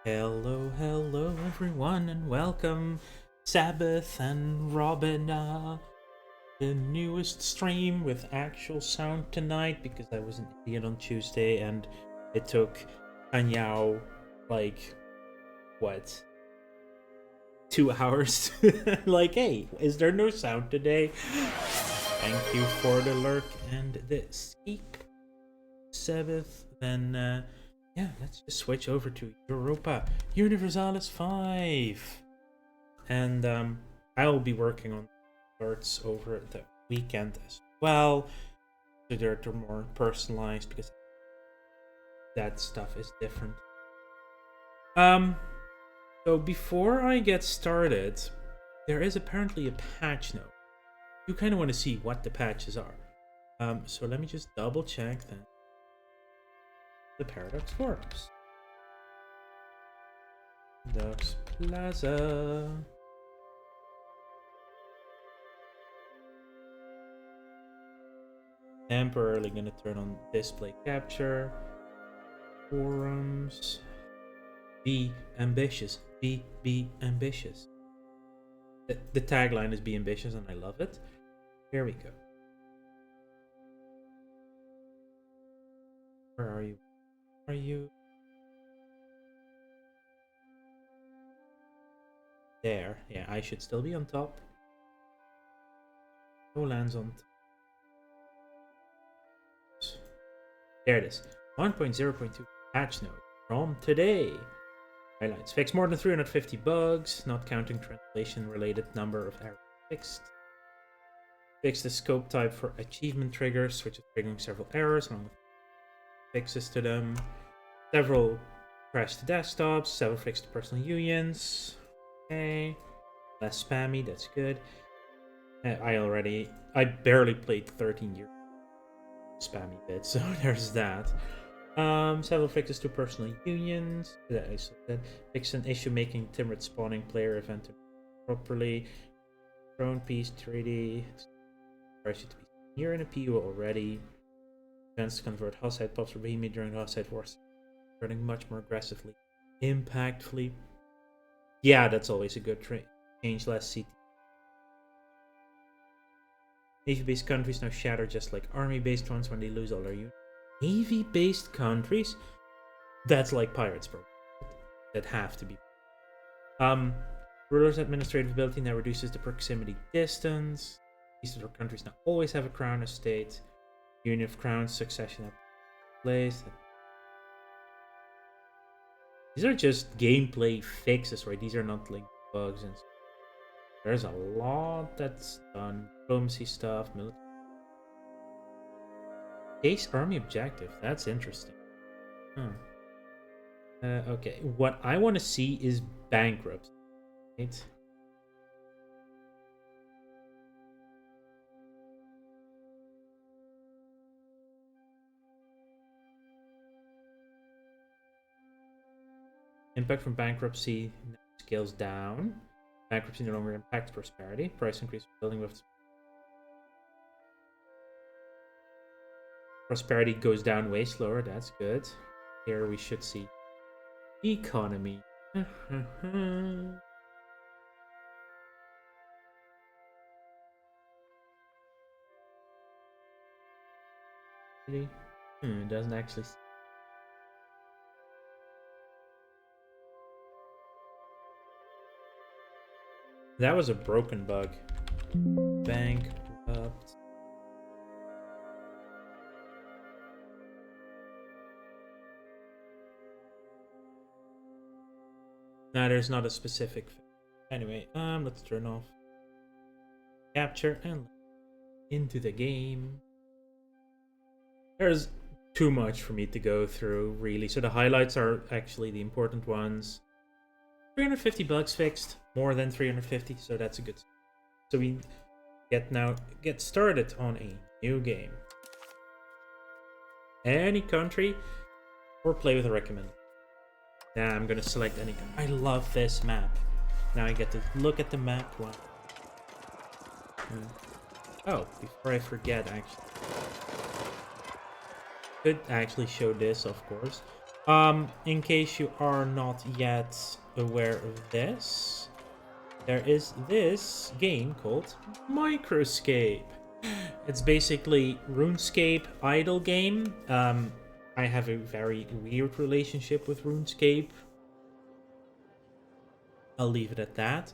Hello everyone, and welcome Sabbath and Robin. The newest stream with actual sound tonight because I was an idiot on Tuesday and it took Anyao like what 2 hours. Like, hey, is there no sound today? Thank you for the lurk and the skip, Sabbath. Then yeah, let's just switch over to Europa Universalis 5. And I'll be working on alerts over the weekend as well. So they're more personalized because that stuff is different. So before I get started, there is apparently a patch note. You kind of want to see what the patches are. So let me just double check that the paradox works. Paradox Plaza. Temporarily gonna turn on display capture. Forums. Be ambitious. Be ambitious. The tagline is be ambitious, and I love it. Here we go. Where are you? Are you there? Yeah, I should still be on top. Holland's on top. There it is. 1.0.2 patch note from today. Highlights. Fix more than 350 bugs, not counting translation-related number of errors fixed. Fix the scope type for achievement triggers, which is triggering several errors along with fixes to them. Several crashed desktops, several fixed personal unions. Okay. Less spammy, that's good. I barely played 13 years spammy bit, so there's that. Several fixes to personal unions. That I said. Fix an issue making Timid spawning player event properly. Drone piece 3D. Requires you to be near in a PU already. Plans to convert hostile pops for Behemoth during the hostile wars. Running much more aggressively. Impactfully. Yeah, that's always a good trait. Change less CT. Navy-based countries now shatter just like army-based ones when they lose all their units. Navy-based countries? That's like pirates, bro. That have to be. Rulers' administrative ability now reduces the proximity distance. These other countries now always have a crown estate. Union of Crowns succession up place. These are just gameplay fixes, right? These are not like bugs and stuff. There's a lot that's done. Diplomacy stuff, military. Case army objective. That's interesting. Okay, what I want to see is bankrupt. Right? Impact from bankruptcy scales down. Bankruptcy no longer impacts prosperity. Price increase for building with prosperity goes down way slower. That's good. Here we should see economy. It doesn't actually. That was a broken bug. Bankrupt. No, there's not a specific. Anyway, let's turn off capture and into the game. There's too much for me to go through, really. So the highlights are actually the important ones. 350 bugs fixed, more than 350, so that's a good. So we get started on a new game. Any country or play with a recommend. Now I'm gonna select any. I love this map. Now I get to look at the map. Wow. Oh, before I forget, actually, could actually show this, of course. In case you are not yet aware of this, there is this game called Microscape. It's basically RuneScape idle game. I have a very weird relationship with RuneScape. I'll leave it at that.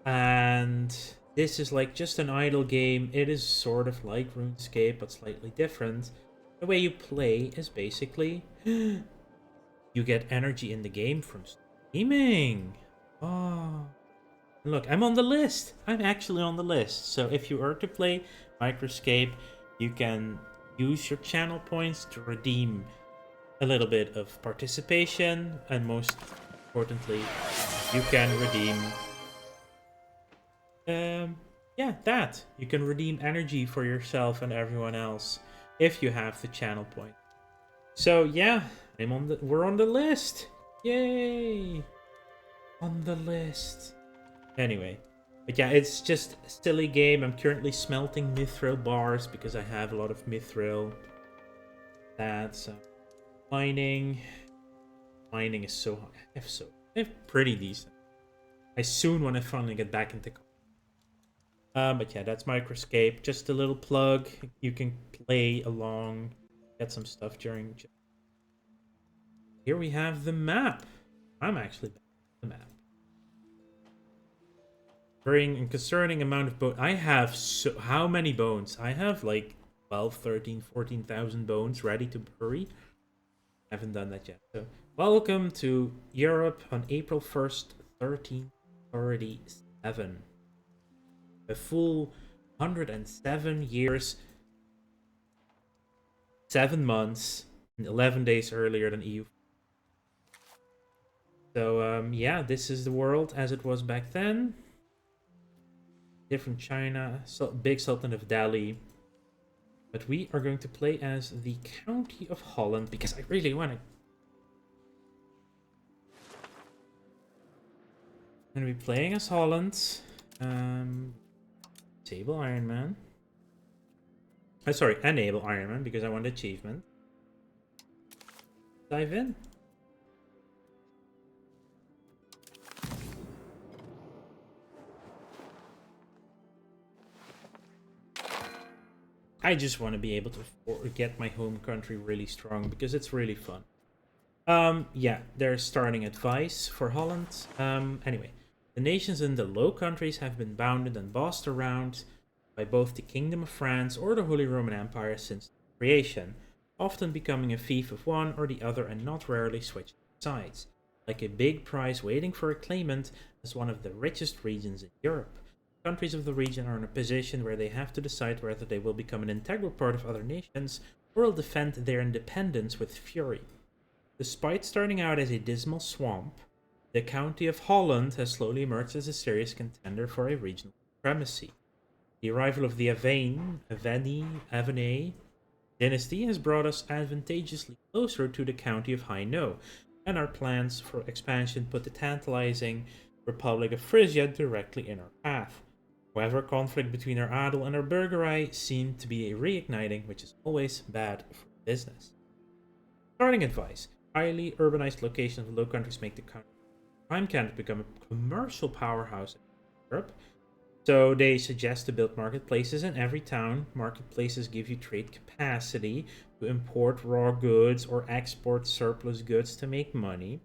And this is like just an idle game. It is sort of like RuneScape, but slightly different. The way you play is basically you get energy in the game from streaming. Oh, look, I'm on the list. I'm actually on the list. So if you are to play Microscape, you can use your channel points to redeem a little bit of participation, and most importantly, you can redeem yeah, that. You can redeem energy for yourself and everyone else if you have the channel point. So yeah, we're on the list. Yay! On the list. Anyway, but yeah, it's just a silly game. I'm currently smelting mithril bars because I have a lot of mithril. That's mining. Mining is so hard. I have pretty decent. I soon want to finally get back into. But yeah, that's Microscape. Just a little plug. You can play along, get some stuff during. Here we have the map. I'm actually back to the map. Varying and concerning amount of bones. I have how many bones? I have like 12, 13, 14,000 bones ready to bury. I haven't done that yet. So, welcome to Europe on April 1st, 1337. A full 107 years, 7 months, and 11 days earlier than EU. So, yeah, this is the world as it was back then. Different China, big Sultan of Delhi. But we are going to play as the County of Holland because I really want to. I'm going to be playing as Holland. Disable Iron Man. Sorry, enable Iron Man because I want achievement. Dive in. I just want to be able to get my home country really strong because it's really fun. Yeah, there's starting advice for Holland. Anyway, the nations in the Low Countries have been bounded and bossed around by both the Kingdom of France or the Holy Roman Empire since creation, often becoming a fief of one or the other and not rarely switching sides, like a big prize waiting for a claimant as one of the richest regions in Europe. Countries of the region are in a position where they have to decide whether they will become an integral part of other nations or will defend their independence with fury. Despite starting out as a dismal swamp, the County of Holland has slowly emerged as a serious contender for a regional supremacy. The arrival of the Avenay dynasty has brought us advantageously closer to the County of Hainaut, and our plans for expansion put the tantalizing Republic of Frisia directly in our path. However, conflict between our adel and our burgerai seemed to be reigniting, which is always bad for business. Starting advice. Highly urbanized locations of the Low Countries make the crime candidate become a commercial powerhouse in Europe. So they suggest to build marketplaces in every town. Marketplaces give you trade capacity to import raw goods or export surplus goods to make money.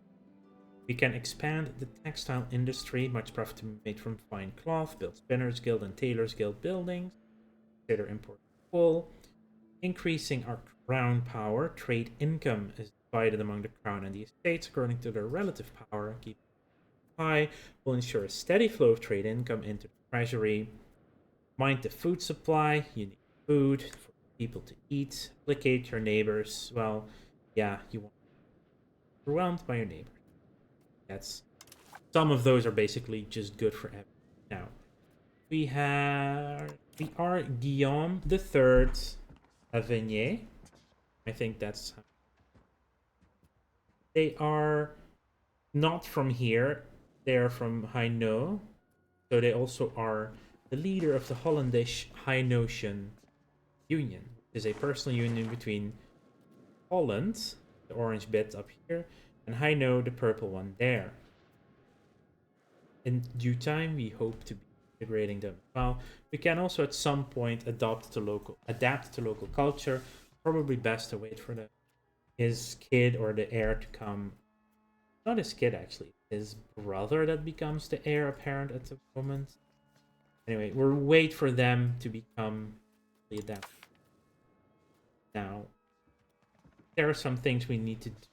We can expand the textile industry, much profit to be made from fine cloth, build spinners guild and tailors guild buildings, consider import wool, increasing our crown power. Trade income is divided among the crown and the estates according to their relative power. Keep high will ensure a steady flow of trade income into the treasury. Mind the food supply. You need food for people to eat. Placate your neighbors. Well, yeah, you want to be overwhelmed by your neighbors. That's some of those are basically just good for everyone. Now we are Guillaume the Third Avigné. I think that's how. They are not from here. They are from Hainaut. So they also are the leader of the Hollandish Hainautian Union, which is a personal union between Holland the orange bit up here, and Haino the purple one there. In due time, we hope to be integrating them as well. We can also at some point adapt to local culture. Probably best to wait for his kid or the heir to come. Not his kid actually, his brother that becomes the heir apparent at the moment. Anyway, we'll wait for them to become adapted. Now, there are some things we need to do.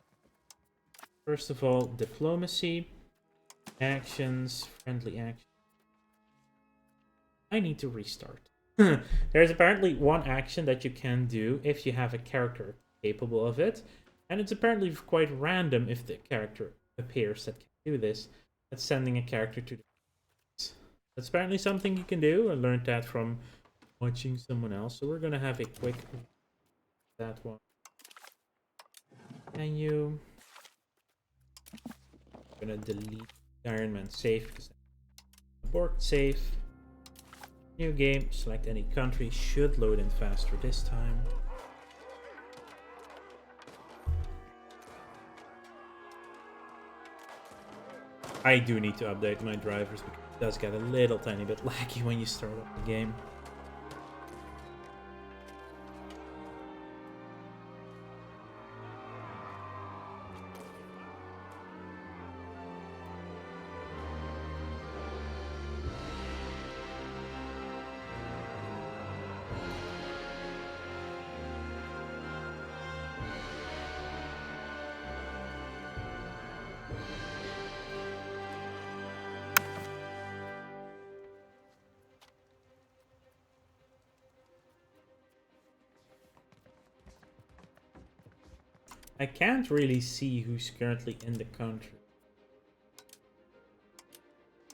First of all, diplomacy, actions, friendly action. I need to restart. There's apparently one action that you can do if you have a character capable of it, and it's apparently quite random if the character appears that can do this. That's sending a character to the That's apparently something you can do. I learned that from watching someone else, so we're gonna have a quick that one. Can you? I'm gonna delete Iron Man save because abort save. New game, select any country, should load in faster this time. I do need to update my drivers because it does get a little tiny bit laggy when you start up the game. I can't really see who's currently in the country.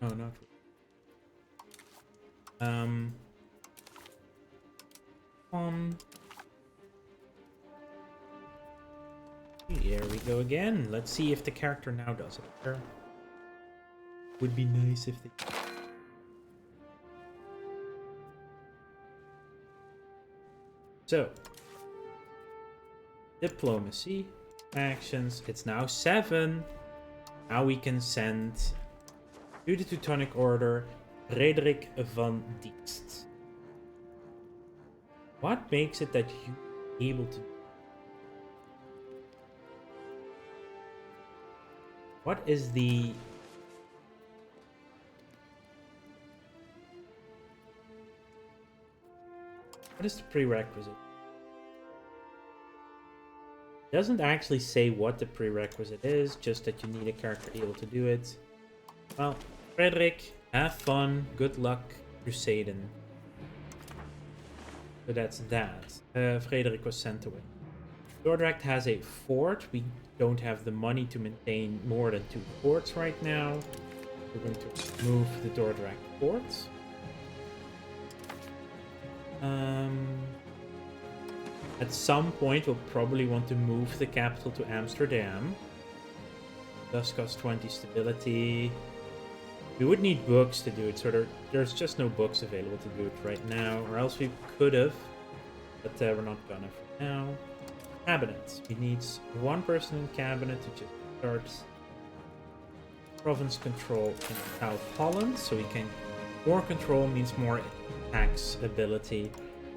Oh, not really. Here we go again. Let's see if the character now does it. Would be nice if they... So, diplomacy, actions, it's now 7. Now we can send to the Teutonic Order Frederik van Diest. What makes it that you're able to... What is the... What is the prerequisite? It doesn't actually say what the prerequisite is, just that you need a character able to do it. Well, Frederik, have fun, good luck, crusading. So that's that. Frederik was sent away. Dordrecht has a fort. We don't have the money to maintain more than 2 forts right now. We're going to move the Dordrecht fort. At some point, we'll probably want to move the capital to Amsterdam. Does cost 20 stability. We would need books to do it, so there's just no books available to do it right now, or else we could have, but we're not gonna for now. Cabinet. We need 1 person in cabinet to just start province control in South Holland, so we can... More control means more tax ability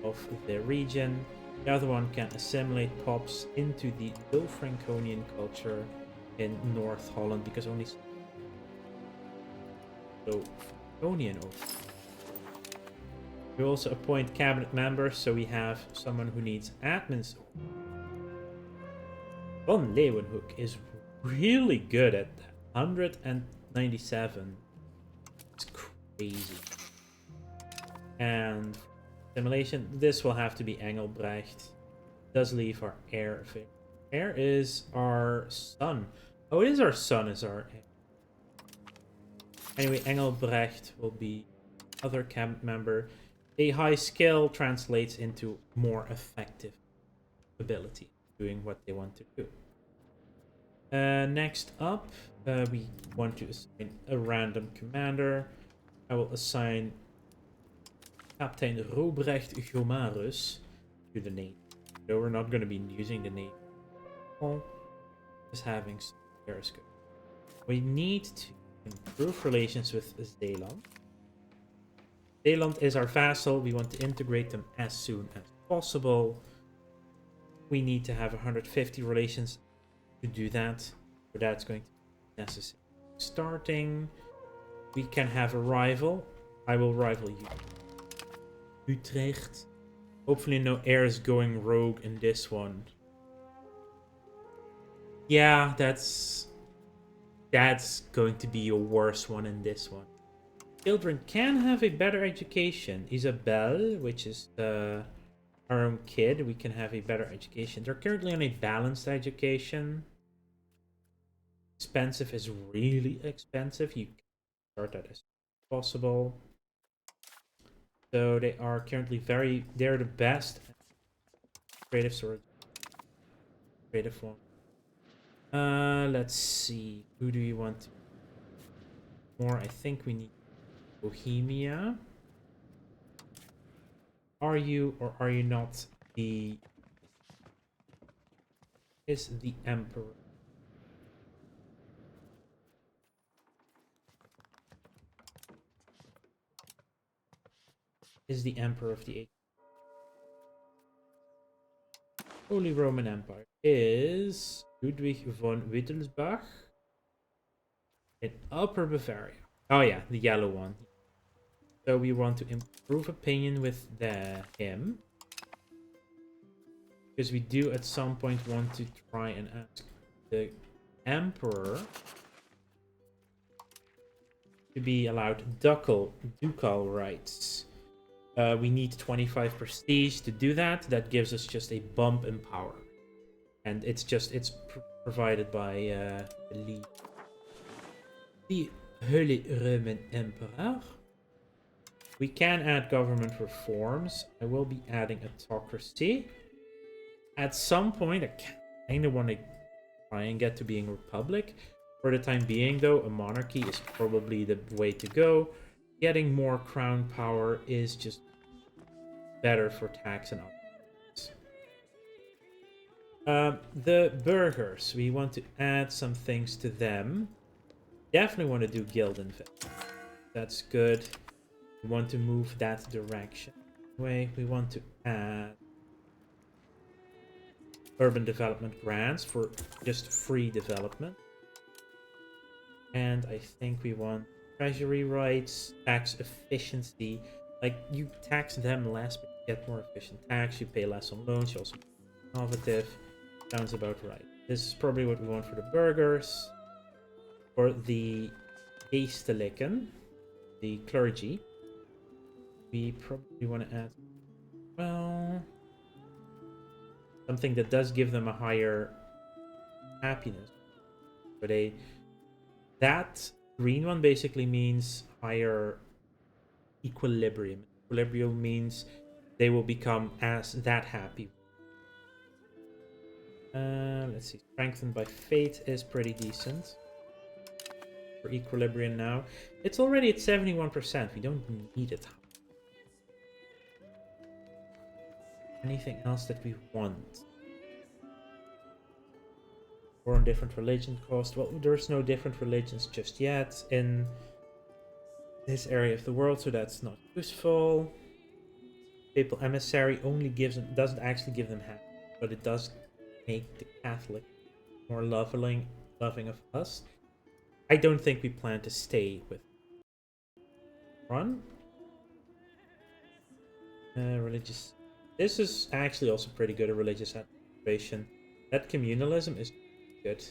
of the region. The other one can assimilate pops into the low Franconian culture in North Holland, because only low Franconian. We also appoint cabinet members, so we have someone who needs admins. Von Leeuwenhoek is really good at that. 197. It's crazy. And simulation, this will have to be Engelbrecht. Does leave our heir. Heir is our son. Oh, it is our son as our heir. Anyway, Engelbrecht will be other cabinet member. A high skill translates into more effective ability, doing what they want to do. Next up, we want to assign a random commander. I will assign Captain Robrecht Gomarus to the name. So we're not going to be using the name. is having some periscope. We need to improve relations with Zeeland. Zeeland is our vassal. We want to integrate them as soon as possible. We need to have 150 relations to do that. So that's going to be necessary. Starting, we can have a rival. I will rival you. Utrecht. Hopefully no heirs going rogue in this one. Yeah, that's going to be a worse one in this one. Children can have a better education. Isabel, which is our own kid, we can have a better education. They're currently on a balanced education. Expensive is really expensive. You can start that as possible. So they are currently they're the best creative sword. Creative one. Let's see. Who do you want to more? I think we need Bohemia. Are you or are you not the emperor? Is the emperor of the Holy Roman Empire is Ludwig von Wittelsbach in Upper Bavaria. Oh yeah, the yellow one. So we want to improve opinion with him. Because we do at some point want to try and ask the emperor to be allowed ducal rights. We need 25 prestige to do that. That gives us just a bump in power. And it's provided by the league. The Holy Roman Emperor. We can add government reforms. I will be adding autocracy. At some point, I kind of want to try and get to being a republic. For the time being, though, a monarchy is probably the way to go. Getting more crown power is just better for tax and other things. The burghers, we want to add some things to them. Definitely want to do guild investment. That's good. We want to move that direction. Anyway, we want to add urban development grants for just free development. And I think we want treasury rights, tax efficiency. Like, you tax them less, but you get more efficient tax. You pay less on loans. You also innovative. Sounds about right. This is probably what we want for the burghers. For the geestelijken, the clergy, we probably want to add, well, something that does give them a higher happiness. But that green one basically means higher equilibrium. Equilibrium means they will become that happy. Let's see. Strengthened by fate is pretty decent. For equilibrium now. It's already at 71%. We don't need it. Anything else that we want? Or on different religion cost. Well, there's no different religions just yet in this area of the world, so that's not useful. Papal emissary only doesn't actually give them happiness, but it does make the Catholic more loving of us. I don't think we plan to stay with run. Religious. This is actually also pretty good at religious administration. That communalism is good.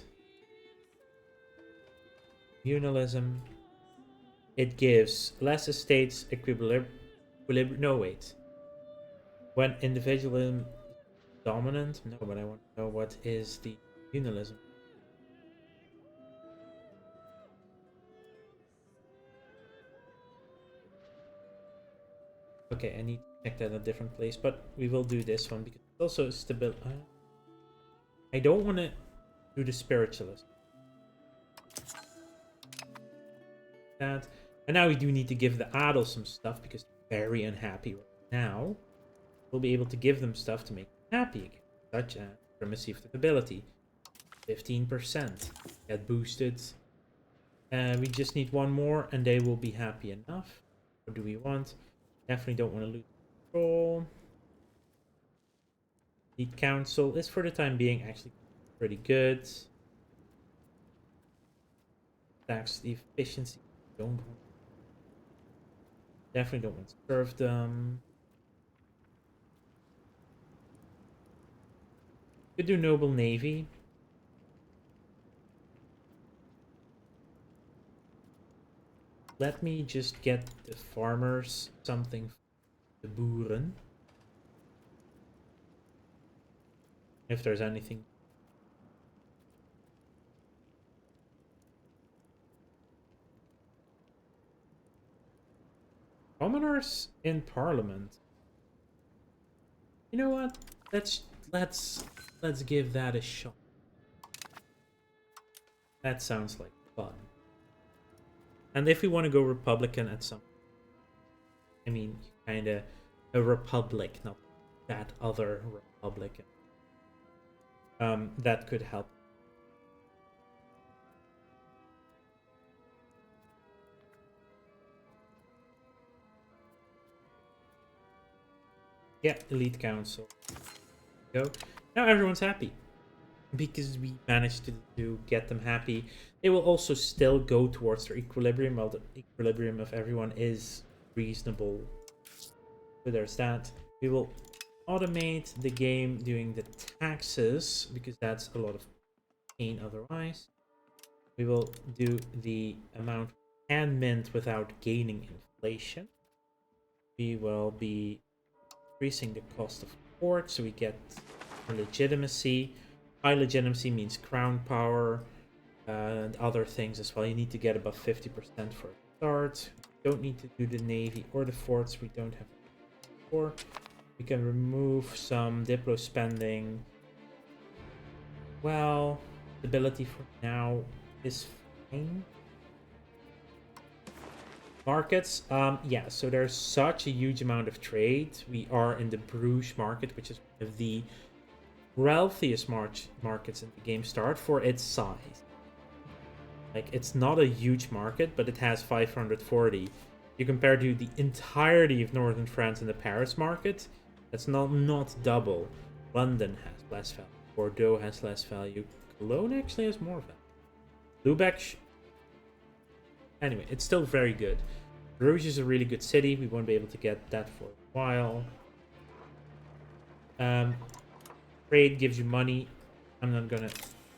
Communalism. It gives less estates equilibrium. No, wait. When individualism is dominant? No, but I want to know what is the communalism. Okay, I need to check that in a different place, but we will do this one because it's also stable. I don't want to do the spiritualist. That, and now we do need to give the Adel some stuff because they're very unhappy right now. We'll be able to give them stuff to make them happy again, such as supremacy of the nobility. 15% get boosted. We just need one more and they will be happy enough. What do we want? Definitely don't want to lose control. The council is for the time being actually pretty good. Tax efficiency. Don't want, definitely don't want to serve them. Could do noble navy. Let me just get the farmers something for the boeren. If there's anything. Commoners in parliament. You know what? Let's give that a shot. That sounds like fun. And if we want to go Republican at some, I mean, kind of a republic, not that other Republican. That could help. Yeah, elite council. Go. Now everyone's happy because we managed to get them happy. They will also still go towards their equilibrium, while the equilibrium of everyone is reasonable. So there's that. We will automate the game doing the taxes because that's a lot of pain otherwise. We will do the amount and mint without gaining inflation. We will be increasing the cost of court so we get legitimacy. High legitimacy means crown power and other things as well. You need to get above 50% for a start. We don't need to do the navy or the forts. We don't have for. We can remove some Diplo spending. Well, stability for now is fine. Markets, yeah, so there's such a huge amount of trade. We are in the Bruges market, which is one of the wealthiest markets in the game start for its size. Like, it's not a huge market, but it has 540. You compare to the entirety of northern France in the Paris market, that's not double. London has less value. Bordeaux has less value. Cologne actually has more value. Lubeck, anyway, it's still very good. Bruges is a really good city. We won't be able to get that for a while. Trade gives you money. I'm not gonna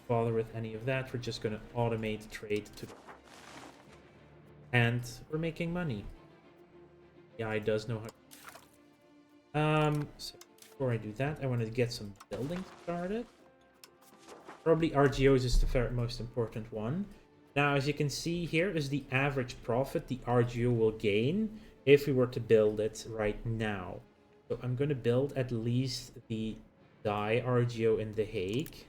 bother with any of that. We're just gonna automate trade to, and we're making money. The AI does know how. So before I do that, I want to get some buildings started. Probably RGOs is the most important one. Now, as you can see, here is the average profit the RGO will gain if we were to build it right now. So I'm going to build at least the dye RGO in The Hague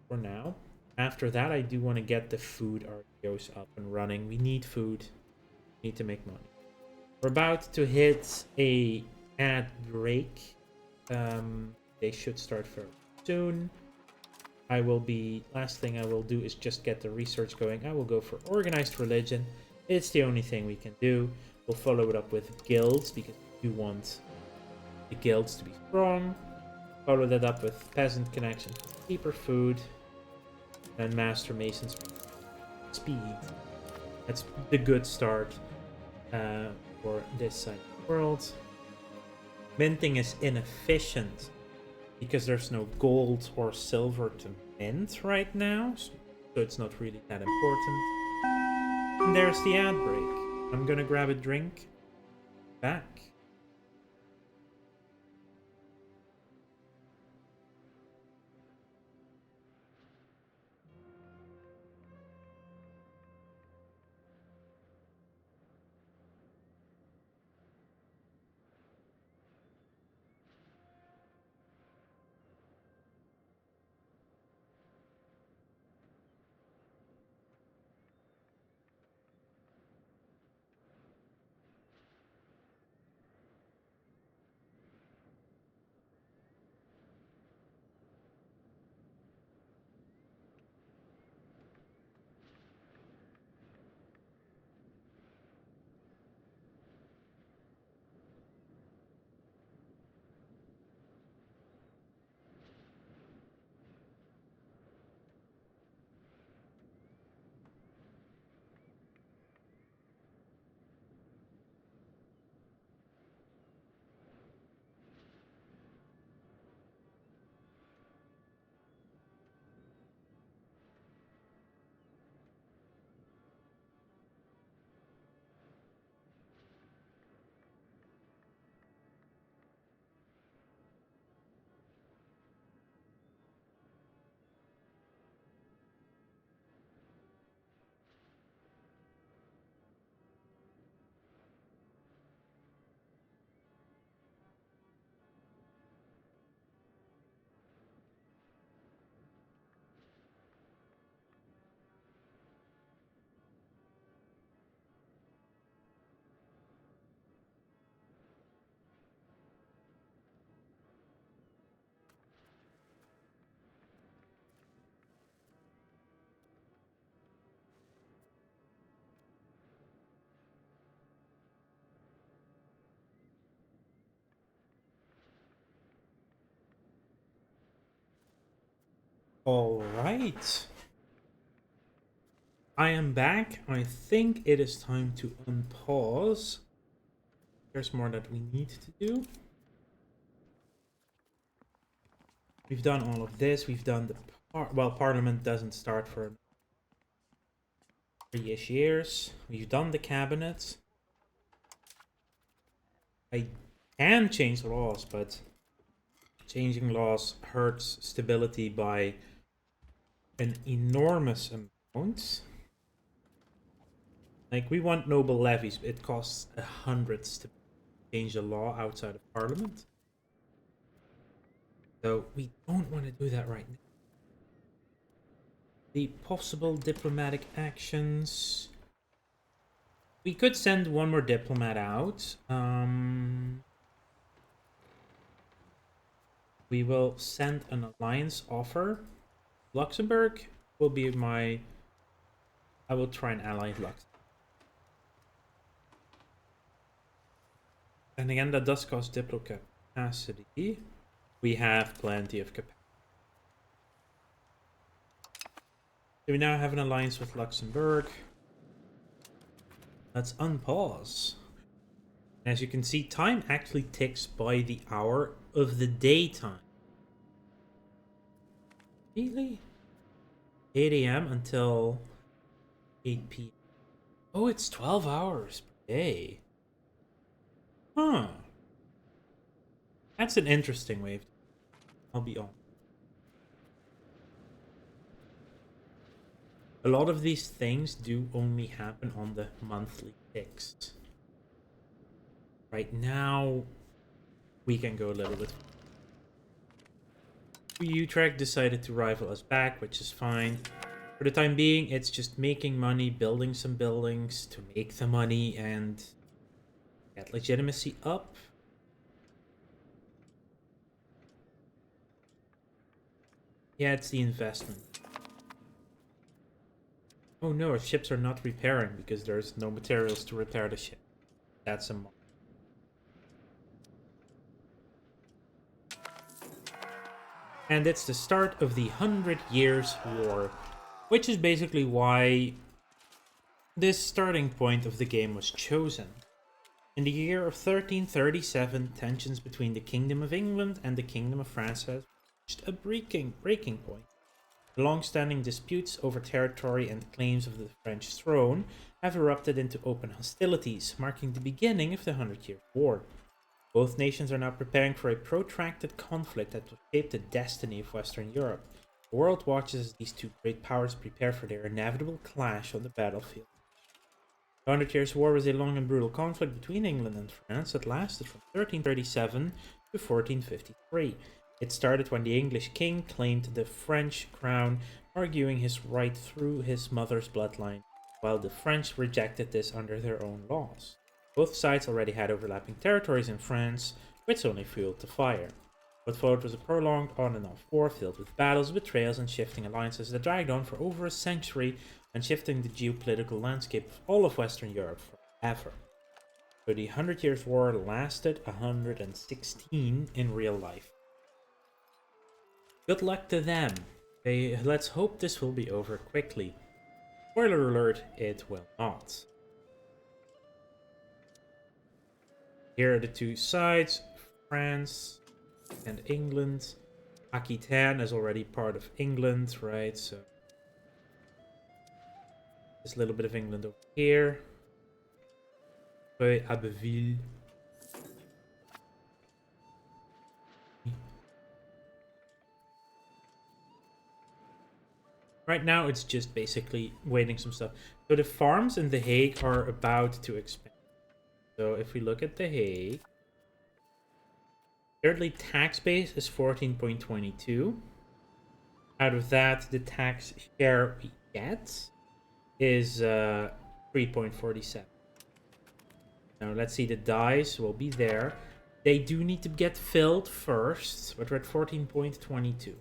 for now. After that, I do want to get the food RGOs up and running. We need food. We need to make money. We're about to hit a ad break. They should start very soon. Last thing I will do is just get the research going. I will go for organized religion. It's the only thing we can do. We'll follow it up with guilds because we do want the guilds to be strong. Follow that up with peasant connection, cheaper food, and master masons speed. That's the good start for this side of the world. Minting is inefficient because there's no gold or silver to mint right now, so it's not really that important. And there's the ad break. I'm gonna grab a drink. Back. All right. I am back. I think it is time to unpause. There's more that we need to do. We've done all of this. We've done the Parliament doesn't start for 3-ish years. We've done the cabinet. I can change the laws, but changing laws hurts stability by an enormous amount. Like, we want noble levies, but it costs 100s to change a law outside of Parliament. So we don't want to do that right now. The possible diplomatic actions. We could send one more diplomat out. We will send an alliance offer. Luxembourg will be my... I will try and ally Luxembourg. And again, that does cost diplo capacity. We have plenty of capacity. So we now have an alliance with Luxembourg. Let's unpause. And as you can see, time actually ticks by the hour of the daytime. Really? 8 a.m. until 8 p.m. Oh, it's 12 hours per day. Huh. That's an interesting wave. I'll be on. A lot of these things do only happen on the monthly ticks. Right now, we can go a little bit. Utrecht decided to rival us back, which is fine. For the time being, it's just making money, building some buildings to make the money and get legitimacy up. Yeah, it's the investment. Oh no, our ships are not repairing because there's no materials to repair the ship. That's a mod. And it's the start of the 100 Years' War, which is basically why this starting point of the game was chosen. In the year of 1337, tensions between the Kingdom of England and the Kingdom of France have reached a breaking point. The long-standing disputes over territory and claims of the French throne have erupted into open hostilities, marking the beginning of the 100-Year War. Both nations are now preparing for a protracted conflict that will shape the destiny of Western Europe. The world watches as these two great powers prepare for their inevitable clash on the battlefield. The 100 Years' War was a long and brutal conflict between England and France that lasted from 1337 to 1453. It started when the English king claimed the French crown, arguing his right through his mother's bloodline, while the French rejected this under their own laws. Both sides already had overlapping territories in France, which only fueled the fire. What followed was a prolonged on-and-off war filled with battles, betrayals, and shifting alliances that dragged on for over a century and shifting the geopolitical landscape of all of Western Europe forever. So the 100 Years' War lasted 116 in real life. Good luck to them. Let's hope this will be over quickly. Spoiler alert, it will not. Here are the two sides, France and England. Aquitaine is already part of England, right? So there's a little bit of England over here. Abbeville. Right now, it's just basically waiting some stuff. So the farms in The Hague are about to expand. So if we look at The Hague, thirdly, tax base is 14.22. Out of that, the tax share we get is 3.47. Now let's see, the dice will be there. They do need to get filled first, but we're at 14.22.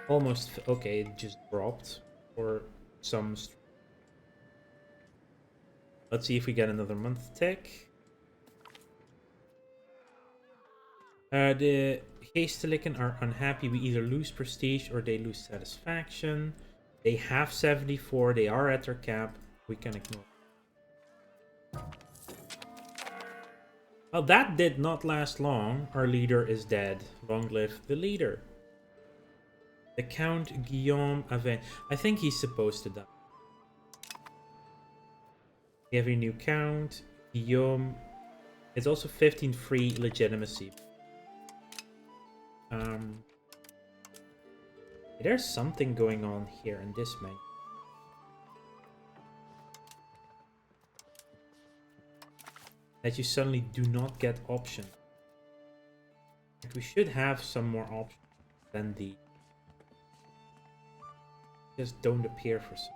Almost, okay, it just dropped for some. Let's see if we get another month tick. The Geestelijken are unhappy. We either lose prestige or they lose satisfaction. They have 74. They are at their cap. We can ignore. Well, that did not last long. Our leader is dead. Long live the leader. The Count Guillaume Aven. I think he's supposed to die. We have a new count. Guillaume. It's also 15 free legitimacy. There's something going on here in this menu. That you suddenly do not get options. Like we should have some more options than the just don't appear for some.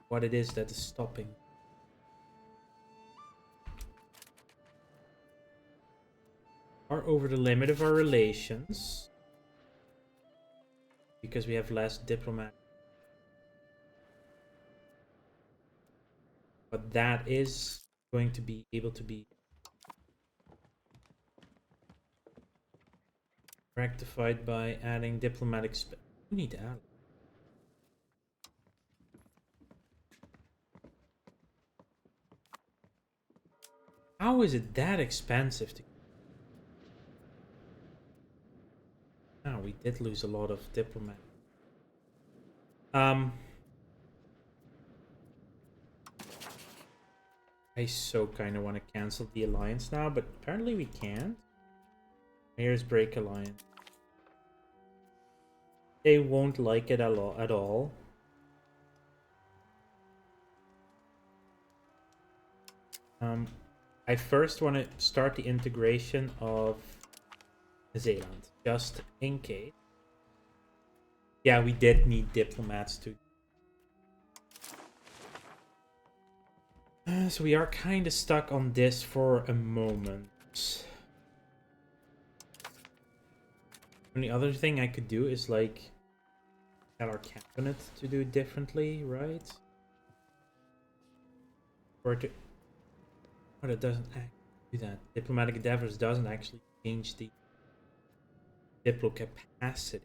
What it is that is stopping. Are over the limit of our relations because we have less diplomat. But that is going to be able to be rectified by adding diplomatic space. We need to add. How is it that expensive to? Oh, we did lose a lot of diplomat. I so kind of want to cancel the alliance now, but apparently we can't. Here's break alliance. They won't like it at all. I first want to start the integration of Zeeland, just in case. Yeah, we did need diplomats too. So we are kind of stuck on this for a moment. And the other thing I could do is like tell our cabinet to do it differently, right? Or to... But it doesn't actually do that. Diplomatic endeavors doesn't actually change the diplo capacity.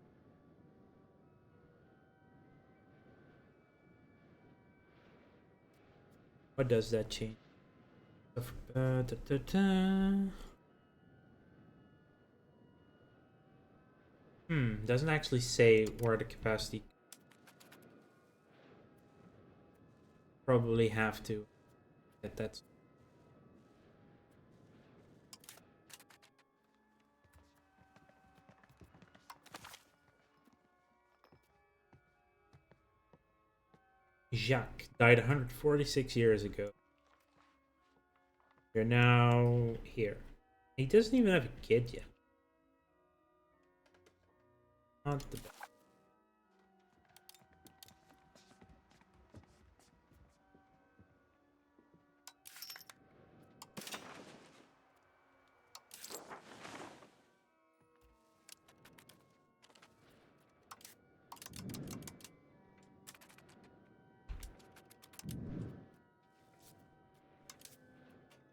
What does that change? Doesn't actually say where the capacity. Probably have to get that. Jacques died 146 years ago. You're now here. He doesn't even have a kid yet. Not the best.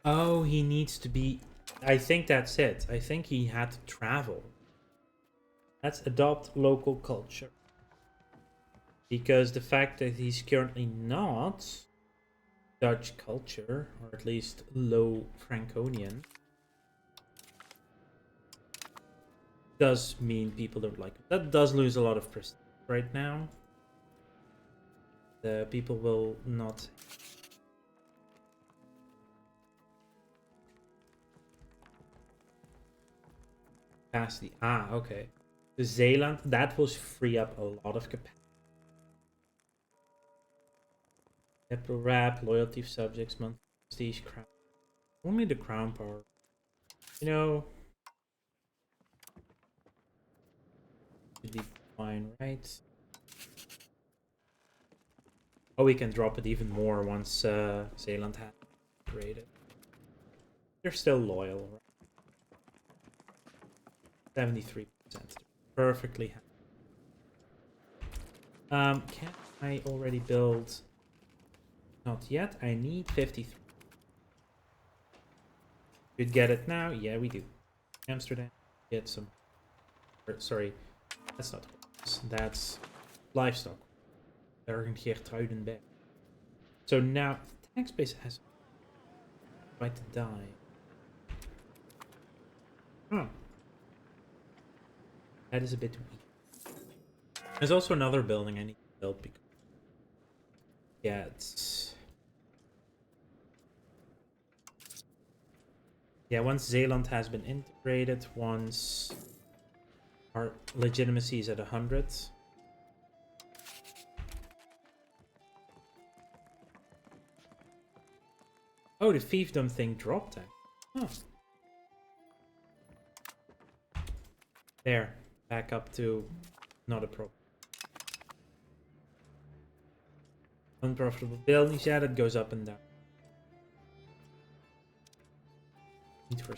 Oh, he needs to be... I think that's it. I think he had to travel. Let's adopt local culture. Because the fact that he's currently not Dutch culture, or at least low Franconian, does mean people don't like it. That does lose a lot of prestige right now. The people will not... Capacity. Ah, okay. The Zeeland, that will free up a lot of capacity. Diplo rap, loyalty of subjects, monthly prestige, crown. Only the crown power. You know, should be fine, right? Oh, we can drop it even more once Zeeland has created. They're still loyal, right? 73%. Perfectly happy. Can I already build Not yet. I need 53. Could get it now. Yeah, we do. Amsterdam. Get some. Sorry, that's not horse. That's livestock. Bergen-Geertruidenberg. So now the tax base has right to die. Huh. That is a bit weak. There's also another building I need to build because yeah, it's once Zeeland has been integrated, once our legitimacy is at 100. Oh, the fiefdom thing dropped that. Oh. There. Back up to not a problem. Unprofitable buildings, yeah, that goes up and down. Need for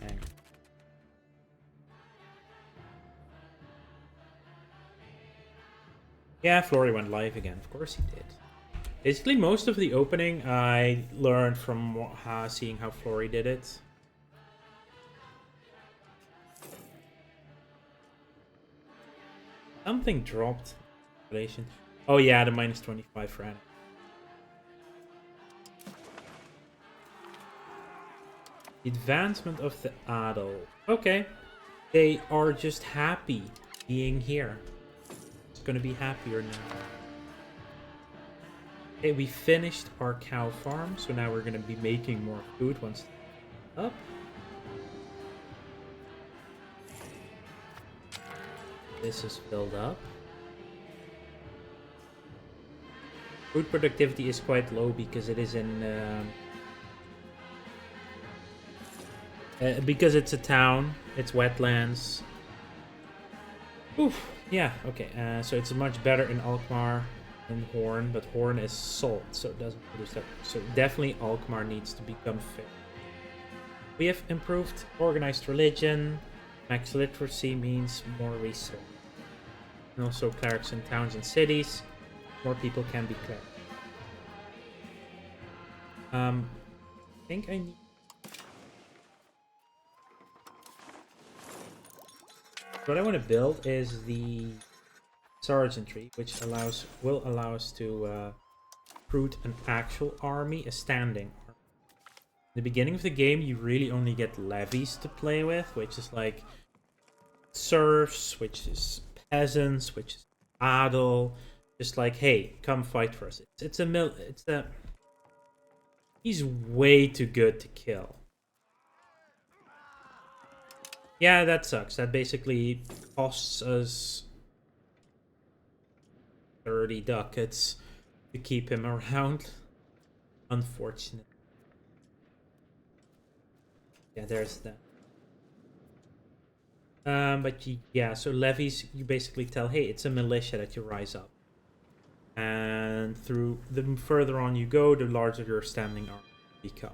hang. Yeah, Flory went live again. Of course he did. Basically, most of the opening I learned from seeing how Flory did it. Something dropped. Oh yeah, the minus 25 for Anna. The advancement of the Adel. Okay. They are just happy being here. It's gonna be happier now. Okay, we finished our cow farm, so now we're gonna be making more food once it's up. This is filled up. Food productivity is quite low because it is in because it's a town, it's wetlands. Oof, yeah, okay. So it's much better in Alkmaar than Hoorn, but Hoorn is salt, so it doesn't produce that. So definitely Alkmaar needs to become fair. We have improved organized religion. Max literacy means more research. And also clerics in towns and cities. More people can be clerics. I think I need... What I want to build is the sergeantry, which will allow us to recruit an actual army, a standing army. In the beginning of the game, you really only get levies to play with, which is like serfs, which is peasants, which is adel. Just like, hey, come fight for us. He's way too good to kill. Yeah, that sucks. That basically costs us 30 ducats to keep him around. Unfortunate. Yeah, there's that. But yeah, so levies, you basically tell, hey, it's a militia that you rise up. And through the further on you go, the larger your standing army become.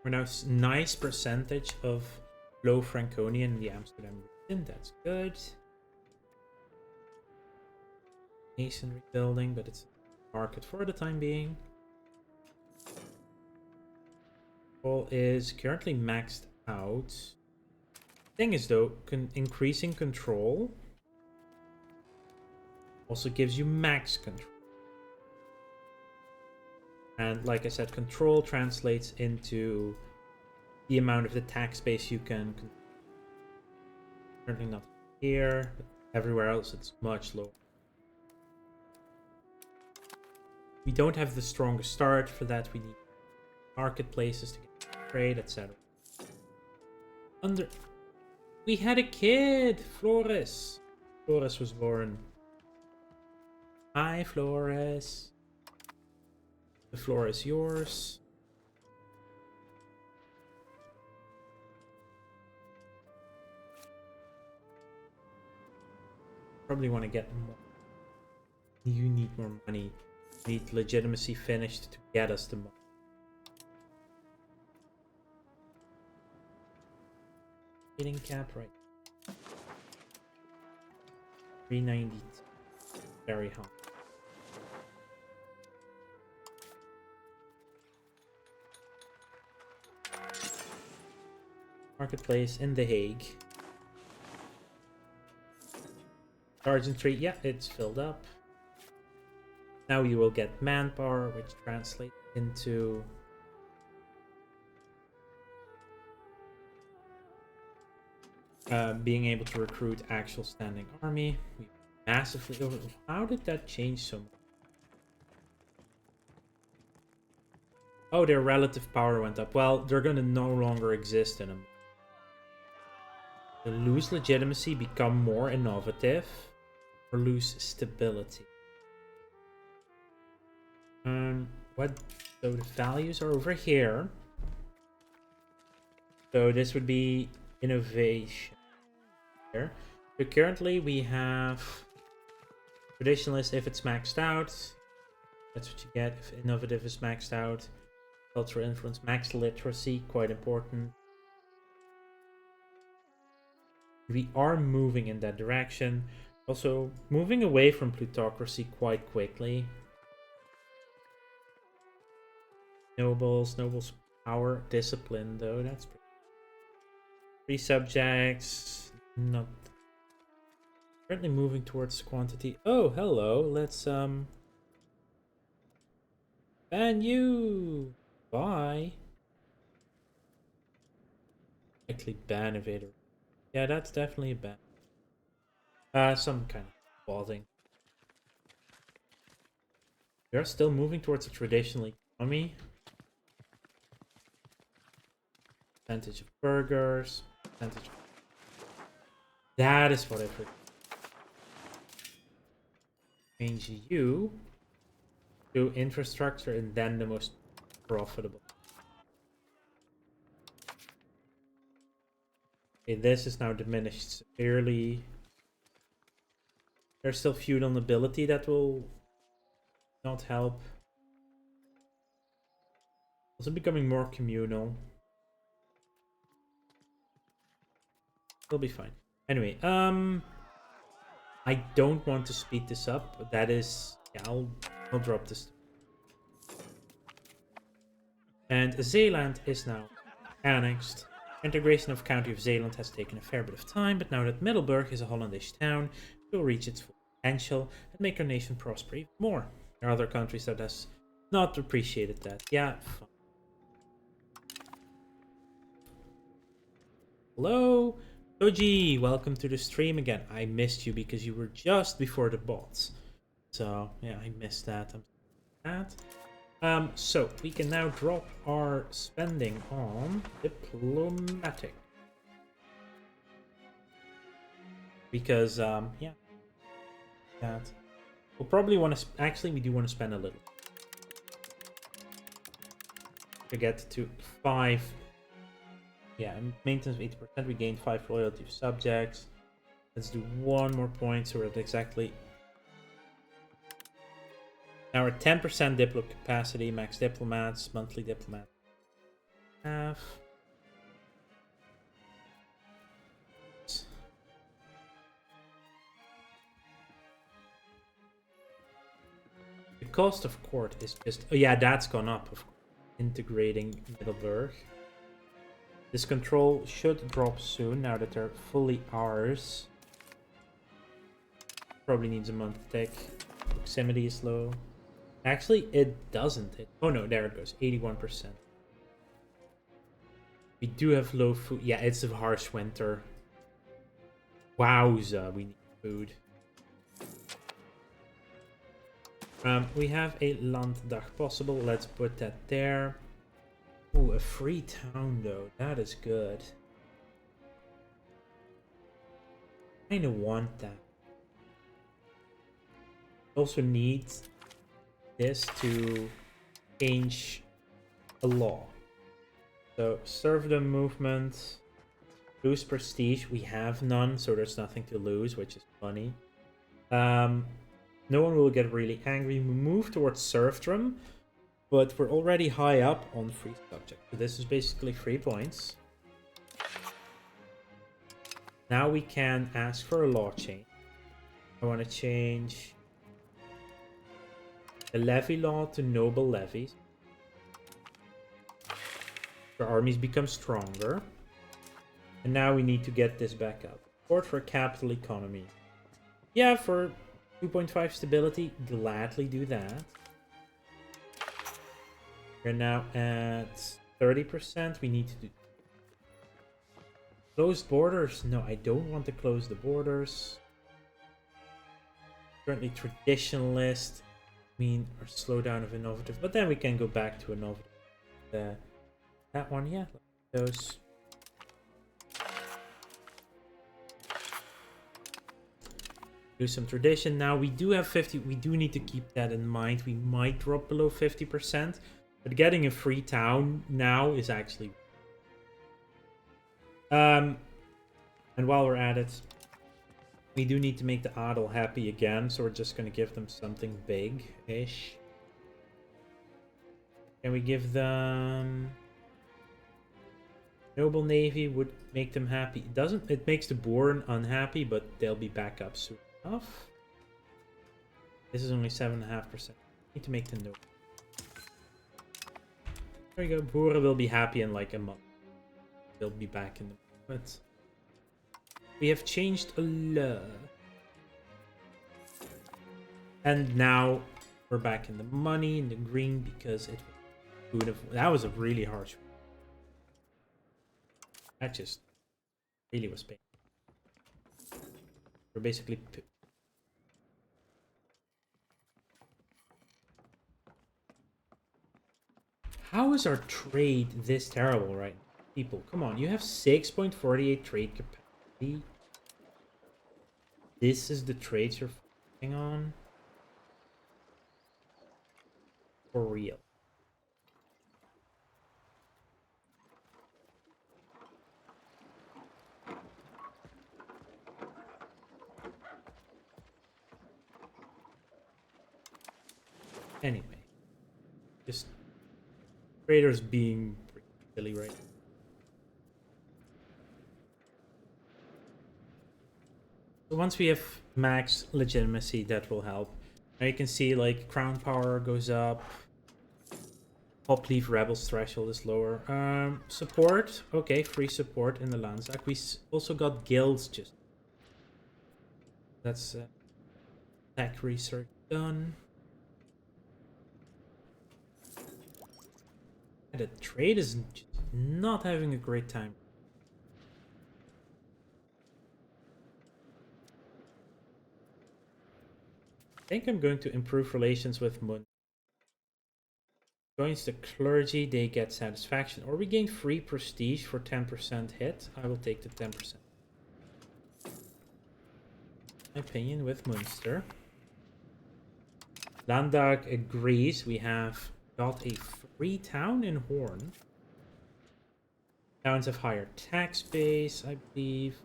We're now nice percentage of low Franconian in the Amsterdam region. That's good. Masonry building, but it's a market for the time being. All is currently maxed out. Thing is though, increasing control also gives you max control. And like I said, control translates into the amount of the tax base you can control. Currently not here, but everywhere else it's much lower. We don't have the strongest start. For that we need marketplaces to get trade, etc. We had a kid! Flores! Flores was born. Hi, Flores. The floor is yours. Probably want to get more. You need more money. You need legitimacy finished to get us the money. Bidding cap right. 390. Very high. Marketplace in The Hague. Sergeantry, yeah, it's filled up. Now you will get manpower, which translates into being able to recruit actual standing army. We massively over. How did that change so much? Oh, their relative power went up. Well, they're gonna no longer exist in them. They lose legitimacy, become more innovative, or lose stability. What? So the values are over here. So this would be innovation. Here. So currently we have traditionalist if it's maxed out. That's what you get if innovative is maxed out. Cultural influence, max literacy, quite important. We are moving in that direction. Also moving away from plutocracy quite quickly. Nobles power, discipline though, that's pretty. 3 subjects, not currently moving towards quantity. Oh, hello, let's ban you. Bye. Actually ban evader. Yeah, that's definitely a ban. Some kind of balding. We are still moving towards a traditional economy. Percentage of burgers. Percentage of... That is what I forgot. Change you to infrastructure and then the most profitable. Okay, this is now diminished severely. There's still feudal nobility that will not help. Also becoming more communal. It'll be fine. Anyway, I don't want to speed this up, but that is... Yeah, I'll drop this. And Zeeland is now annexed. Integration of County of Zeeland has taken a fair bit of time, but now that Middelburg is a Hollandish town, it will reach its full potential and make our nation prosper even more. There are other countries that has not appreciated that. Yeah, fine. Hello? Doji, welcome to the stream again. I missed you because you were just before the bots. So, yeah, I missed that. I'm sorry for that. So, we can now drop our spending on diplomatic. Because, yeah. That. We'll probably want to... Actually, we do want to spend a little. To get to 5... Yeah, maintenance of 80%. We gain 5 loyalty of subjects. Let's do one more point so we're at exactly... Now we're at 10% diplo capacity, max diplomats, monthly diplomat. Half. The cost of court is just... Oh yeah, that's gone up, of course. Integrating Middelburg. This control should drop soon now that they're fully ours. Probably needs a month to take. Proximity is low. Actually, it doesn't. Oh no, there it goes. 81%. We do have low food. Yeah, it's a harsh winter. Wowza, we need food. We have a Landdag possible. Let's put that there. Ooh, a free town though. That is good. I kinda want that. Also need this to change a law. So serfdom movement, lose prestige. We have none, so there's nothing to lose, which is funny. No one will get really angry. We move towards serfdom, but we're already high up on free subject. So this is basically 3 points. Now we can ask for a law change. I want to change the levy law to noble levies. Our armies become stronger. And now we need to get this back up. Support for capital economy. Yeah, for 2.5 stability, gladly do that. We're now at 30%. We need to do closed borders. No, I don't want to close the borders. Currently traditionalist. Or slowdown of innovative. But then we can go back to innovative. That one, yeah. Those. Do some tradition. Now we do have 50. We do need to keep that in mind. We might drop below 50%. But getting a free town now is actually... And while we're at it, we do need to make the Adel happy again. So we're just going to give them something big-ish. Can we give them... Noble Navy would make them happy. It doesn't. It makes the Boern unhappy, but they'll be back up soon enough. This is only 7.5%. Need to make the noble. There we go. Boeren will be happy in like a month. They'll be back in the moment. We have changed a law. And now we're back in the money, in the green, because it was that was a really harsh one. That just really was painful. We're basically... How is our trade this terrible right now? People, come on. You have 6.48 trade capacity. This is the trades you're focusing on? For real. Anyway, just traders being pretty silly right now. So once we have max legitimacy, that will help. Now you can see like crown power goes up. Pop leaf rebels threshold is lower. Support, okay, free support in the Landtag. We also got guilds just. That's tech research done. The trade is not having a great time. I think I'm going to improve relations with Mun. Joins the clergy, they get satisfaction. Or we gain free prestige for 10% hit. I will take the 10%. My opinion with Munster. Landtag agrees. We have got a free town in Horn. Towns have higher tax base, I believe.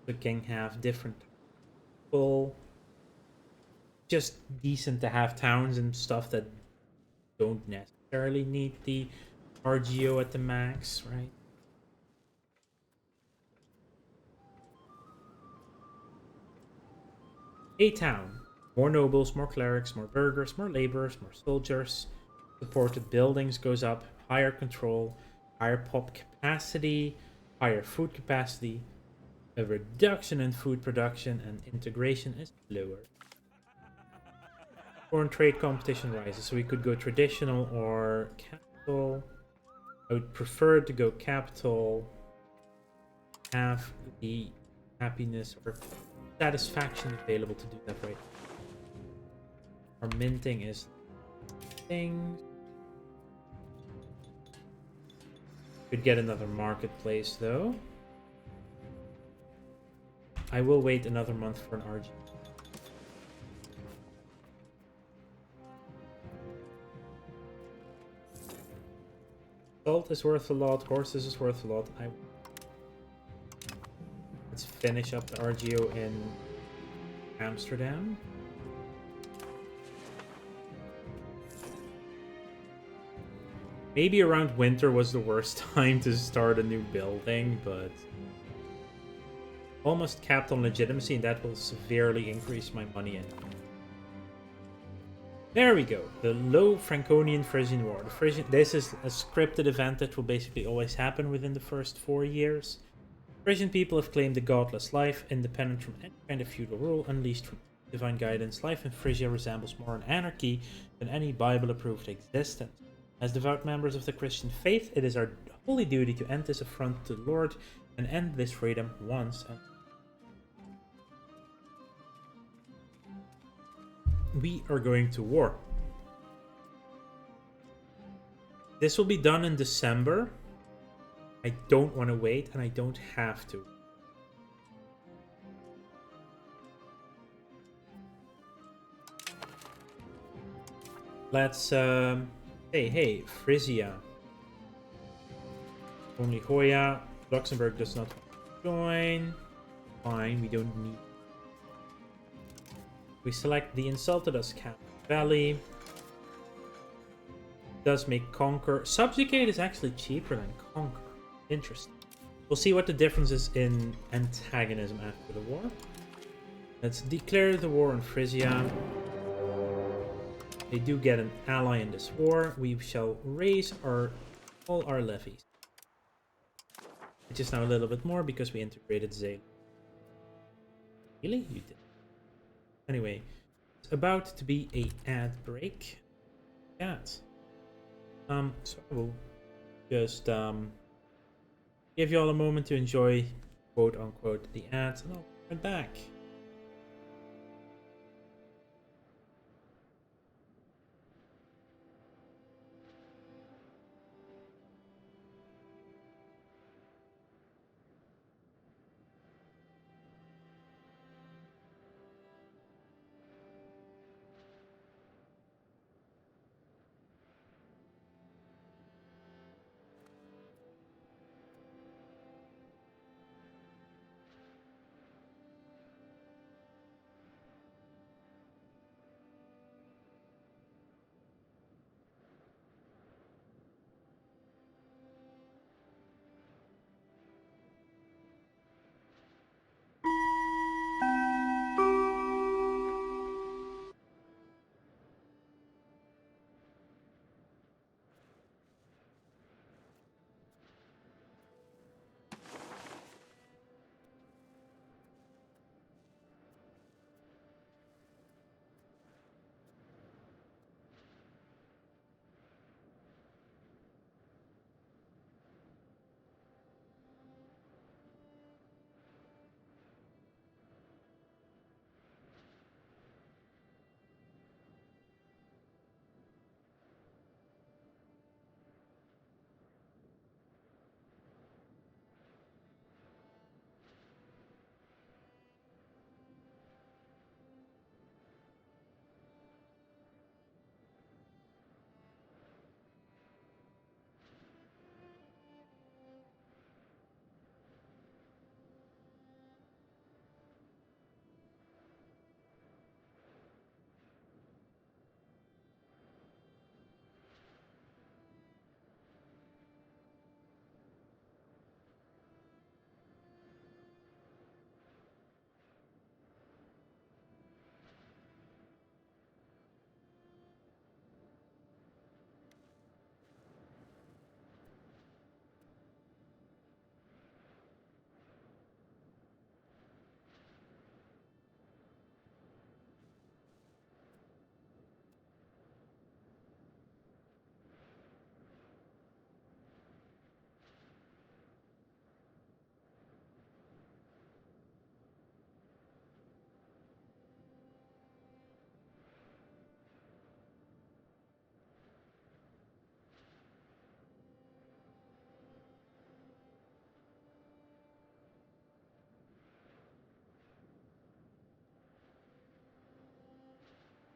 We can have different people. Just decent to have towns and stuff that don't necessarily need the RGO at the max, right? A town. More nobles, more clerics, more burghers, more laborers, more soldiers. Supported buildings goes up. Higher control. Higher pop capacity. Higher food capacity. A reduction in food production and integration is lower. Foreign trade competition rises. So we could go traditional or capital. I would prefer to go capital. Have the happiness or satisfaction available to do that right. Our minting is things. Could get another marketplace though. I will wait another month for an RG. Salt is worth a lot. Horses is worth a lot. Let's finish up the RGO in Amsterdam. Maybe around winter was the worst time to start a new building, but almost capped on legitimacy, and that will severely increase my money in. There we go. The Low Franconian Frisian War. This is a scripted event that will basically always happen within the first 4 years. Frisian people have claimed a godless life, independent from any kind of feudal rule, unleashed from divine guidance. Life in Frisia resembles more an anarchy than any Bible-approved existence. As devout members of the Christian faith, it is our holy duty to end this affront to the Lord and end this freedom once and we are going to war. This will be done in December. I don't want to wait, and I don't have to. Let's, hey, Frisia. Only Hoya. Luxembourg does not join. Fine, we don't need. We select the insulted us Cap Valley. Does make Conquer. Subjugate is actually cheaper than Conquer. Interesting. We'll see what the difference is in antagonism after the war. Let's declare the war on Frisia. They do get an ally in this war. We shall raise all our levies. Which is now a little bit more because we integrated Zale. Really? You did. Anyway, it's about to be a ad break. Ads. So I will just give you all a moment to enjoy, quote unquote, the ads, and I'll be right back.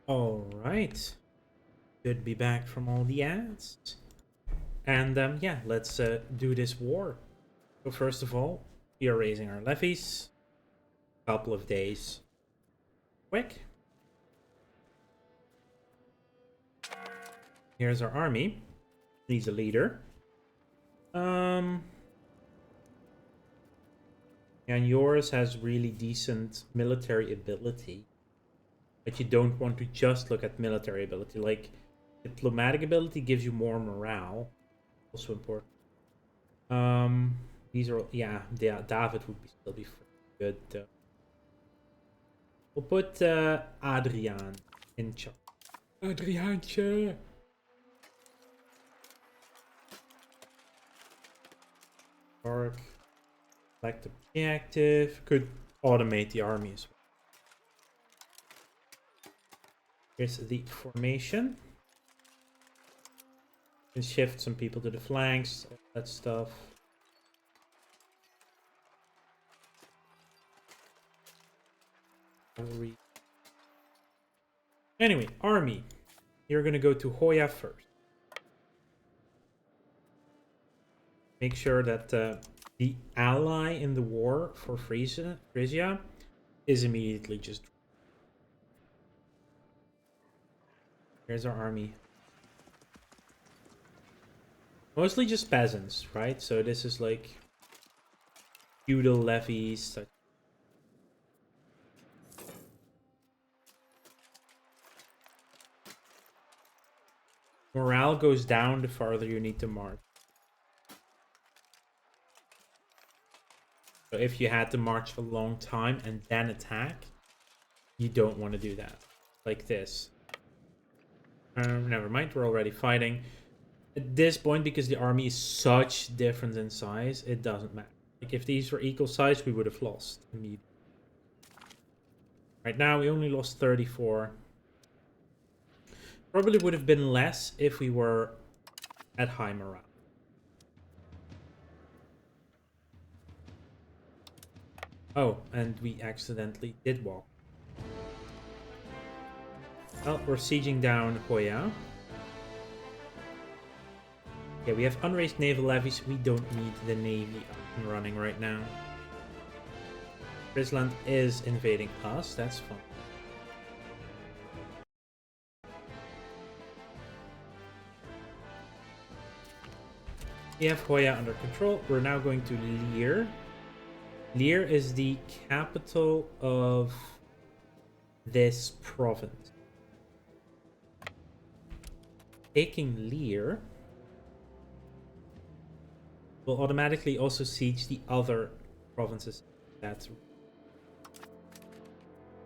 Alright. Good to be back from all the ads. And yeah, let's do this war. So first of all, we are raising our levies. Couple of days. Quick. Here's our army. Needs a leader. And yours has really decent military ability. But you don't want to just look at military ability. Like, diplomatic ability gives you more morale. Also important. These are, yeah, David would still be good though. We'll put Adriaan in charge. Adriaantje! Park. Select objective. Could automate the army as well. Here's the formation. Can shift some people to the flanks, all that stuff. Anyway, army. You're gonna go to Hoya first. Make sure that the ally in the war for Frisia is immediately just... Here's our army. Mostly just peasants, right? So this is like feudal levies. Morale goes down the farther you need to march. So if you had to march a long time and then attack, you don't want to do that. Like this. Never mind, we're already fighting. At this point, because the army is such different in size, it doesn't matter. Like if these were equal size, we would have lost immediately. Right now, we only lost 34. Probably would have been less if we were at high morale. Oh, and we accidentally did walk. Well, we're sieging down Hoya. Yeah, we have unraised naval levies. We don't need the navy up and running right now. Friesland is invading us. That's fun. We have Hoya under control. We're now going to Lier. Lier is the capital of this province. Taking Lier will automatically also siege the other provinces. That's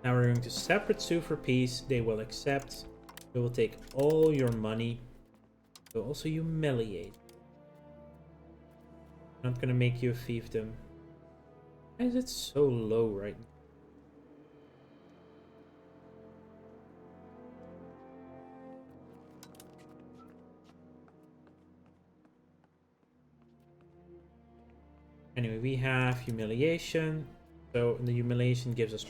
now we're going to separate sue for peace. They will accept. They will take all your money. They'll also humiliate. I'm not gonna make you a fiefdom. Why is it so low right now? Anyway, we have humiliation. So the humiliation gives us...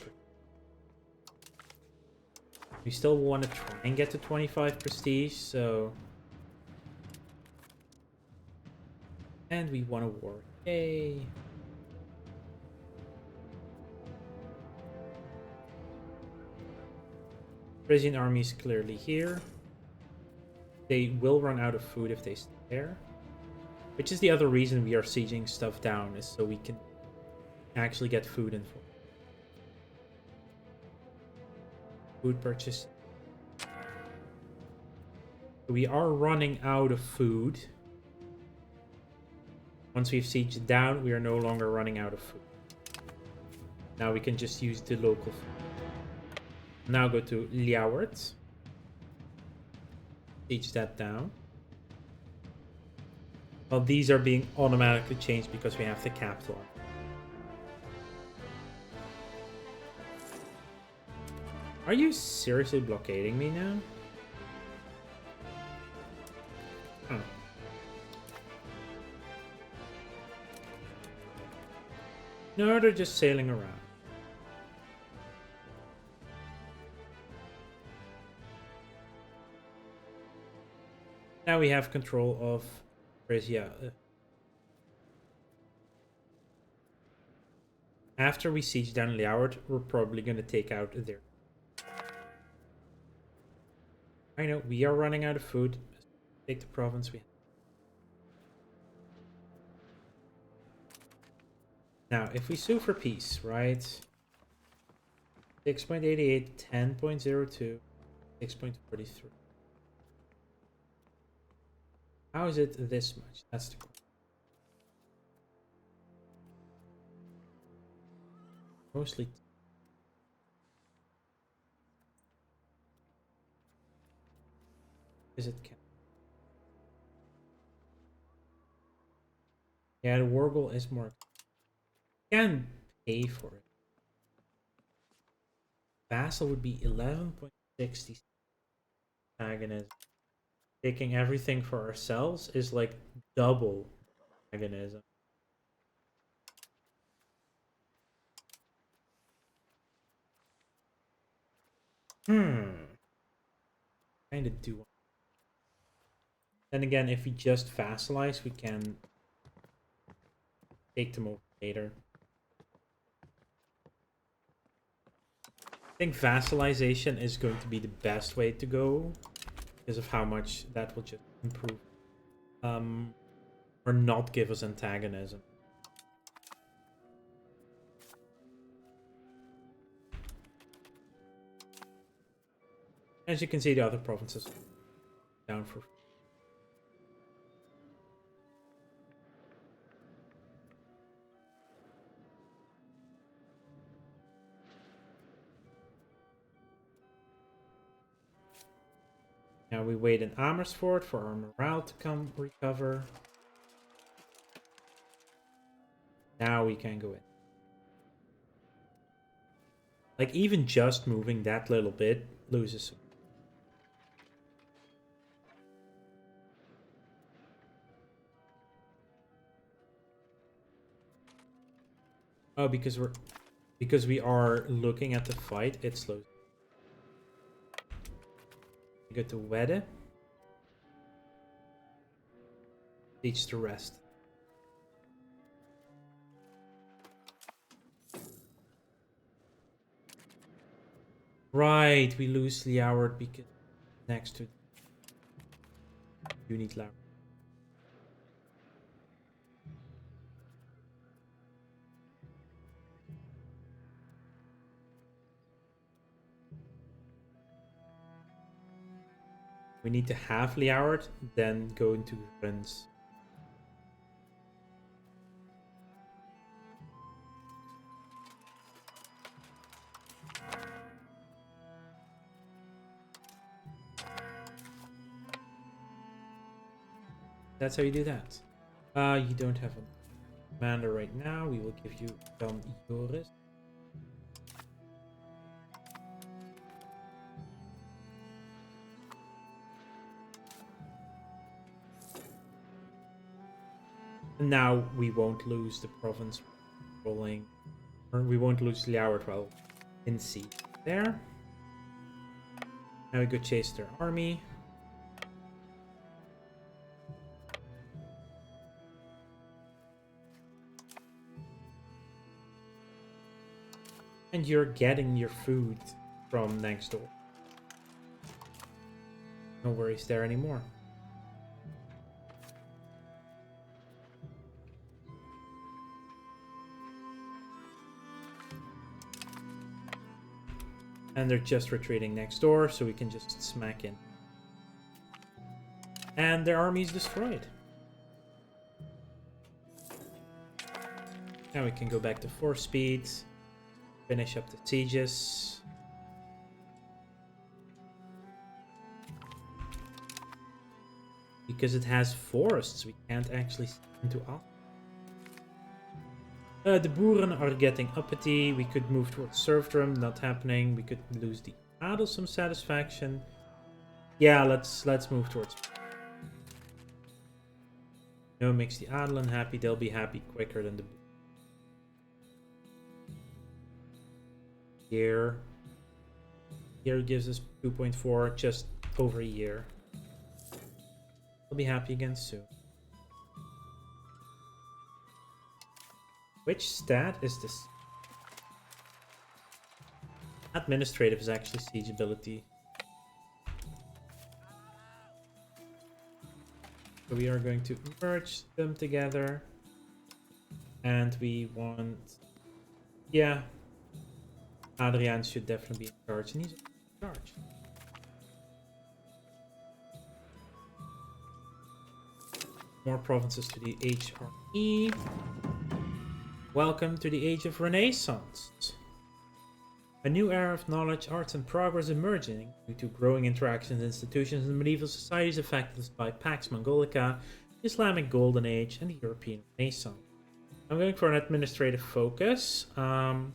We still want to try and get to 25 prestige, so... And we want a war. Yay! Frisian army is clearly here. They will run out of food if they stay there. Which is the other reason we are sieging stuff down, is so we can actually get food in. Food purchase. We are running out of food. Once we've sieged down, we are no longer running out of food. Now we can just use the local food. Now go to Ljouwert. Siege that down. Well, these are being automatically changed because we have the capital. Are you seriously blockading me now? Huh. No, they're just sailing around. Now we have control of crazy. Yeah. After we siege down Ljouwert, we're probably going to take out their... I know, we are running out of food. Take the province we have. Now, if we sue for peace, right? 6.88, 10.02, 6.43. How is it this much? That's the question. Mostly. Is it? Yeah, the Wargle is more. Can pay for it. Vassal would be 11.60 antagonism. Taking everything for ourselves is like double antagonism. Kind of do. Then again, if we just vassalize, we can take them over later. I think vassalization is going to be the best way to go because of how much that will just improve. Or not give us antagonism. As you can see, the other provinces down for. Now we wait in Amersfoort for our morale to come recover. Now we can go in. Like even just moving that little bit loses some. Oh, because we are looking at the fight, it slows. We go to Wedde. Teach the rest. Right, we lose Ljouwert because next to unit Ljouwert. We need to have Ljouwert, then go into runs. That's how you do that. You don't have a commander right now. We will give you some Joris. And now we won't lose the province rolling. Or we won't lose Ljouwert while in siege there. Now we go chase their army. And you're getting your food from next door. No worries there anymore. And they're just retreating next door, so we can just smack in. And their army is destroyed. Now we can go back to 4 speed. Finish up the sieges. Because it has forests, we can't actually send into all. The boeren are getting uppity. We could move towards serfdom, not happening. We could lose the adel some satisfaction. Yeah, let's move towards. No, makes the adel unhappy. They'll be happy quicker than the. Year gives us 2.4, just over a year. I'll be happy again soon. Which stat is this? Administrative is actually siege ability. So we are going to merge them together. And we want... Yeah. Adrian should definitely be in charge. And he's in charge. More provinces to the HRE. Welcome to the Age of Renaissance. A new era of knowledge, arts, and progress emerging due to growing interactions, institutions, and medieval societies affected by Pax Mongolica, the Islamic Golden Age, and the European Renaissance. I'm going for an administrative focus. Even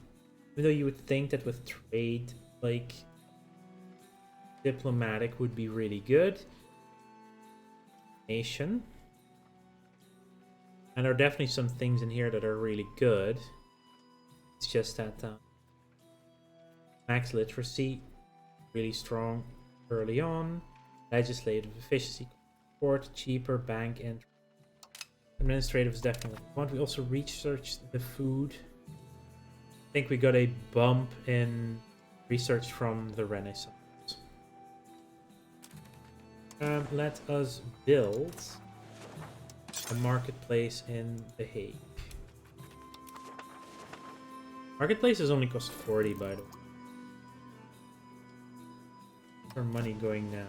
though you would think that with trade, like diplomatic would be really good. Nation. And there are definitely some things in here that are really good. It's just that max literacy, really strong early on. Legislative efficiency, court, cheaper, bank entry. Administrative is definitely what we also researched the food. I think we got a bump in research from the Renaissance. Let us build a marketplace in The Hague. Marketplaces only cost 40, by the way. Where's our money going now?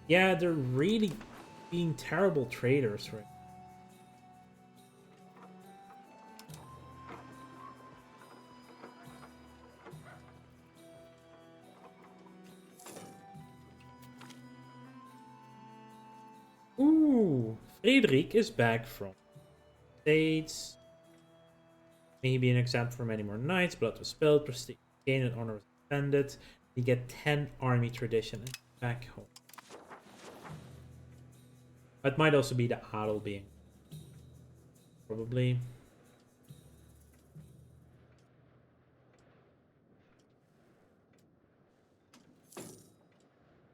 Yeah, they're really being terrible traders right now. Ooh, Friedrich is back from States. May be an example for many more knights. Blood was spilled, prestige gained, and honor was defended. You get 10 army tradition and back home. It might also be the Adel being. Probably.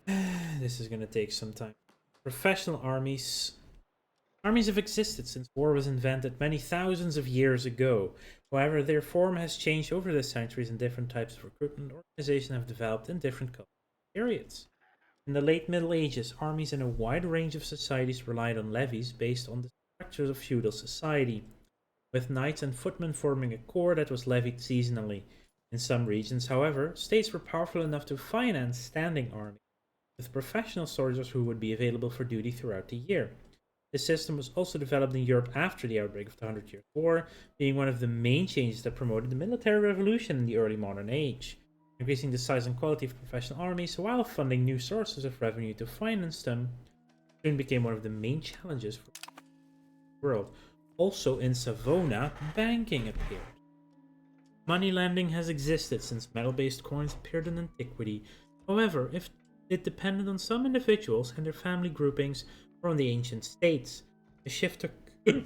This is gonna take some time. Professional armies. Armies have existed since war was invented many thousands of years ago. However, their form has changed over the centuries, and different types of recruitment organization have developed in different cultural periods. In the late Middle Ages, armies in a wide range of societies relied on levies based on the structures of feudal society, with knights and footmen forming a corps that was levied seasonally. In some regions, however, states were powerful enough to finance standing armies, with professional soldiers who would be available for duty throughout the year. This system was also developed in Europe after the outbreak of the Hundred Years' War, being one of the main changes that promoted the military revolution in the early modern age, increasing the size and quality of professional armies while funding new sources of revenue to finance them. Soon became one of the main challenges for the world. Also in Savona, banking appeared. Money lending has existed since metal-based coins appeared in antiquity. However, if it depended on some individuals and their family groupings or on the ancient states. A shift A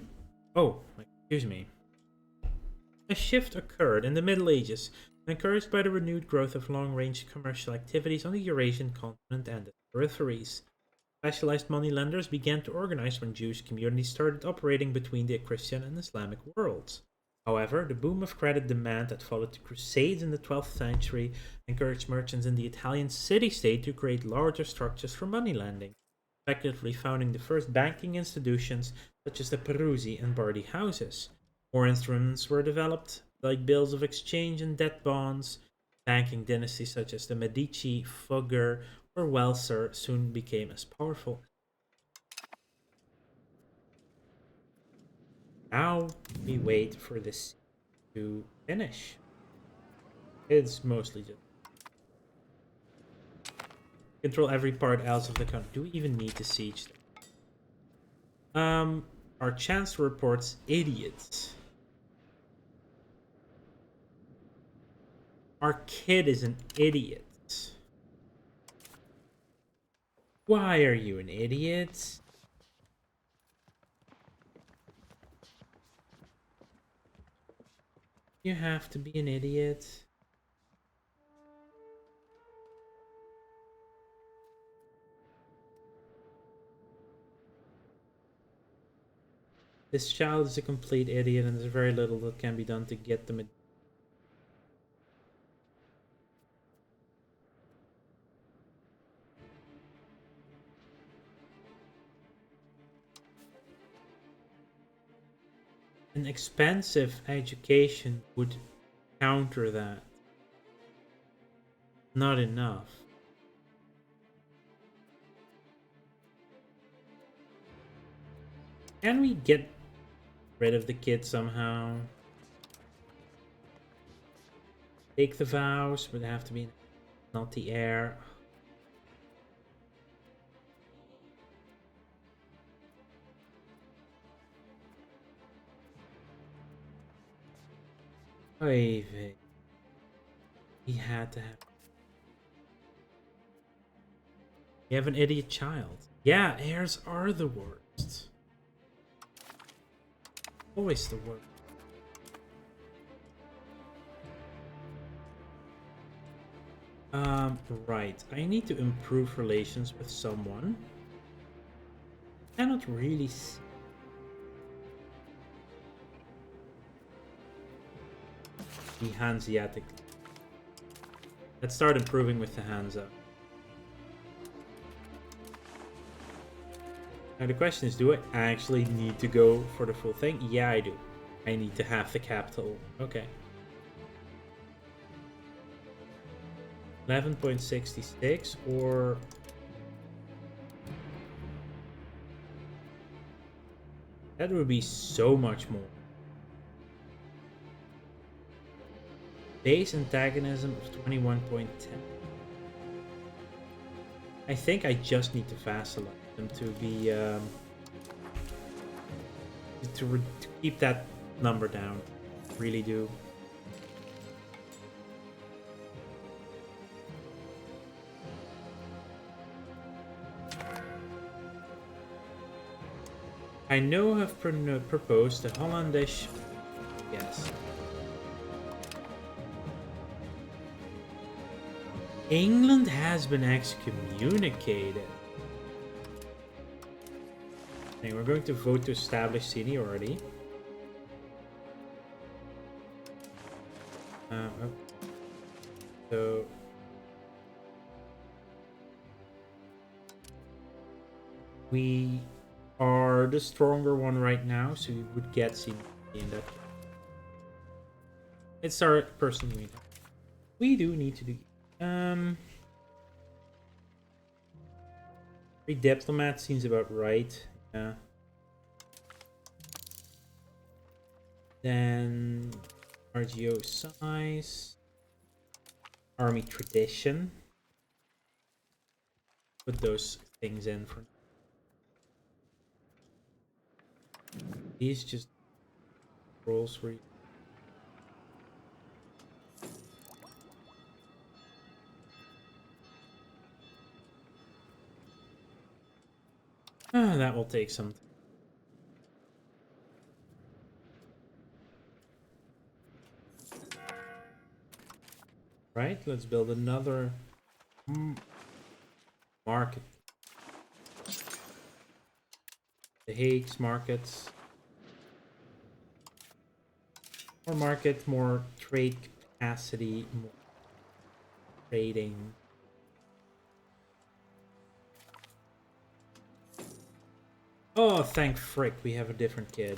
shift occurred in the Middle Ages, encouraged by the renewed growth of long-range commercial activities on the Eurasian continent and its peripheries. Specialized moneylenders began to organize when Jewish communities started operating between the Christian and Islamic worlds. However, the boom of credit demand that followed the Crusades in the 12th century encouraged merchants in the Italian city-state to create larger structures for money lending, effectively founding the first banking institutions such as the Peruzzi and Bardi houses. More instruments were developed, like bills of exchange and debt bonds. Banking dynasties such as the Medici, Fugger, or Welser soon became as powerful. Now we wait for this to finish. It's mostly just control every part else of the country. Do we even need to siege them? Our chancellor reports idiots. Our kid is an idiot. Why are you an idiot? You have to be an idiot. This child is a complete idiot and there's very little that can be done to get them. An expensive education would counter that. Not enough. Can we get rid of the kid somehow? Take the vows, but they have to be not the heir. Oy, he had to have. You have an idiot child. Yeah, heirs are the worst. Always the worst. Right. I need to improve relations with someone. Cannot really see. The Hanseatic. Let's start improving with the Hansa. Now the question is, do I actually need to go for the full thing? Yeah, I do. I need to have the capital. Okay. 11.66 or... That would be so much more. Base antagonism of 21.10. I think I just need to vassalize them to be to keep that number down. Really do. I know I've proposed the Hollandish. Yes. England has been excommunicated. Okay, we're going to vote to establish seniority. So we are the stronger one right now, so we would get seniority in that. It's our personal unit. We do need to do. Free diplomat seems about right. Yeah. Then RGO size, army tradition. Put those things in for. These just rolls where you. That will take some time. Right, let's build another market. The Hague's markets. More market, more trade capacity, more trading. Oh, thank frick, we have a different kid.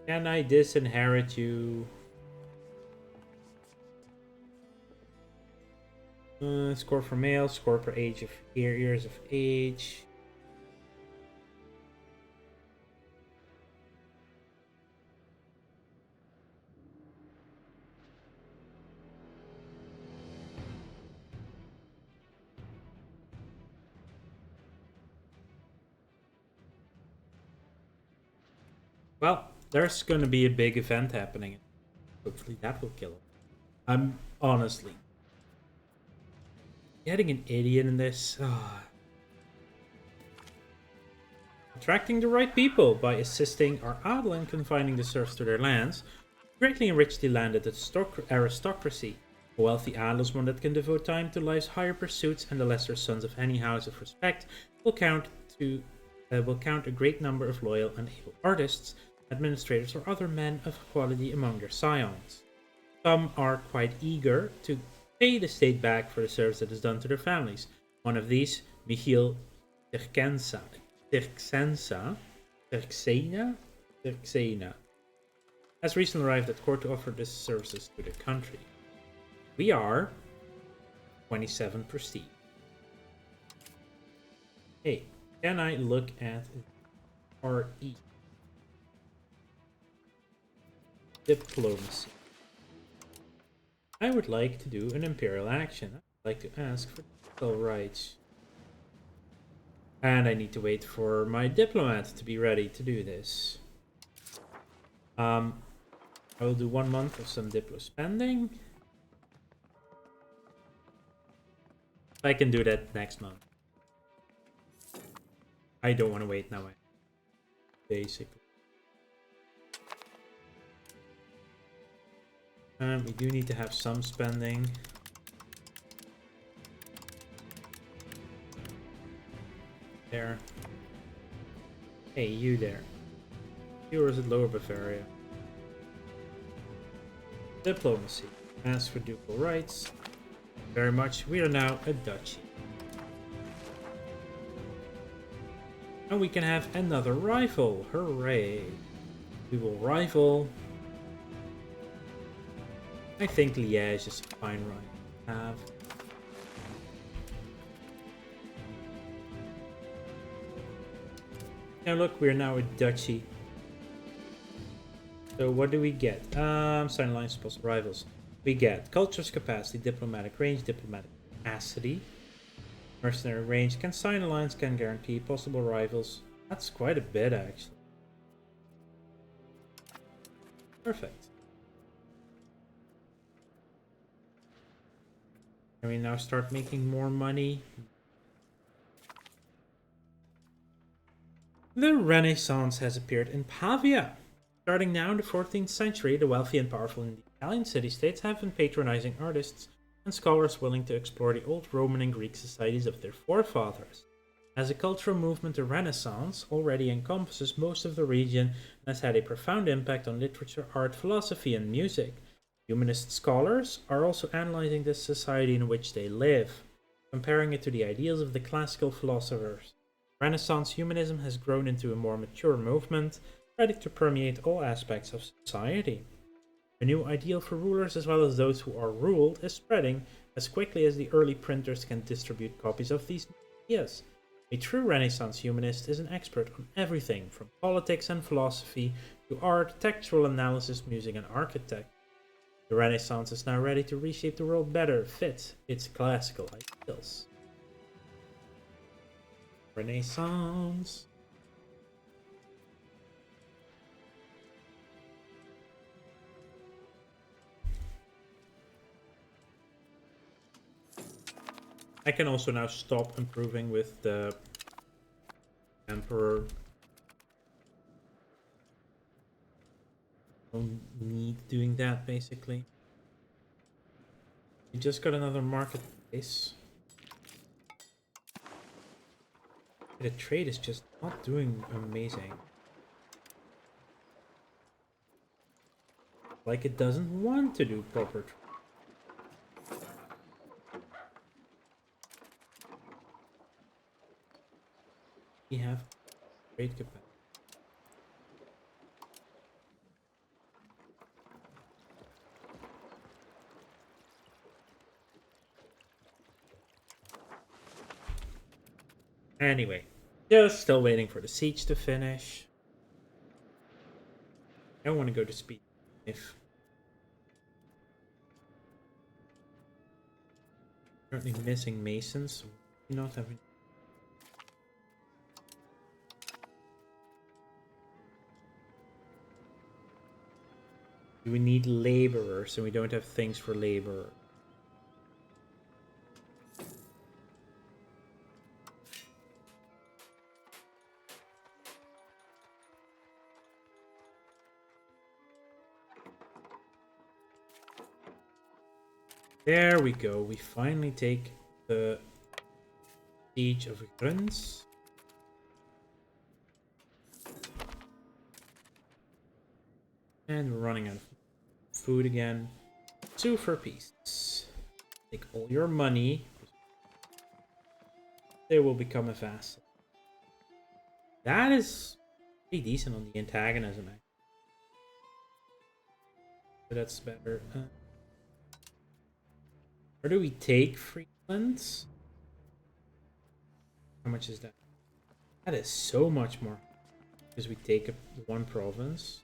Can I disinherit you? Score for male, score per age of years of age. Well, there's going to be a big event happening. Hopefully that will kill him. I'm honestly getting an idiot in this. Attracting the right people by assisting our adel in confining the serfs to their lands, greatly enrich the landed aristocracy. A wealthy adelsman that can devote time to life's higher pursuits, and the lesser sons of any house of respect will count a great number of loyal and able artists, administrators, or other men of quality among their scions. Some are quite eager to pay the state back for the service that is done to their families. One of these, Michiel Terksena, has recently arrived at court to offer these services to the country. We are 27 prestige. Hey, can I look at RE? Diplomacy. I would like to do an imperial action. I'd like to ask for civil rights. And I need to wait for my diplomat to be ready to do this. I will do 1 month of some diplo spending. I can do that next month. I don't want to wait now, basically. We do need to have some spending. There. Hey, you there. Yours at Lower Bavaria. Diplomacy. Ask for ducal rights. Very much. We are now a duchy. And we can have another rival. Hooray. We will rival. I think Liège is a fine rival to have. Now look, we're now a duchy. So what do we get? Sign alliance plus rivals. We get culture's capacity, diplomatic range, diplomatic capacity, mercenary range, can sign alliance, can guarantee possible rivals. That's quite a bit actually. Perfect. Can we now start making more money? The Renaissance has appeared in Pavia. Starting now in the 14th century, the wealthy and powerful in the Italian city-states have been patronizing artists and scholars willing to explore the old Roman and Greek societies of their forefathers. As a cultural movement, the Renaissance already encompasses most of the region and has had a profound impact on literature, art, philosophy, and music. Humanist scholars are also analyzing the society in which they live, comparing it to the ideals of the classical philosophers. Renaissance humanism has grown into a more mature movement, ready to permeate all aspects of society. A new ideal for rulers as well as those who are ruled is spreading as quickly as the early printers can distribute copies of these ideas. A true Renaissance humanist is an expert on everything from politics and philosophy to art, textual analysis, music, and architecture. The Renaissance is now ready to reshape the world better fit its classical ideals. Renaissance. I can also now stop improving with the Emperor. Don't need doing that basically. We just got another marketplace. The trade is just not doing amazing. Like it doesn't want to do proper trade. We have trade capacity. Anyway, just still waiting for the siege to finish. I don't want to go to speed. If currently missing masons, so we not having. We need laborers, and we don't have things for laborers. There we go. We finally take the siege of Gruns. And we're running out of food again. 2 for peace. Take all your money. They will become a vassal. That is pretty decent on the antagonism, actually. So that's better. Where do we take Friesland? How much is that? That is so much more. Because we take one province.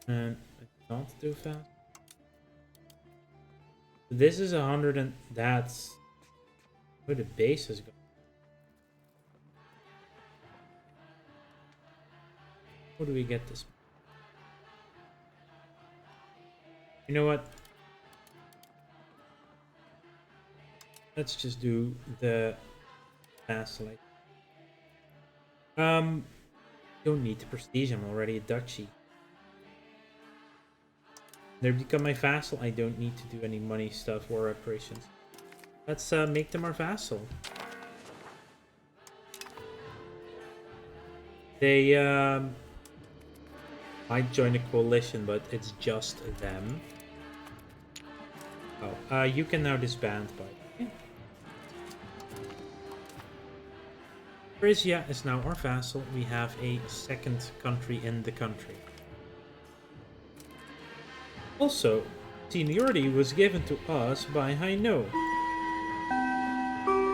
And it's not too fast. This is 100 and that's where the base is going. How do we get this? You know what? Let's just do the vassal. Don't need to prestige. I'm already a duchy. They become my vassal. I don't need to do any money stuff or reparations. Let's make them our vassal. They might join a coalition, but it's just them. Oh, you can now disband, by the way. Frisia is now our vassal. We have a second country in the country. Also, seniority was given to us by Hainaut.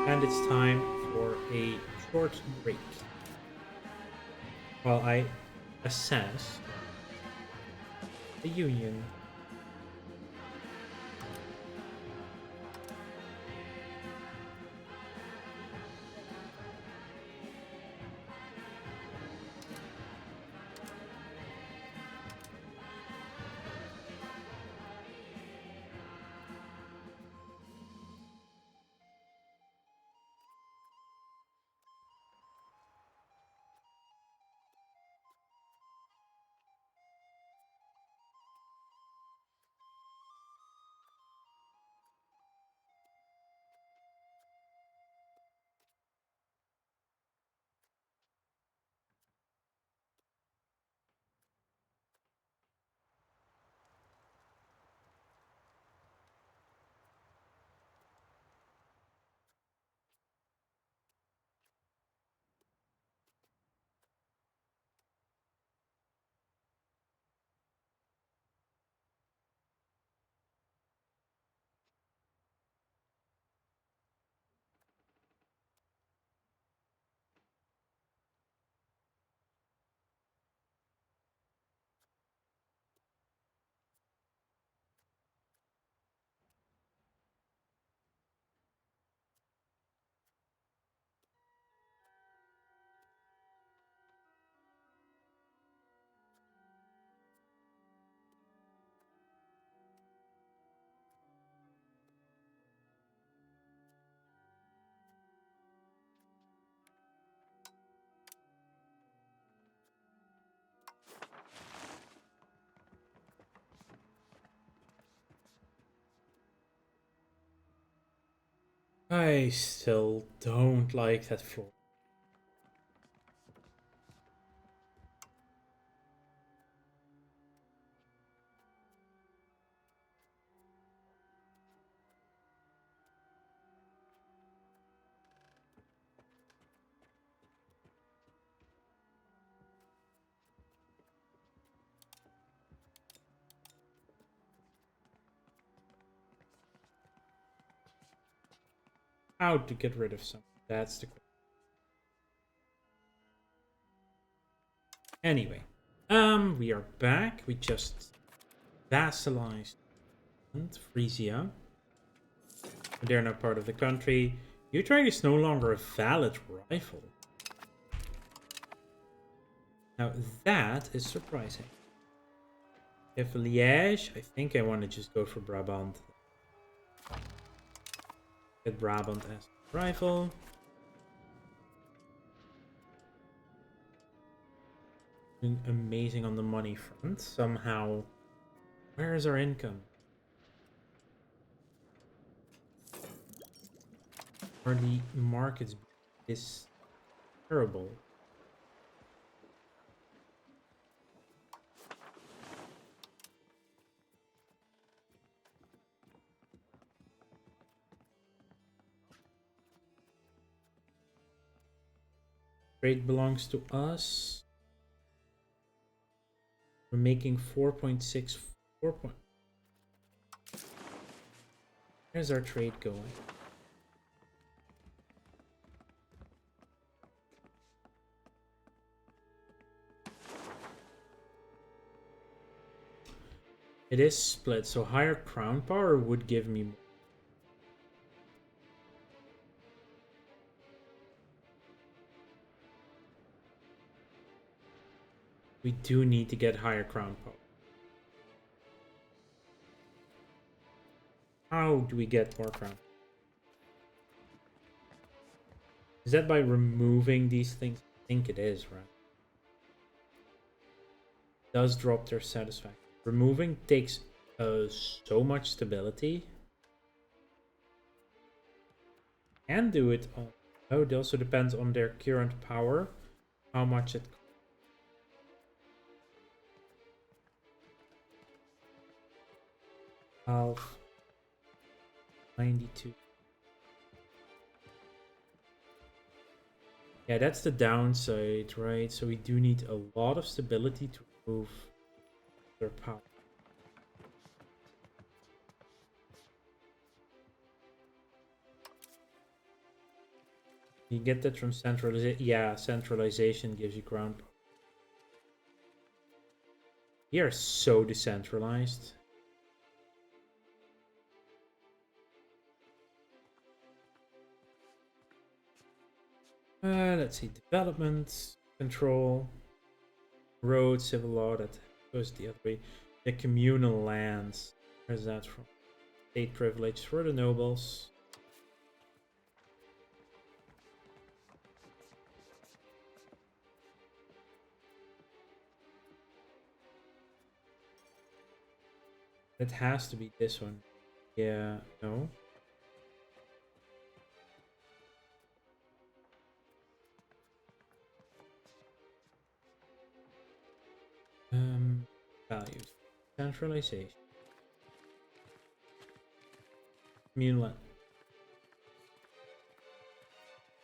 And it's time for a short break. While I assess the Union. I still don't like that floor. How to get rid of something? That's the question. Anyway, we are back. We just vassalized Frisia. They're now part of the country. Utrecht is no longer a valid rival. Now that is surprising. If Liège, I think I want to just go for Brabant. Get Brabant as a rival. Doing amazing on the money front. Somehow Where is our income? Are the markets is terrible? Trade belongs to us. We're making 4.6. Where's our trade going? It is split, so higher crown power would give me more. We do need to get higher crown power. How do we get more crown? Is that by removing these things? I think it is, right? It does drop their satisfaction. Removing takes so much stability. Can do it on. Oh, it also depends on their current power, how much it. Half 92. Yeah, that's the downside, right? So we do need a lot of stability to remove their power. You get that from centralization. Yeah, centralization gives you ground power. We are so decentralized. Let's see, development, control, road, civil law, that goes the other way. The communal lands, where's that from? State privilege for the nobles. It has to be this one. Yeah, no. Values. Centralization. Communal land.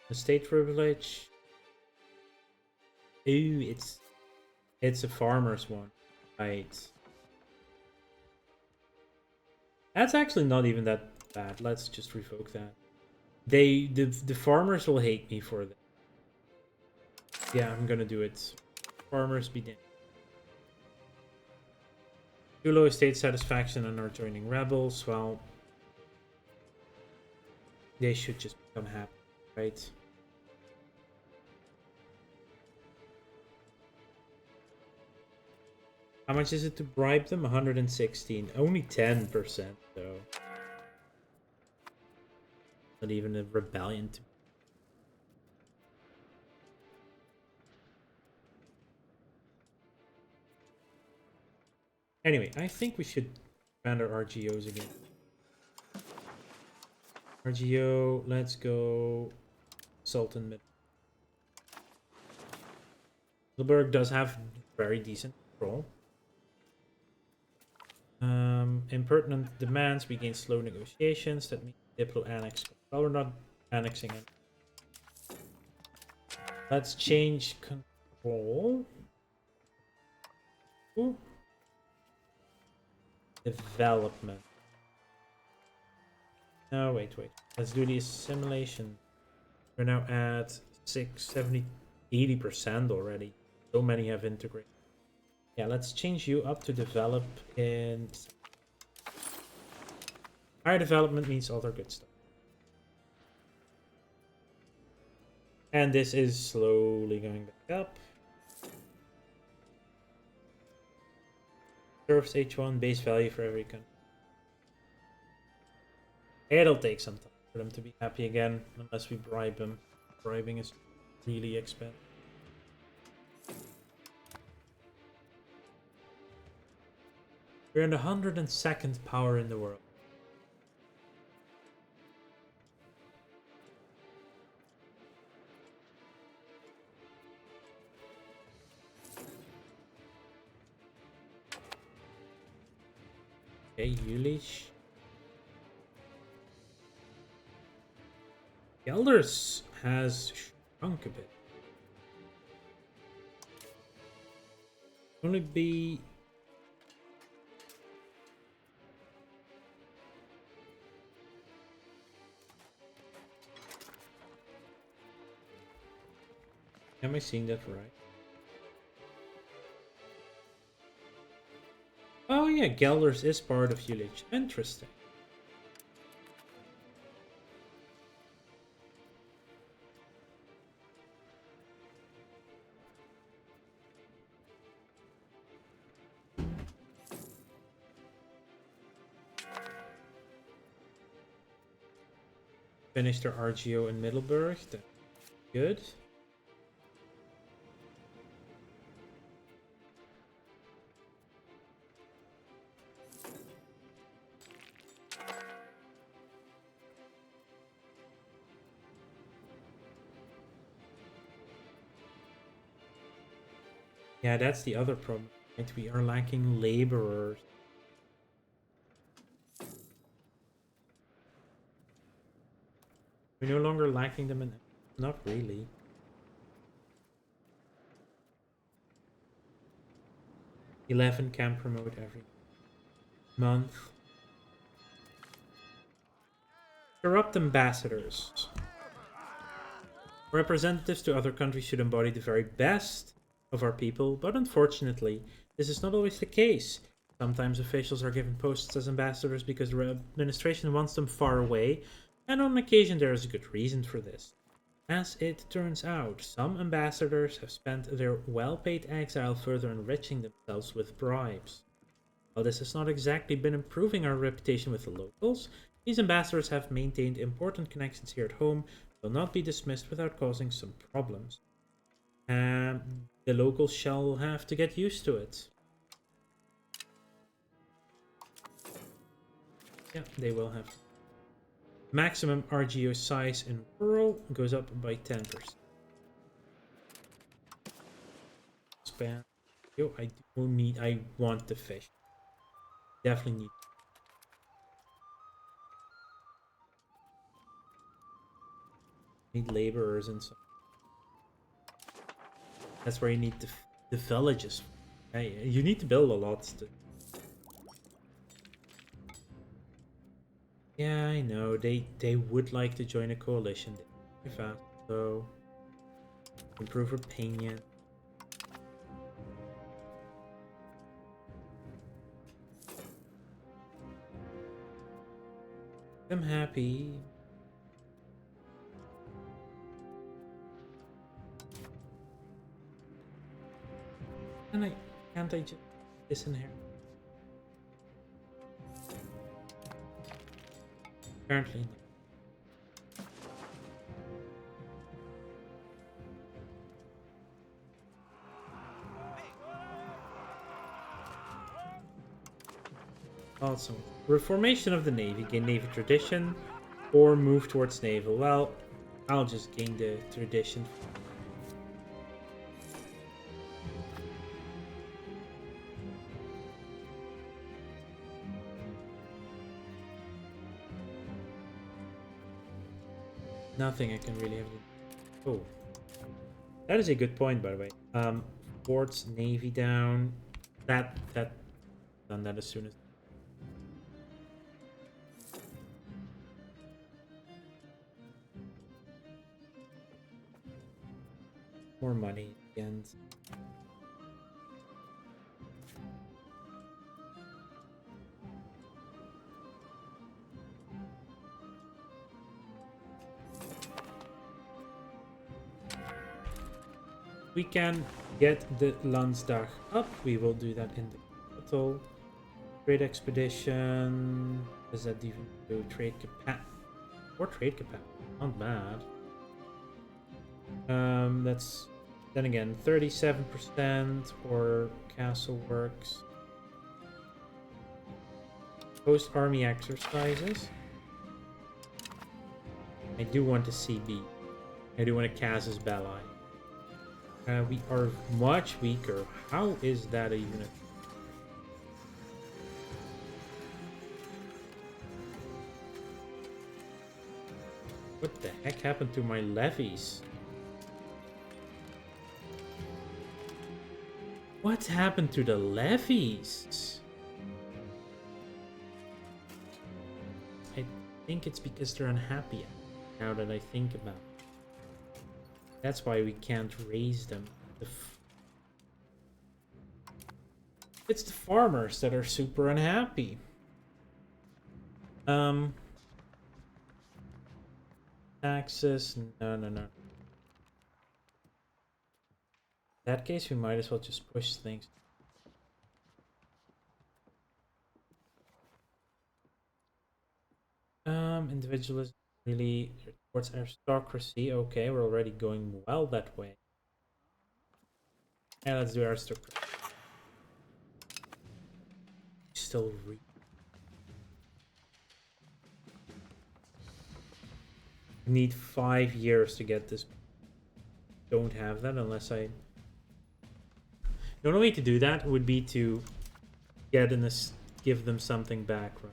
The state privilege. Ooh, it's a farmer's one. Right. That's actually not even that bad. Let's just revoke that. The farmers will hate me for that. Yeah, I'm gonna do it. Farmers be damned. Too low estate satisfaction and are joining rebels. Well, they should just become happy, right? How much is it to bribe them? 116. Only 10% though. Not even a rebellion to. Anyway, I think we should expand our RGOs again. RGO, let's go Sultan Mid. Middleburg does have very decent control. Impertinent demands, we gain slow negotiations. That means Diplo annex. Well, we're not annexing it. Let's change control. Ooh. Development. No, wait. Let's do the assimilation. We're now at 70, 80% already. So many have integrated. Yeah, let's change you up to develop in. Higher development means other good stuff. And this is slowly going back up. Serves H1 base value for every country. It'll take some time for them to be happy again, unless we bribe them. Bribing is really expensive. We're in the 102nd power in the world. Okay, Yulish. Gelders has shrunk a bit. Only be... Am I seeing that right? Oh yeah, Gelders is part of Yulich. Interesting. Finished their RGO in Middelburg. That's good. Yeah, that's the other problem. Right? We are lacking laborers. We're no longer lacking them in... Not really. $11 can promote every month. Corrupt ambassadors. Representatives to other countries should embody the very best of our people, but unfortunately, this is not always the case. Sometimes officials are given posts as ambassadors because the administration wants them far away, and on occasion there is a good reason for this. As it turns out, some ambassadors have spent their well-paid exile further enriching themselves with bribes. While this has not exactly been improving our reputation with the locals, these ambassadors have maintained important connections here at home, will not be dismissed without causing some problems. The locals shall have to get used to it. Yeah, they will have to. Maximum RGO size in rural goes up by 10%. Span. Yo, I want the fish. Definitely need laborers and so. That's where you need the villages. You need to build a lot. Yeah, I know. They would like to join a coalition. Very fast, so improve opinion. I'm happy. Can't I just disinherit? Apparently not. Also, reformation of the navy. Gain navy tradition or move towards naval. Well, I'll just gain the tradition. Nothing I can really have. Oh, that is a good point, by the way. Forts, navy down. That done that as soon as. More money and. We can get the Landsdag up. We will do that in the capital. Trade expedition. Does that even do trade capacity? Or trade capacity? Not bad. That's then again 37% for castle works. Post army exercises. I do want to CB. I do want to Casus Belli. We are much weaker. How is that even a... What the heck happened to my levies? What happened to the levies? I think it's because they're unhappy now that I think about it. That's why we can't raise them. It's the farmers that are super unhappy. Taxes, no. In that case, we might as well just push things. Individualism really towards aristocracy. Okay, we're already going well that way. Yeah, let's do aristocracy. Still need 5 years to get this. Don't have that unless I... The only way to do that would be to get in this, give them something back, right?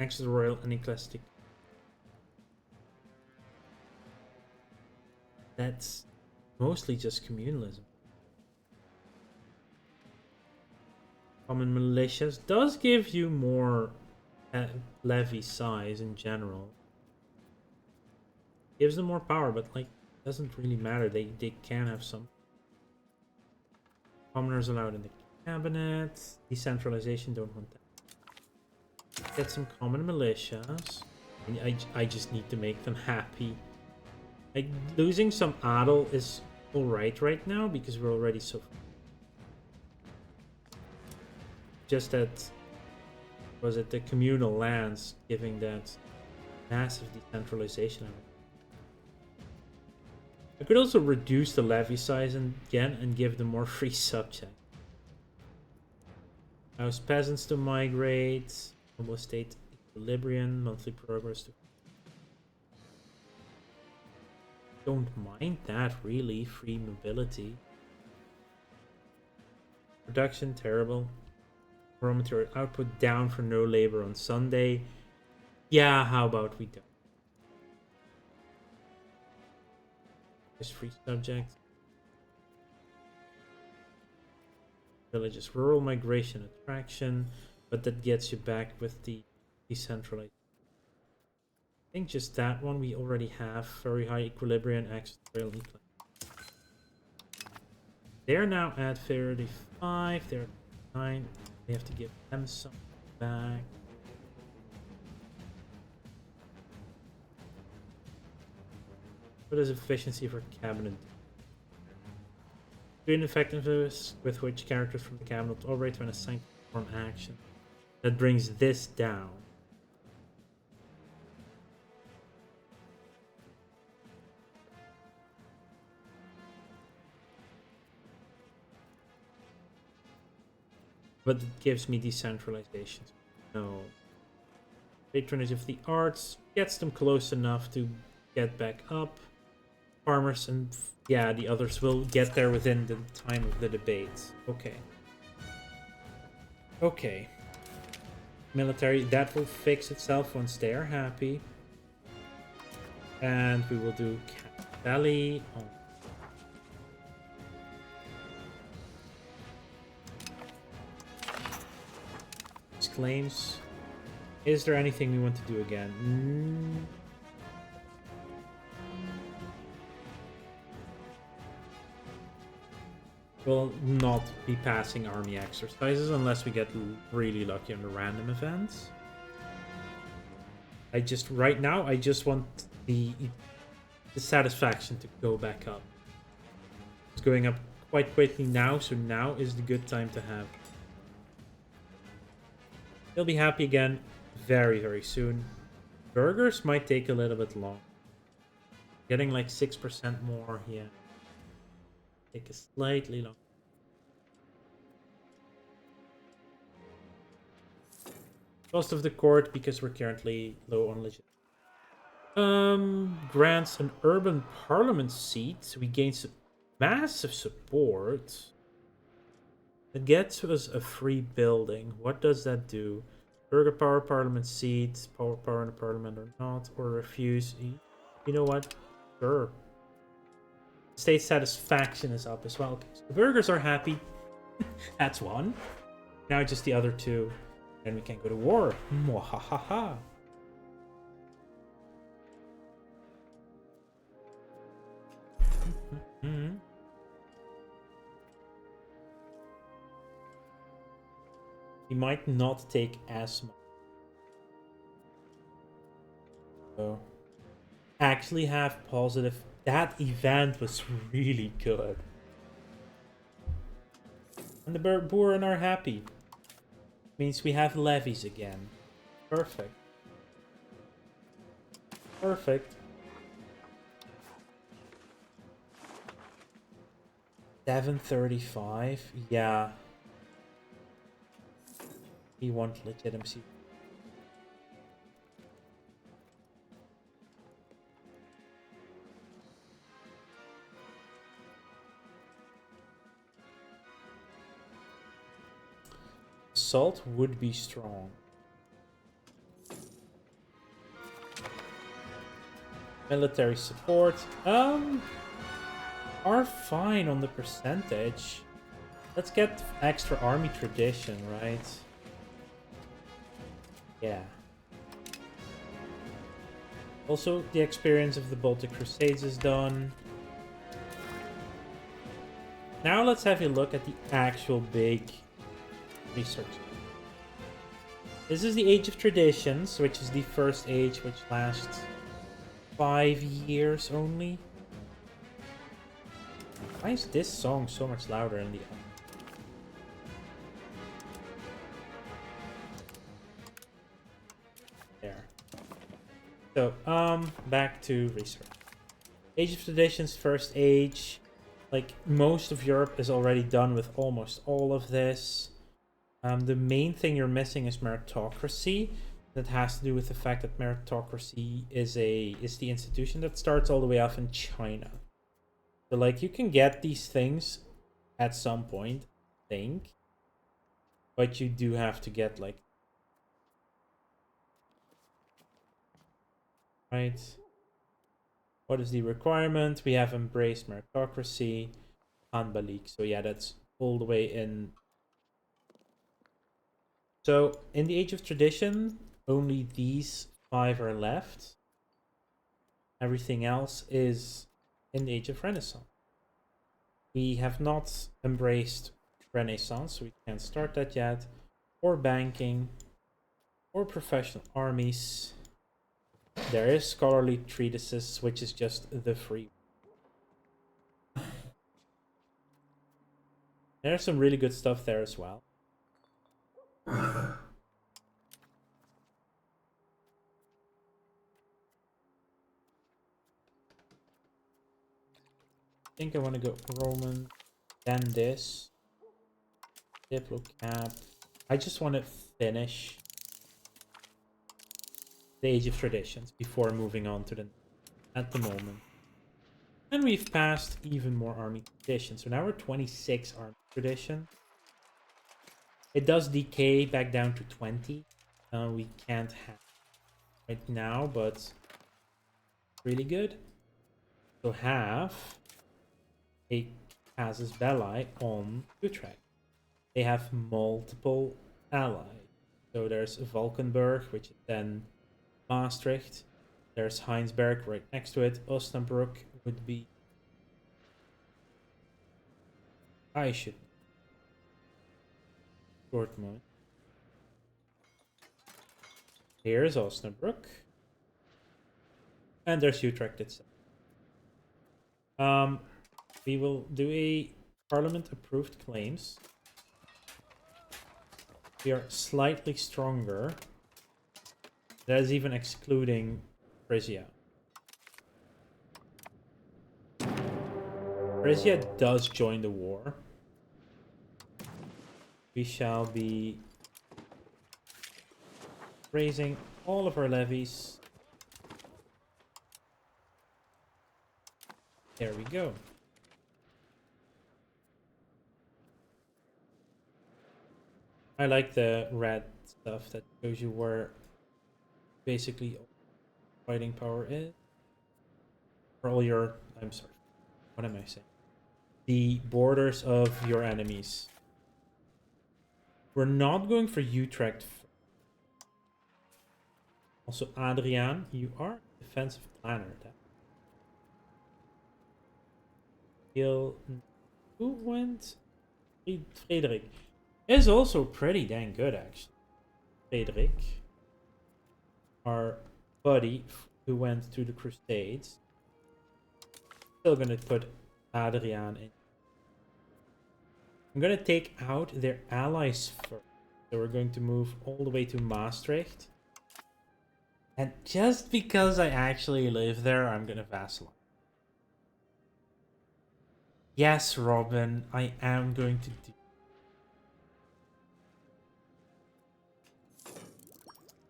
Next to the royal and ecclesiastic. That's mostly just communalism. Common militias does give you more levy size in general. Gives them more power, but like doesn't really matter. They can have some. Commoners allowed in the cabinet. Decentralization, don't want that. Get some common militias. I just need to make them happy. Like losing some adel is alright right now because we're already so. Just that, was it the communal lands giving that massive decentralization? I could also reduce the levy size again and give them more free subject. Allows peasants to migrate, noble state equilibrium, monthly progress to... Don't mind that really, free mobility. Production, terrible. Raw material output down for no labor on Sunday. Yeah, how about we don't? Just free subject. Villages, rural migration attraction, but that gets you back with the decentralized. I think just that one we already have. Very high equilibrium access to rail. They're now at 35. They're at 9. We have to give them some back. What is efficiency for cabinet? Student effectiveness with which characters from the cabinet operate when assigned to perform action. That brings this down. But it gives me decentralization. No. Patronage of the arts gets them close enough to get back up. Farmers and yeah, the others will get there within the time of the debate. Okay. Okay. Military, that will fix itself once they are happy. And we will do Valley on claims. Is there anything we want to do again? We'll not be passing army exercises unless we get really lucky on the random events. Right now, I just want the satisfaction to go back up. It's going up quite quickly now, so now is the good time to have. They'll be happy again very, very soon. Burgers might take a little bit long. Getting like 6% more, yeah. Take a slightly long. Cost of the court, because we're currently low on legit. Grants an urban parliament seat. We gain some massive support. It gets us a free building. What does that do? Burger power parliament seat, power in the parliament or not, or refuse. You know what? Sure. State satisfaction is up as well. Okay, so the burgers are happy. That's one. Now just the other two. And we can go to war. Mwahaha. Mm-hmm. He might not take as much. So, actually have positive. That event was really good. And the Buren are happy. Means we have levies again. Perfect. Perfect. 735. Yeah. We want legitimacy. Salt would be strong. Military support. Are fine on the percentage. Let's get extra army tradition, right? Yeah. Also, the experience of the Baltic Crusades is done. Now let's have a look at the actual big research. This is the Age of Traditions, which is the first age, which lasts 5 years only. Why is this song so much louder than the other? There. So, back to research. Age of Traditions, first age. Like, most of Europe is already done with almost all of this. The main thing you're missing is meritocracy. That has to do with the fact that meritocracy is the institution that starts all the way off in China. So, like, you can get these things at some point, I think. But you do have to get, like... Right? What is the requirement? We have embraced meritocracy. Hanbalik. So, yeah, that's all the way in. So, in the Age of Tradition, only these 5 are left. Everything else is in the Age of Renaissance. We have not embraced Renaissance, so we can't start that yet. Or banking, or professional armies. There is scholarly treatises, which is just the free. There's some really good stuff there as well. I think I want to go Roman, then this. Diplo cap. I just want to finish the Age of Traditions before moving on to the at the moment. And we've passed even more army tradition. So now we're 26 army tradition. It does decay back down to 20. We can't have right now, but really good. So have a casus belli on Utrecht. They have multiple allies. So there's Valkenburg, which is then Maastricht. There's Heinsberg right next to it. Osnabrück would be... I should... Dortmund. Here's Osnabrück. And there's Utrecht itself. We will do a parliament-approved claims. We are slightly stronger. That is even excluding Frisia. Frisia does join the war, we shall be raising all of our levies. There we go. I like the red stuff that shows you where basically fighting power is. For all your, I'm sorry, what am I saying? The borders of your enemies. We're not going for Utrecht. Also, Adriaan, you are a defensive planner. Who went? Frederik is also pretty dang good, actually. Frederik, our buddy who went to the Crusades. Still gonna put Adriaan in. I'm gonna take out their allies first. So we're going to move all the way to Maastricht. And just because I actually live there, I'm gonna vassalize. Yes, Robin, I am going to do.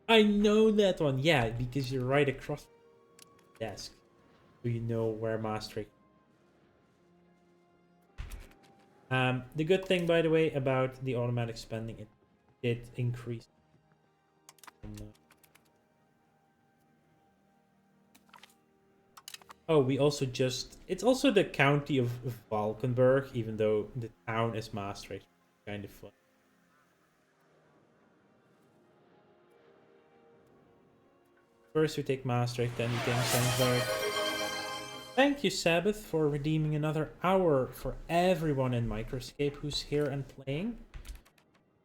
I know that one, yeah, because you're right across the desk. So you know where Maastricht. The good thing, by the way, about the automatic spending, it did increase. Oh, we also just... It's also the county of Valkenburg, even though the town is Maastricht. Kind of fun. First we take Maastricht, then we take Sensberg. Thank you, Sabbath, for redeeming another hour for everyone in Microscape who's here and playing.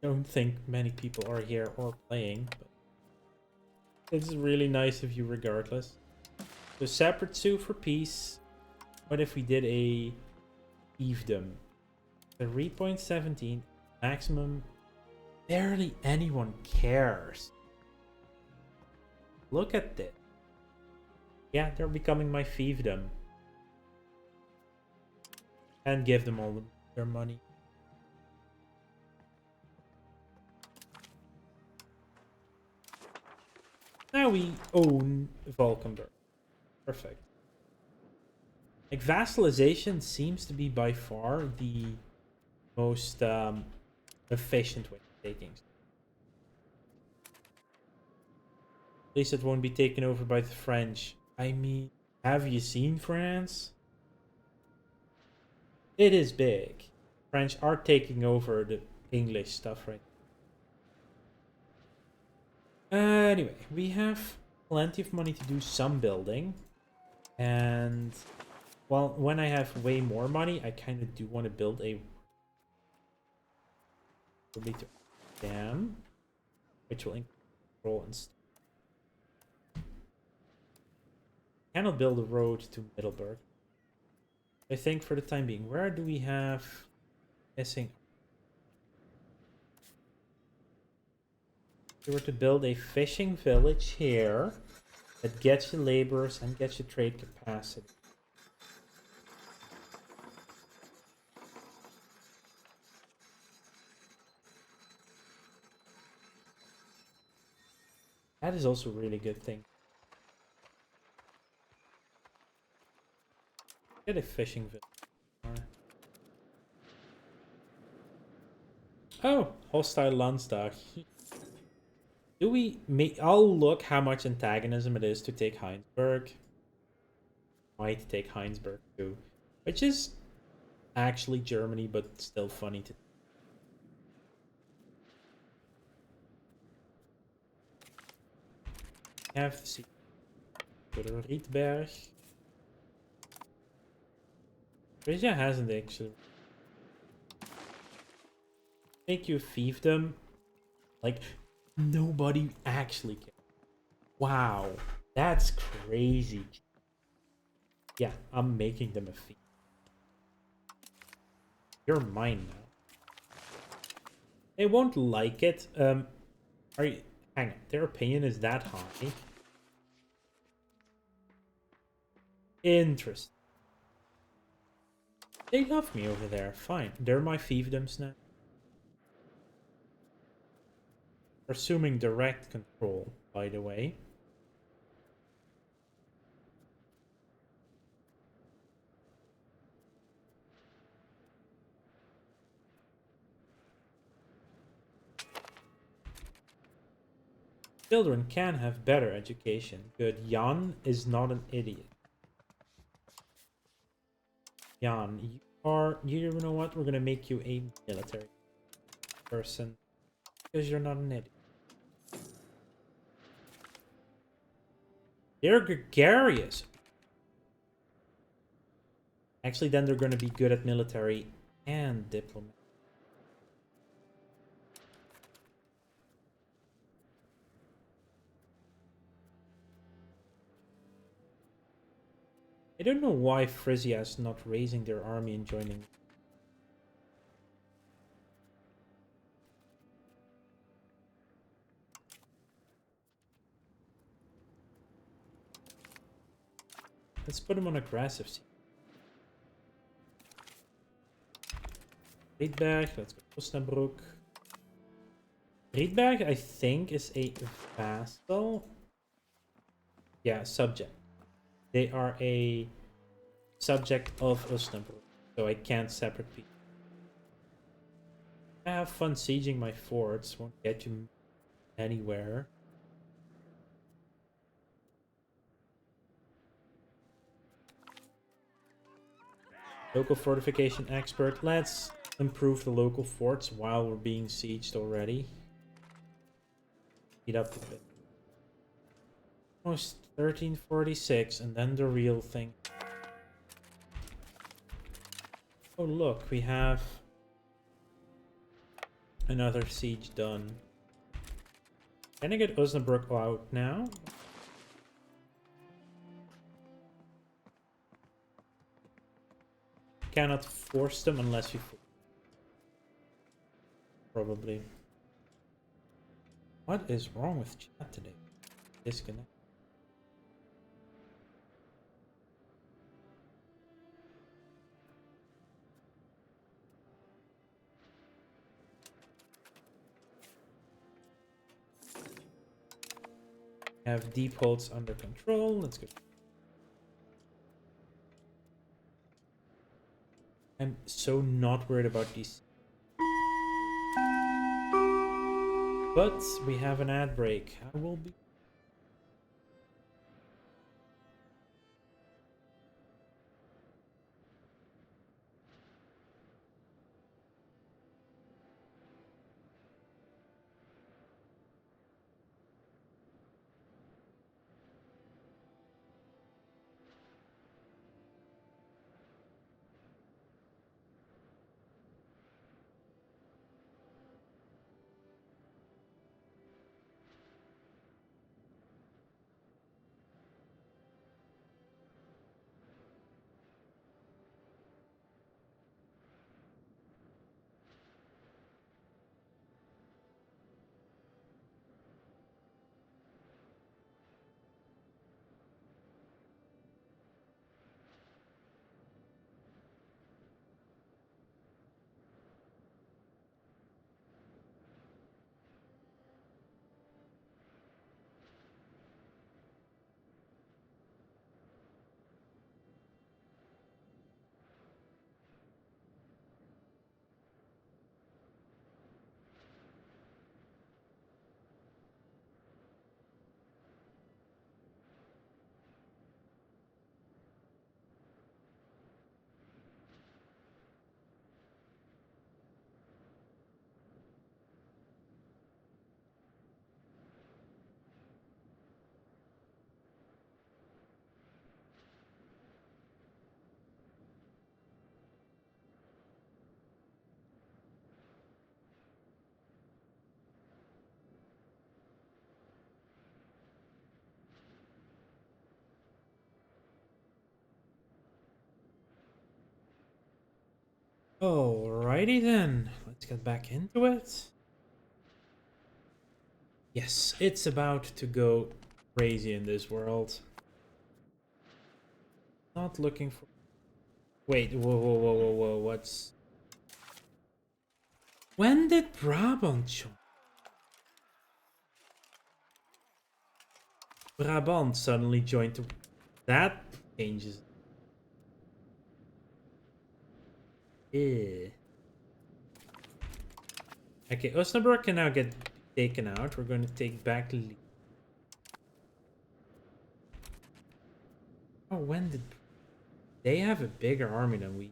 Don't think many people are here or playing, but it's really nice of you regardless. So separate sue for peace. What if we did a fiefdom? The read point 17 maximum. Barely anyone cares. Look at this. Yeah, they're becoming my fiefdom. And give them all their money. Now we own Valkenburg. Perfect. Like, vassalization seems to be by far the most efficient way of taking. At least it won't be taken over by the French. I mean, have you seen France? It is big. French are taking over the English stuff right now. Anyway, we have plenty of money to do some building. And, well, when I have way more money, I kind of do want to build a dam, which will increase control and stuff. Cannot build a road to Middelburg. I think for the time being, where do we have missing? If we were to build a fishing village here that gets you laborers and gets you trade capacity. That is also a really good thing. Get a fishing village. Oh, hostile Landstag. Do we make? I'll look how much antagonism it is to take Heinsberg. Might take Heinsberg too, which is actually Germany, but still funny to. Have to see. Go to Rietberg. Frisia hasn't actually. Make you fiefdom. Like, nobody actually cares. Wow, that's crazy. Yeah, I'm making them a fief. You're mine now. They won't like it. Are you? Hang on, their opinion is that high. Interesting. They love me over there. Fine. They're my fiefdoms now. Assuming direct control, by the way. Children can have better education. Good. Jan is not an idiot. Jan, you know what? We're gonna make you a military person. Because you're not an idiot. They're gregarious. Actually, then they're gonna be good at military and diplomat. I don't know why Frisia is not raising their army and joining. Let's put them on aggressive. Riedberg, let's go Osnabrück. Riedberg, I think, is a vassal. Yeah, subject. They are a subject of Osnabrück, so I can't separate people. I have fun sieging my forts, won't get you anywhere. Local fortification expert. Let's improve the local forts while we're being sieged already. Speed up a bit. Almost 1346, and then the real thing. Oh look, we have another siege done. Can I get Osnabrück out now? Cannot force them unless you... Probably. What is wrong with chat today? Disconnect. Have deep holds under control. Let's go. I'm so not worried about these. But we have an ad break. I will be... Alrighty then. Let's get back into it. Yes, it's about to go crazy in this world. Not looking for... Wait, whoa, what's... When did Brabant join? Brabant suddenly joined the... That changes. Yeah. Okay, Osnabrück can now get taken out. We're going to take back Lee. Oh, when did... They have a bigger army than we...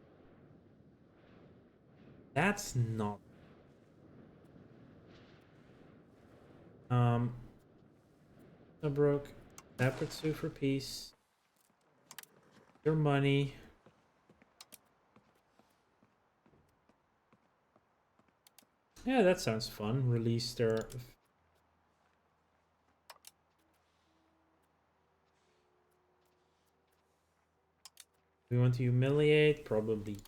That's not... Osnabrück, Napritsu for peace. Your money. Yeah, that sounds fun. Release their... We want to humiliate? Probably.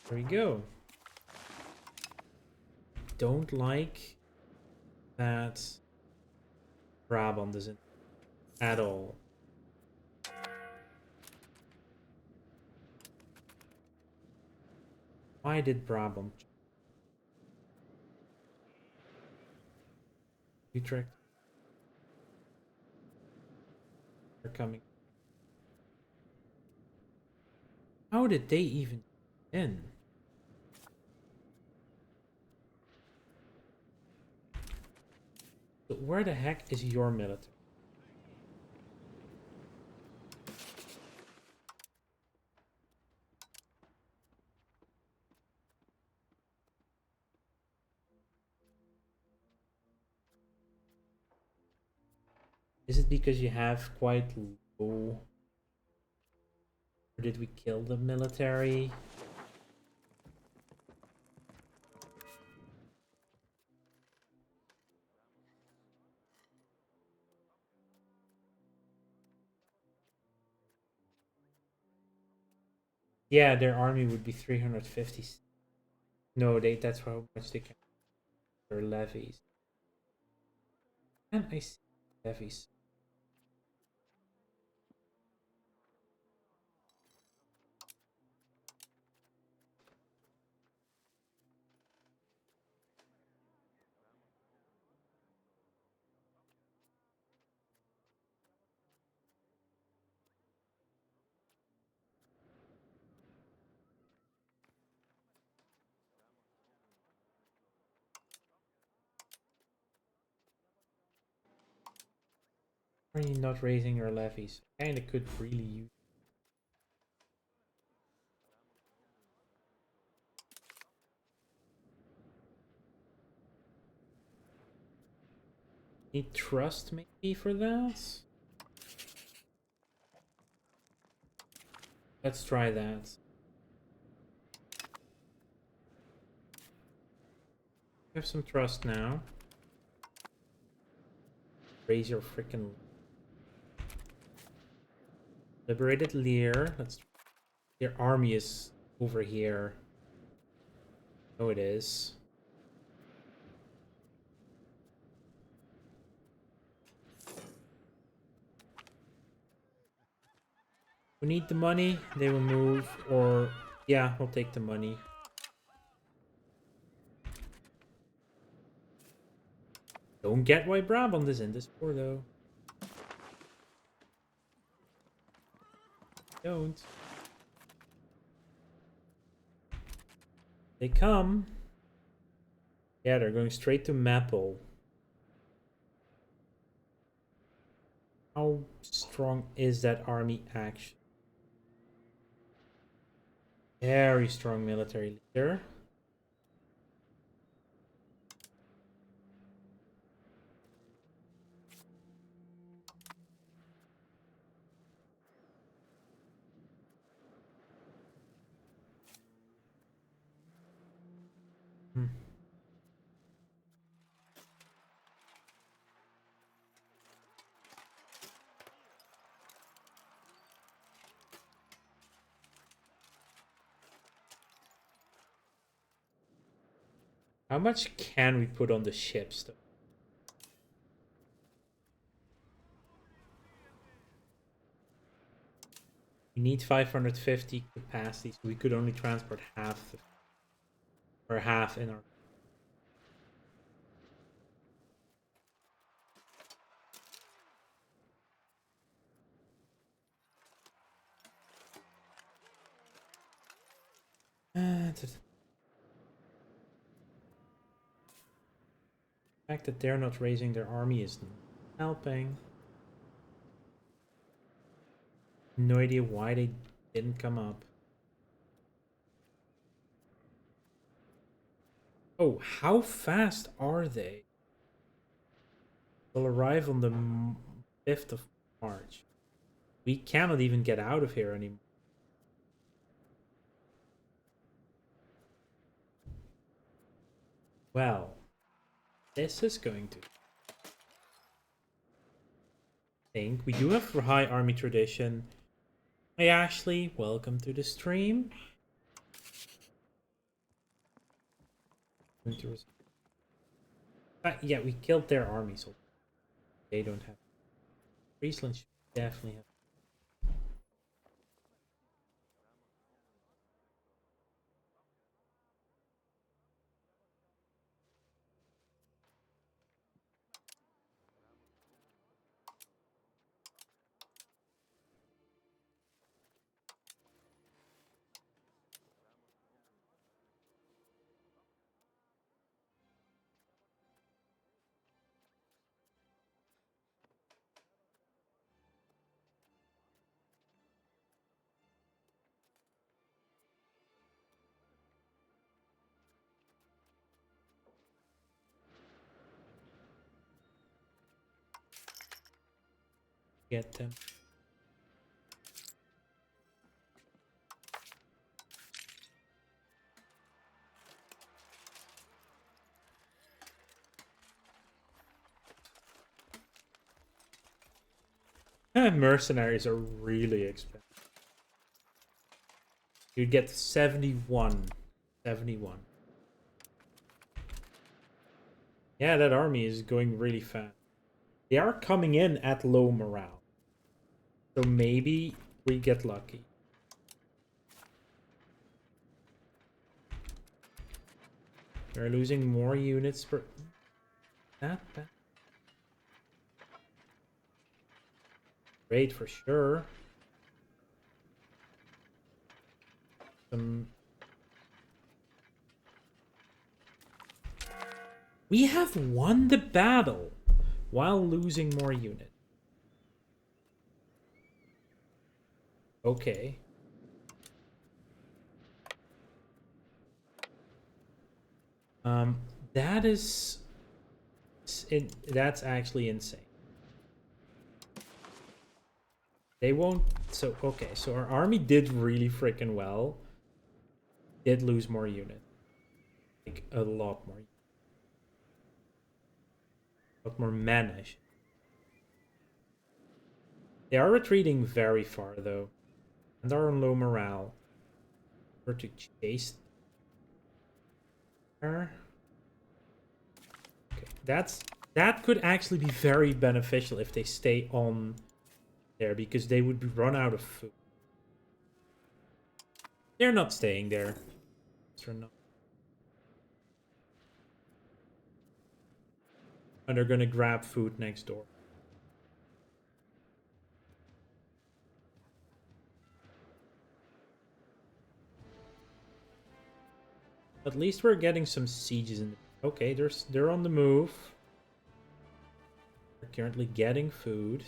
There we go. Don't like that Brabant isn't at all. Why did Brabant? Utrecht. They're coming. How did they even in? So where the heck is your military? Is it because you have quite low? Or did we kill the military? Yeah, their army would be 350. No, that's how much they can. Their levies. And I see levies. Why are you not raising your levies? Kinda could really use. Need trust maybe for that? Let's try that. You have some trust now. Raise your freaking liberated Lear. Let's. Their army is over here. Oh, it is. We need the money. They will move, or yeah, we'll take the money. Don't get why Brabant is in this war though. Don't. They come. Yeah, they're going straight to Maple. How strong is that army actually? Very strong military leader. Hmm. How much can we put on the ships though? We need 550 capacity, so we could only transport half, or half in our. The fact that they're not raising their army is helping. No idea why they didn't come up. Oh, how fast are they? They'll arrive on the 5th of March. We cannot even get out of here anymore. Well, this is going to. Think we do have high army tradition. Hey Ashley, welcome to the stream. Yeah, we killed their army, so they don't have. Friesland should definitely have. Get them. Mercenaries are really expensive. You get 71. 71. Yeah, that army is going really fast. They are coming in at low morale. So maybe we get lucky. They're losing more units per. That bad. Great for sure. We have won the battle while losing more units. Okay. That is. That's actually insane. They won't. So, okay. So our army did really freaking well. Did lose more units. Like, a lot more. A lot more men, I should. They are retreating very far, though. And are on low morale. Or to chase her. Okay, that could actually be very beneficial if they stay on there, because they would be run out of food. They're not staying there. They're not. And they're gonna grab food next door. At least we're getting some sieges in. Okay, they're on the move. They're currently getting food.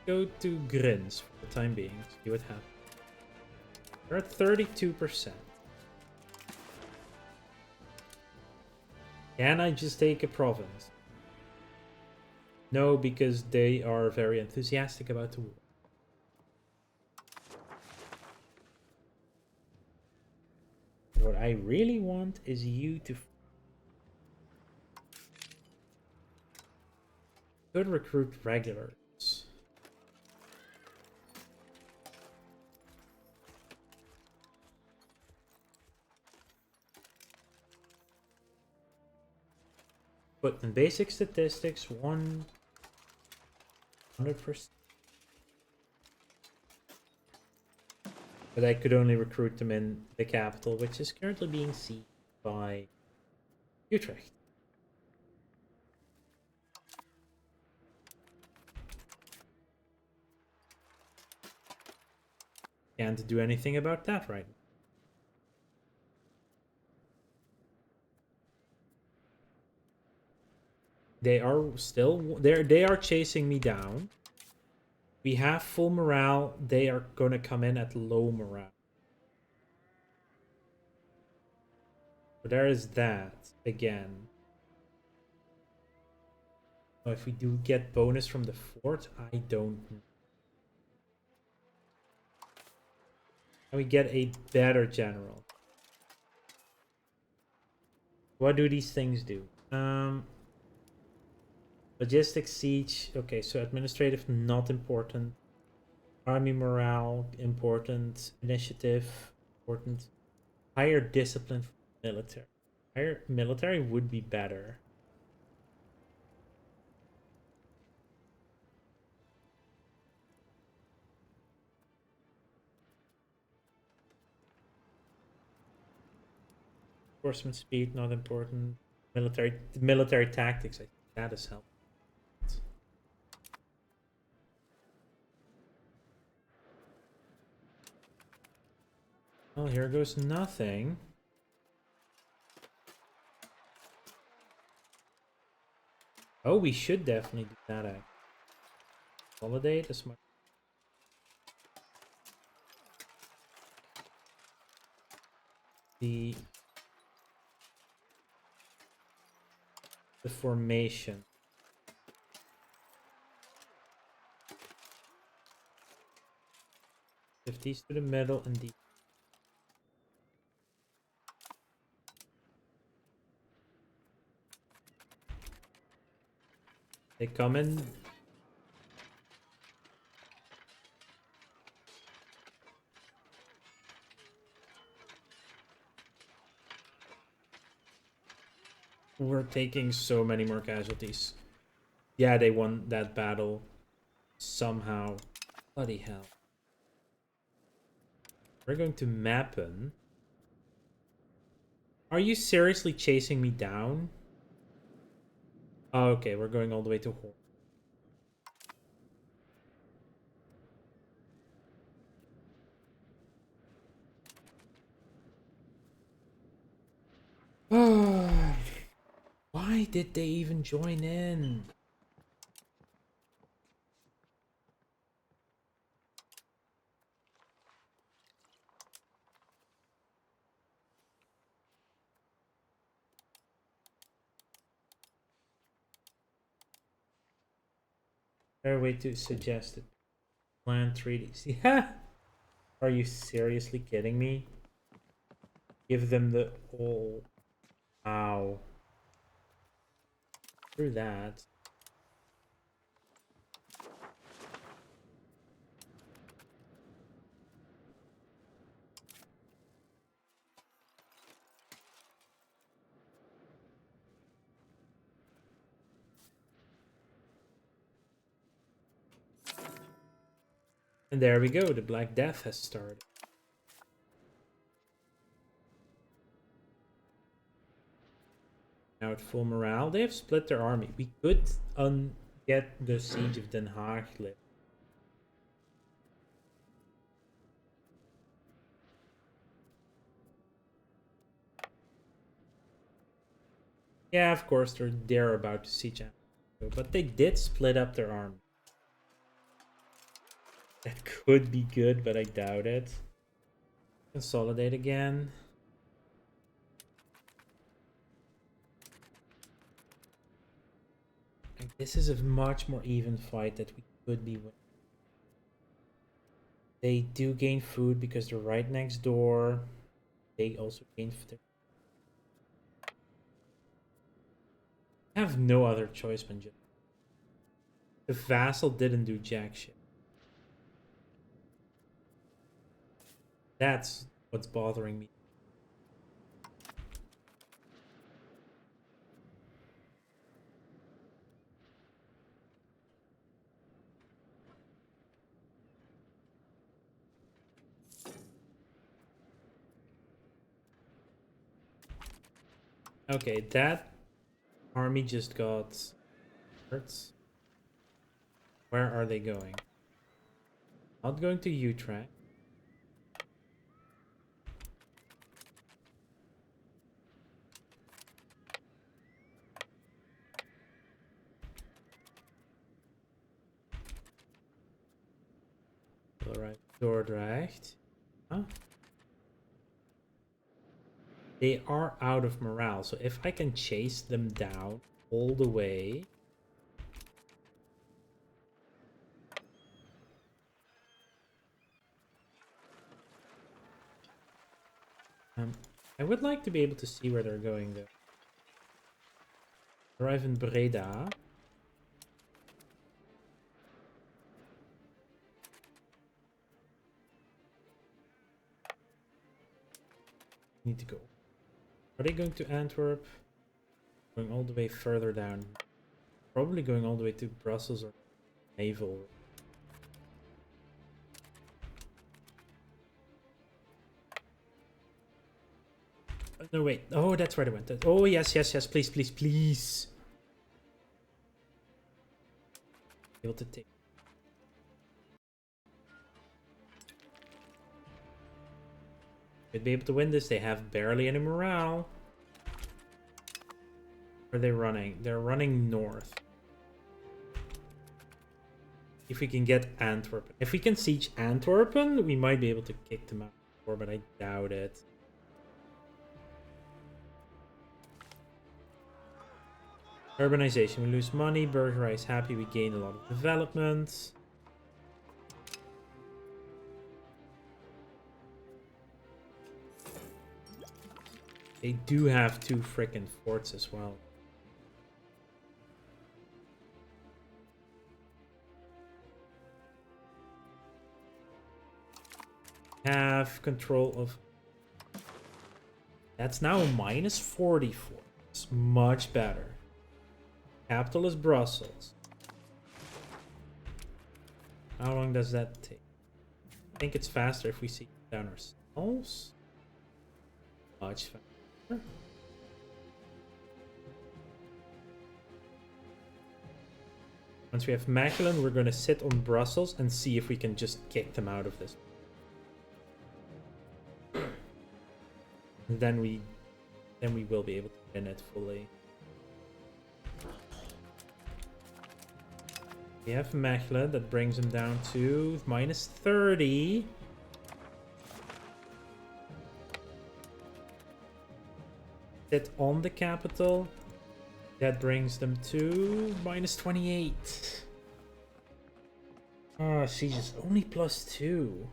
Go to Grins for the time being. See what happens. They're at 32%. Can I just take a province? No, because they are very enthusiastic about the war. What I really want is you to could recruit regulars. But in basic statistics, 100%. But I could only recruit them in the capital, which is currently being sieged by Utrecht. Can't do anything about that right now. They are still they are chasing me down. We have full morale. They are gonna come in at low morale. So there is that again. If we do get bonus from the fort, I don't know. And we get a better general. What do these things do? Logistics siege. Okay, so administrative not important. Army morale important. Initiative important. Higher discipline for military. Higher military would be better. Enforcement speed not important. Military tactics. I think that is helpful. Well, here goes nothing. Oh, we should definitely do that. Consolidate as much. The formation. 50s to the middle and the they come in. We're taking so many more casualties. Yeah, they won that battle somehow. Bloody hell. We're going to Mappen. Are you seriously chasing me down? Oh, okay, we're going all the way to Horn. Why did they even join in? Fair way to suggest it. Plan treaties. Yeah. Are you seriously kidding me? Give them the whole. Wow. Through that. And there we go. The Black Death has started. Now at full morale. They have split their army. We could get the siege of Den Haag lit. Yeah, of course they're about to siege Amsterdam, but they did split up their army. That could be good, but I doubt it. Consolidate again. Like, this is a much more even fight that we could be winning. They do gain food because they're right next door. They also gain food. Have no other choice but just. The vassal didn't do jack shit. That's what's bothering me. Okay, that army just got hurts. Where are they going? Not going to Utrecht. Alright, Dordrecht. Huh? They are out of morale, so if I can chase them down all the way. I would like to be able to see where they're going though. Arrive in Breda. Need to go. Are they going to Antwerp? Going all the way further down. Probably going all the way to Brussels or Naval. No, wait. Oh, that's where they went. Oh, yes, yes, yes. Please, please, please. Able to take. Could be able to win this. They have barely any morale. Where are they running? They're running north. If we can get Antwerp. If we can siege Antwerpen, we might be able to kick them out before, but I doubt it. Urbanization. We lose money. Bourgeois is happy. We gain a lot of development. They do have 2 frickin' forts as well. Have control of... That's now a minus 44. It's much better. Capital is Brussels. How long does that take? I think it's faster if we see down ourselves. Much faster. Once we have Mechelen, we're going to sit on Brussels and see if we can just kick them out of this. And then we will be able to win it fully. We have Mechelen, that brings him down to minus 30. Sit on the capital. That brings them to minus 28. Oh, siege is only plus 2.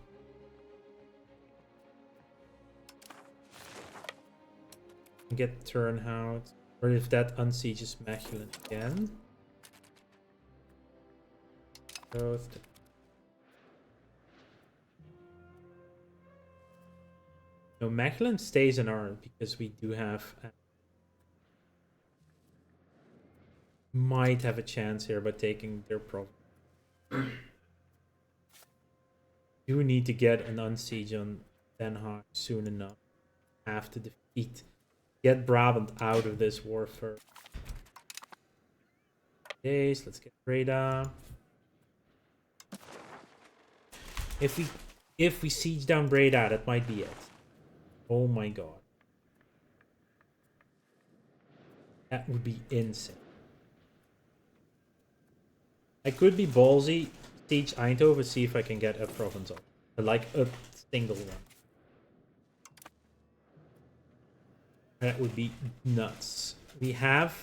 Get Turnhout. Or if that unsieges Mechelen again. No, Mechelen stays in our because we do have might have a chance here by taking their province. Do need to get an unsiege on Den Haag soon enough. Have to get Brabant out of this war first. Yes, let's get Breda. If we siege down Breda, that might be it. Oh my god. That would be insane. I could be ballsy, siege Eindhoven, see if I can get a province up. Like a single one. That would be nuts. We have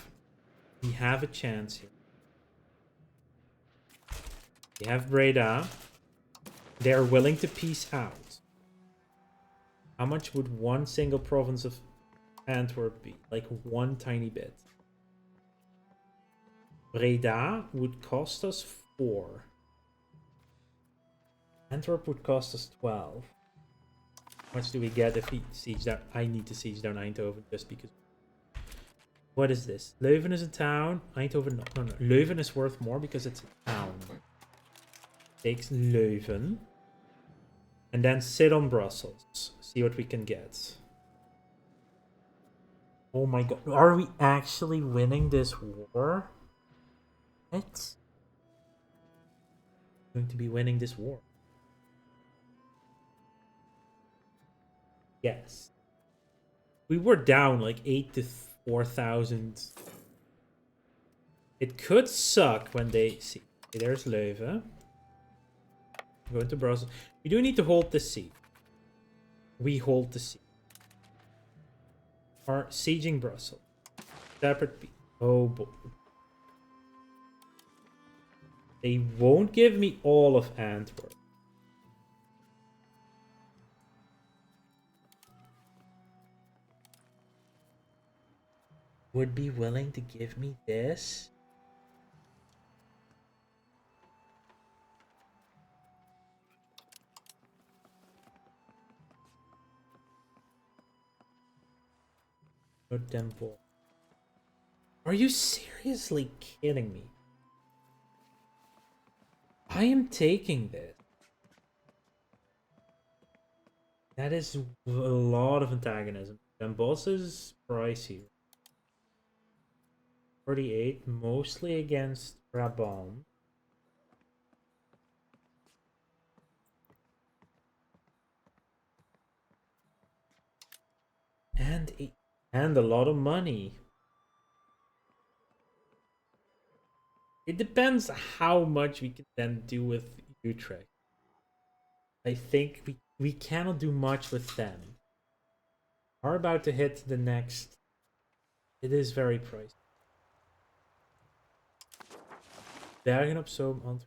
a chance here. We have Breda. They are willing to peace out. How much would one single province of Antwerp be? Like one tiny bit. Breda would cost us 4. Antwerp would cost us 12. How much do we get if we siege down? I need to siege down Eindhoven just because. What is this? Leuven is a town. Eindhoven, no. Leuven is worth more because it's a town. Takes Leuven. And then sit on Brussels. See what we can get. Oh my god. Are we actually winning this war? What? Going to be winning this war. Yes. We were down like 8 to 4,000. It could suck when they see. Okay, there's Leuven. Go into Brussels. We do need to hold the sea. We hold the sea. Are sieging Brussels. Separate. Oh boy. They won't give me all of Antwerp. Would be willing to give me this? Put them both. Are you seriously kidding me? I am taking this. That is a lot of antagonism. Then boss is pricey. 48, mostly against Brabant. And a lot of money. It depends how much we can then do with Utrecht. I think we cannot do much with them. Are about to hit the next. It is very pricey. Bergen op Zoom, Antwerpen,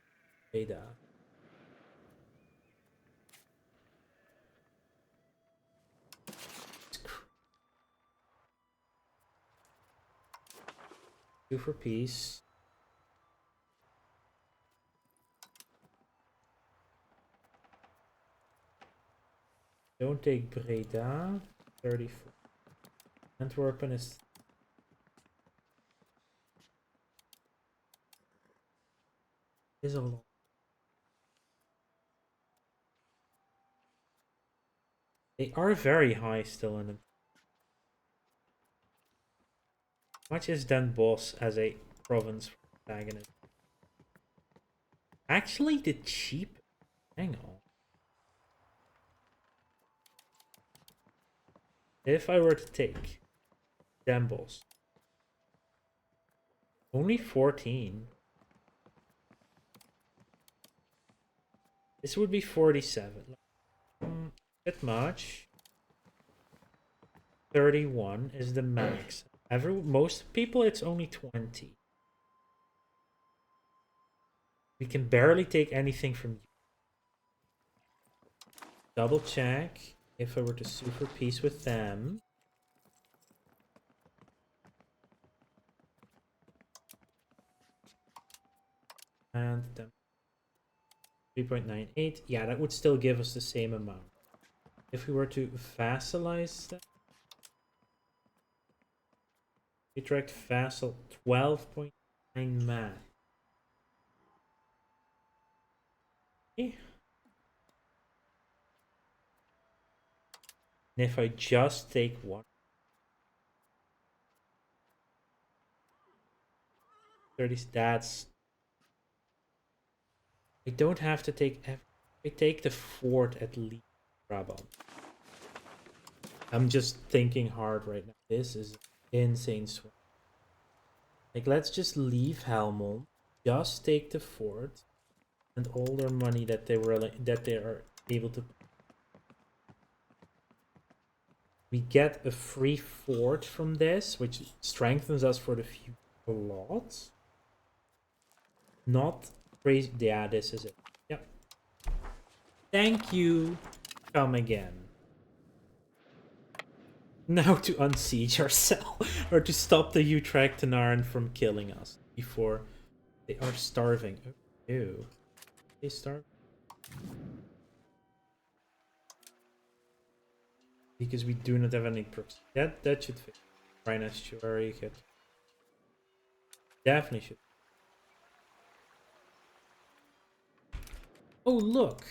Breda. Two for peace. Don't take Breda. 34. Antwerpen is a lot. They are very high still in it. How much is Den Bosch as a province protagonist? Actually, the cheap. Hang on. If I were to take Den Bosch, only 14. This would be 47. Bit much. 31 is the max. Most people, it's only 20. We can barely take anything from you. Double check if I were to sue for peace with them. And then 3.98. Yeah, that would still give us the same amount. If we were to vassalize them. Utrecht vassal 12.9 math. Okay. And if I just take one. 30, that's. I don't have to take. I take the fort at least. Brabant. I'm just thinking hard right now. This is insane swing. Like, let's just leave Helmond, just take the fort, and all their money that they are able to. We get a free fort from this, which strengthens us for the future a lot. Not crazy. Yeah, this is it. Yep. Thank you. Come again. Now to unsiege ourselves, or to stop the Utrechtenaren from killing us before they are starving. Ew. They starve? Because we do not have any perks. That should fit. Rhine estuary could. Definitely should. Oh look!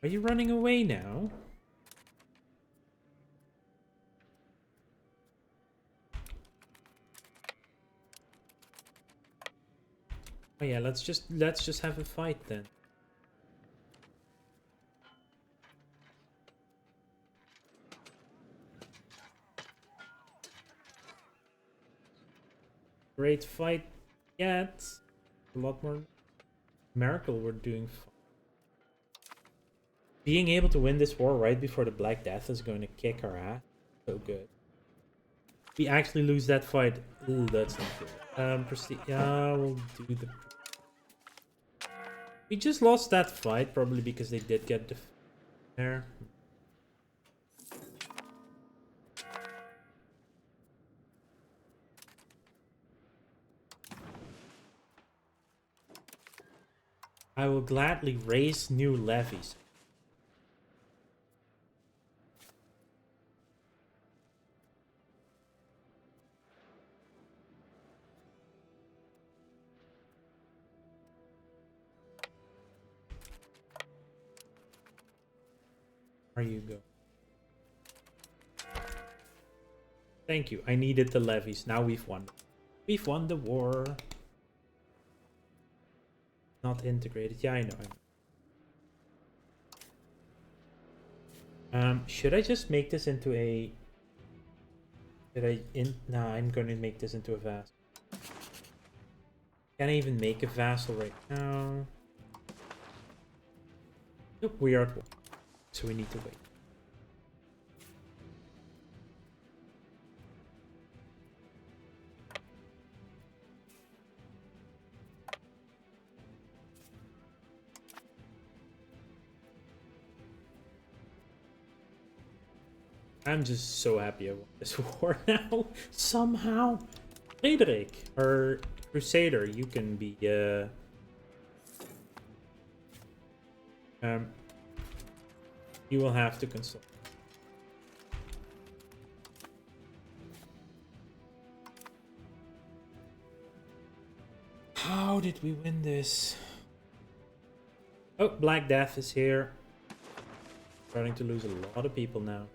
Are you running away now? Oh yeah, let's just have a fight then. Great fight yet. A lot more miracle we're doing. Being able to win this war right before the Black Death is going to kick our ass. So good. We actually lose that fight. Ooh, that's not good. Prestige. Yeah, we'll do the. We just lost that fight probably because they did get the there. I will gladly raise new levies. There you go. Thank you. I needed the levies. Now we've won. We've won the war. Not integrated. Yeah, I know. Should I just make this into a... Nah, I'm gonna make this into a vassal. Can't even make a vassal right now. Nope, we are at war. So we need to wait. I'm just so happy I won this war now. Somehow. Frederik, or Crusader, you can be, you will have to consult. How did we win this? Oh, Black Death is here. Starting to lose a lot of people now.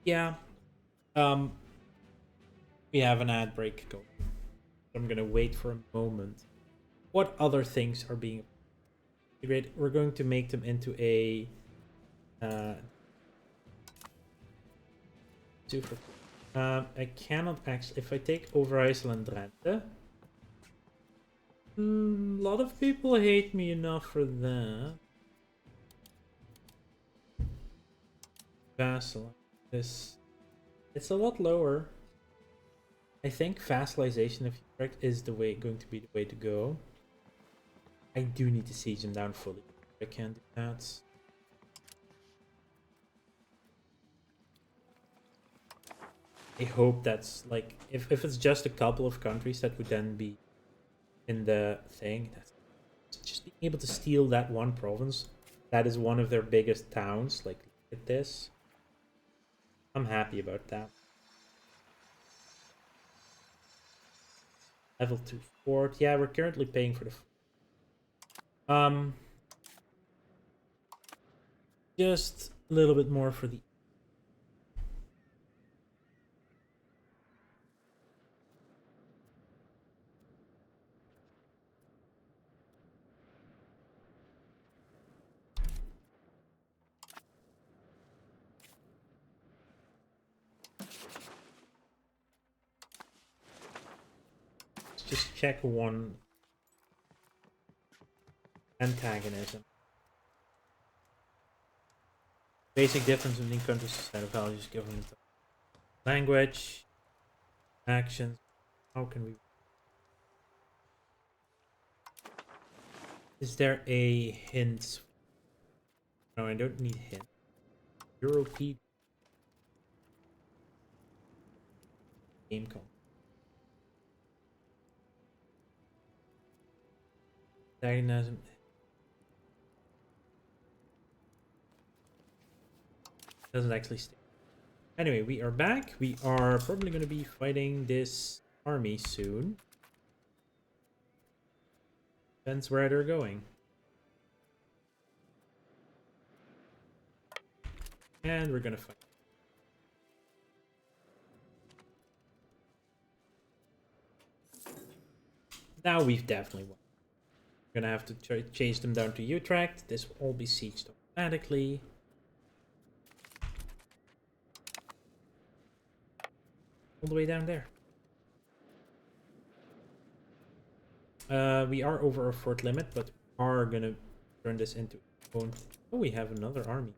Yeah. We have an ad break going. I'm gonna wait for a moment. What other things are being integrated? We're going to make them into a super. I cannot actually. If I take over Iceland Drenthe, a lot of people hate me enough for that. Vassal. This. It's a lot lower. I think vassalization, if you're correct, is going to be the way to go. I do need to siege them down fully. I can't do that. I hope that's like if it's just a couple of countries that would then be in the thing. That's just being able to steal that one province. That is one of their biggest towns. Like look at this. I'm happy about that. Level 2 fort. Yeah, we're currently paying for the just a little bit more for the just check one antagonism. Basic difference between countries' set of values, government, language, actions. How can we? Is there a hint? No, I don't need hint. European game call. Antagonism. Doesn't actually stay. Anyway, we are back. We are probably going to be fighting this army soon. Depends where they're going. And we're going to fight. Now we've definitely won. We're going to have to chase them down to Utrecht. This will all be sieged automatically. All the way down there. We are over our fort limit, but we are gonna turn this into own. Oh, we have another army.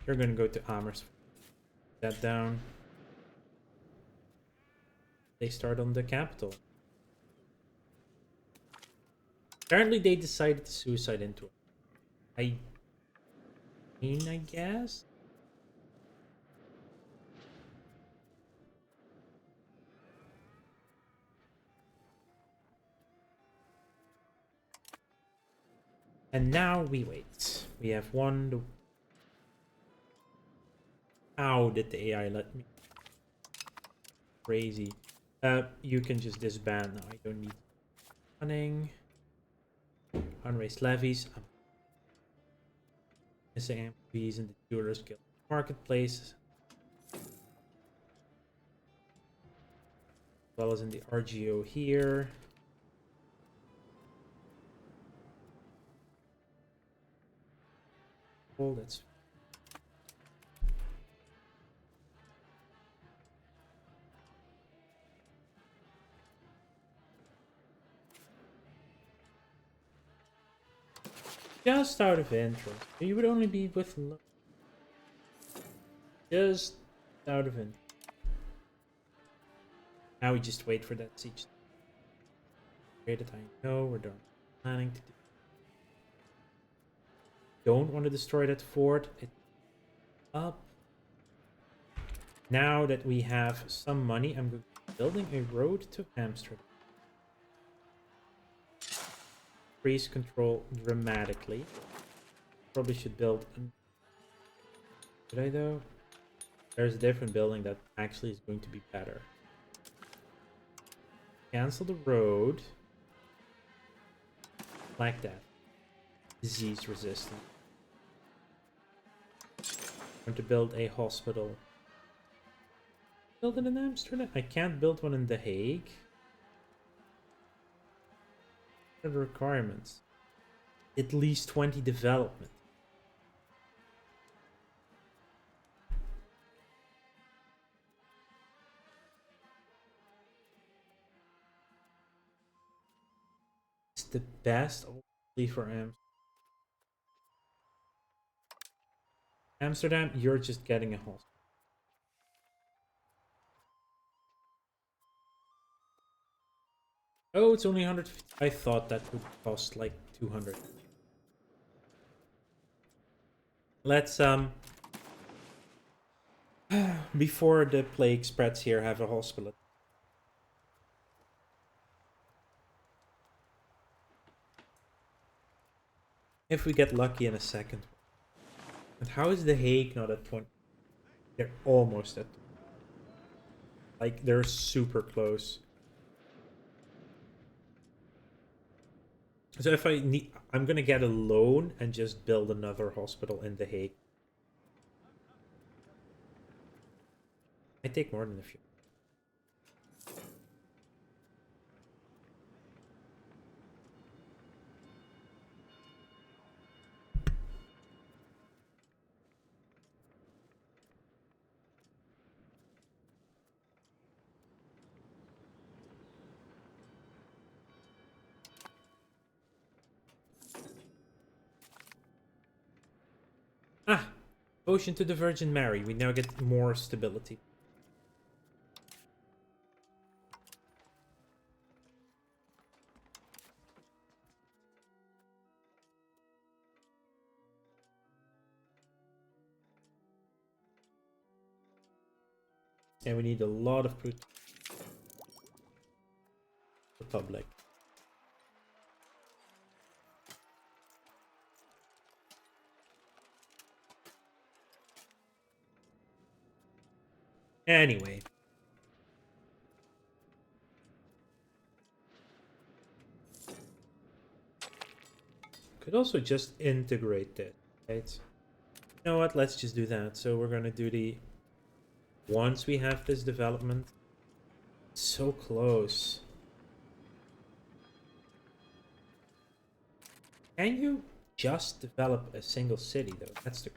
They're gonna go to Amers. That down. They start on the capital. Apparently, they decided to suicide into it. I guess. And now we wait. We have one. How did the AI let me? Crazy. You can just disband now. I don't need running. Unraised levies. I'm missing employees in the Jewelers Guild marketplace. As well as in the RGO here. Oh, that's just out of interest. You would only be with just out of interest. Now we just wait for that siege. Wait a time. No, we're done. Planning to do. Don't want to destroy that fort. It's up. Now that we have some money, I'm building a road to Amsterdam. Increase control dramatically. Probably should build. Should I though? There's a different building that actually is going to be better. Cancel the road. Like that. Disease resistant. I'm going to build a hospital. Build it in Amsterdam? I can't build one in The Hague. What are the requirements? At least 20 development. It's the best only for Amsterdam, you're just getting a hospital. Oh, it's only 150. I thought that would cost like 200. Let's before the plague spreads here, have a hospital. If we get lucky in a second. And how is The Hague not at 20? They're almost at. Like, they're super close. So if I need, I'm gonna get a loan and just build another hospital in The Hague. I take more than a few. Ah! Ocean to the Virgin Mary. We now get more stability. And we need a lot of Republic. Anyway. Could also just integrate this, right? You know what? Let's just do that. So we're gonna do the... Once we have this development... So close. Can you just develop a single city, though? That's the...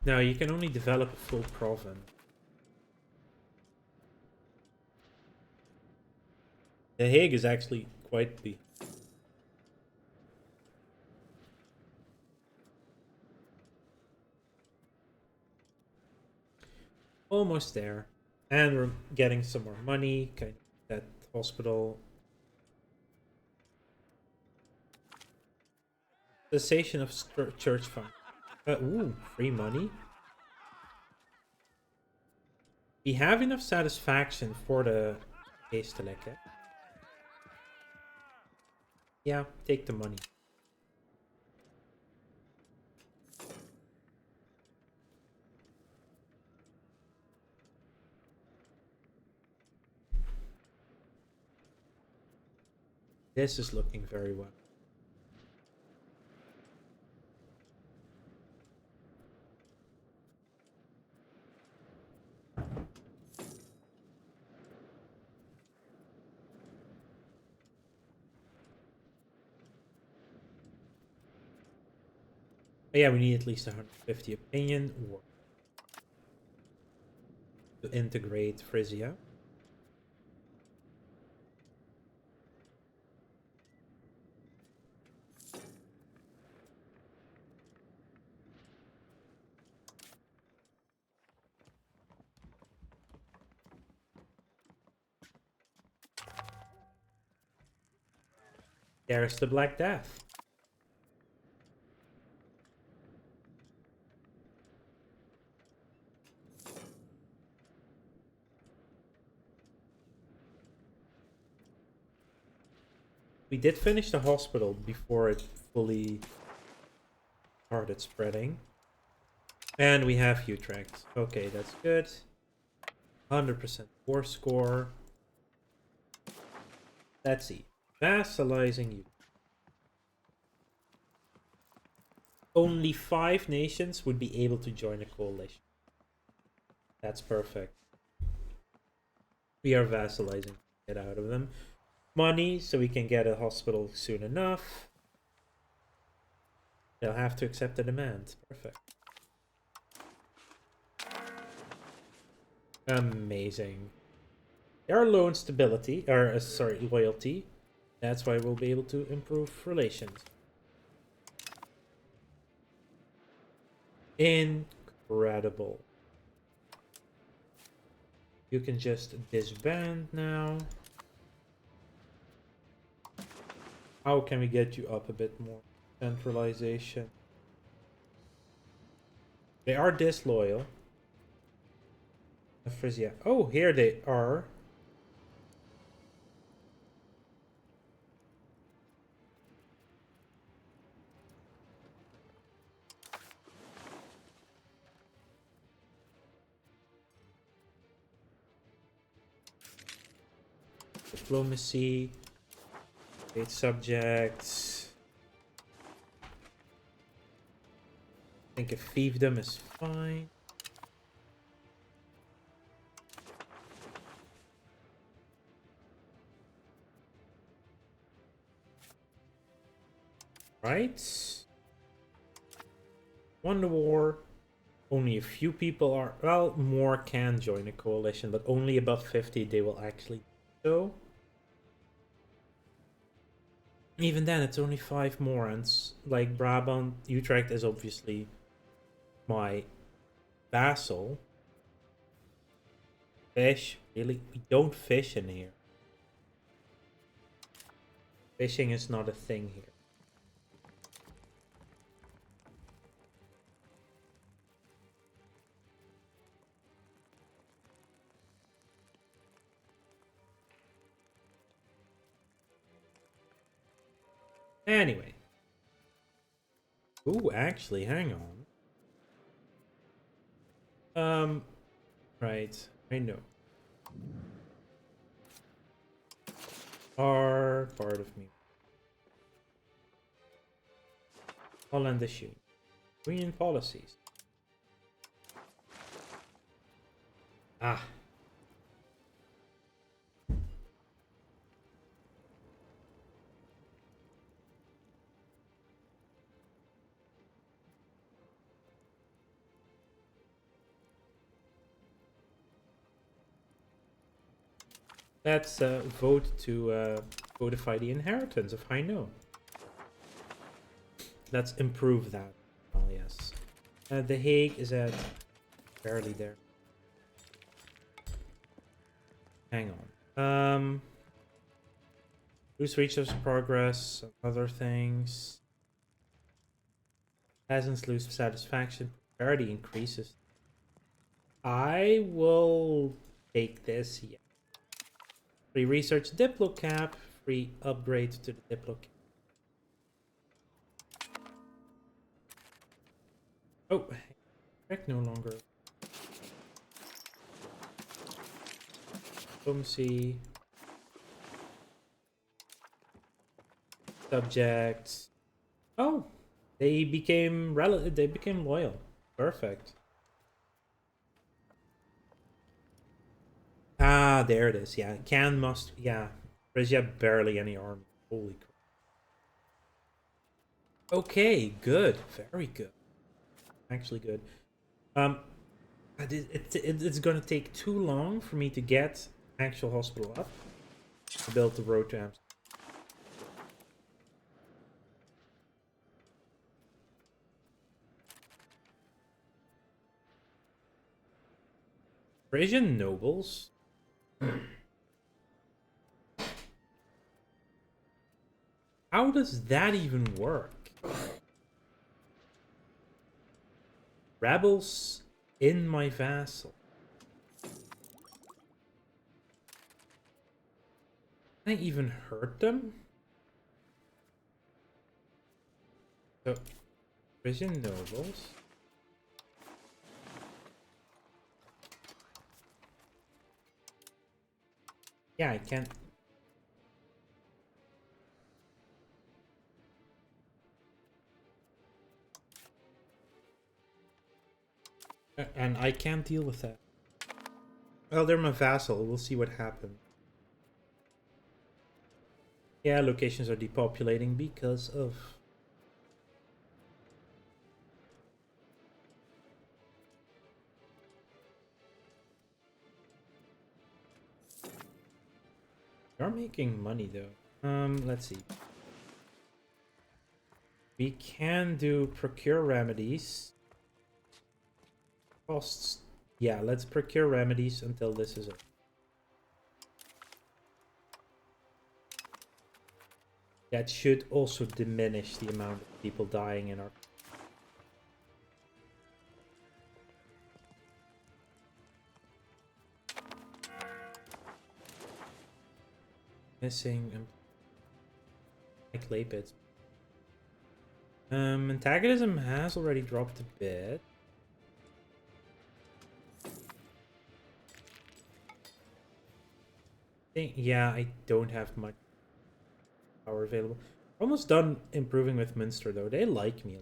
No, you can only develop a full province. The Hague is actually quite big. Almost there. And we're getting some more money. Kind of that hospital. Cessation of church fund. Ooh, free money. We have enough satisfaction for the case to like it. Yeah, take the money. This is looking very well. But yeah, we need at least 150 opinion or to integrate Frisia. There's the Black Death. We did finish the hospital before it fully started spreading. And we have Utrecht. Okay, that's good. 100% war score. Let's see. Vassalizing you. Only 5 nations would be able to join a coalition. That's perfect. We are vassalizing. Get out of them. Money, so we can get a hospital soon enough. They'll have to accept the demand. Perfect. Amazing. There are low in stability, or sorry, loyalty. That's why we'll be able to improve relations. Incredible. You can just disband now. How can we get you up a bit more? Centralization. They are disloyal. Frisia. Oh, here they are. Diplomacy. State subjects. I think a fiefdom is fine. Right? Won the war. Only a few people are... Well, more can join a coalition, but only above 50 they will actually go. Even then, it's only 5 more, and like Brabant, Utrecht is obviously my vassal. Fish? Really? We don't fish in here. Fishing is not a thing here. Anyway. Ooh, actually, hang on. Right. I know. Are part of me. Holland issue. Union policies. Ah. Let's vote to codify the inheritance of Hainaut. Let's improve that. Oh, yes. The Hague is at barely there. Hang on. Lose resource progress, other things. Peasants lose satisfaction. Prosperity increases. I will take this. Yeah. Free research Diplo cap. Free upgrade to the Diplo cap. Oh, heck, no longer. Diplomacy. Subjects. Oh, they became loyal. Perfect. Ah, there it is. Yeah, yeah. Frisia barely any army. Holy crap. Okay, good. Very good. Actually good. It's gonna take too long for me to get actual hospital up to build the road to Amsterdam. Frisian nobles. How does that even work? Rebels in my vassal. Can I even hurt them? So, Frisian nobles. Yeah, I can't. And I can't deal with that. Well, they're my vassal. We'll see what happens. Yeah, locations are depopulating because of... They are making money, though. Let's see. We can do procure remedies. Costs. Yeah, let's procure remedies until this is over. That should also diminish the amount of people dying in our... Missing... clay pits. Antagonism has already dropped a bit. Yeah, I don't have much power available. Almost done improving with Munster, though. They like me.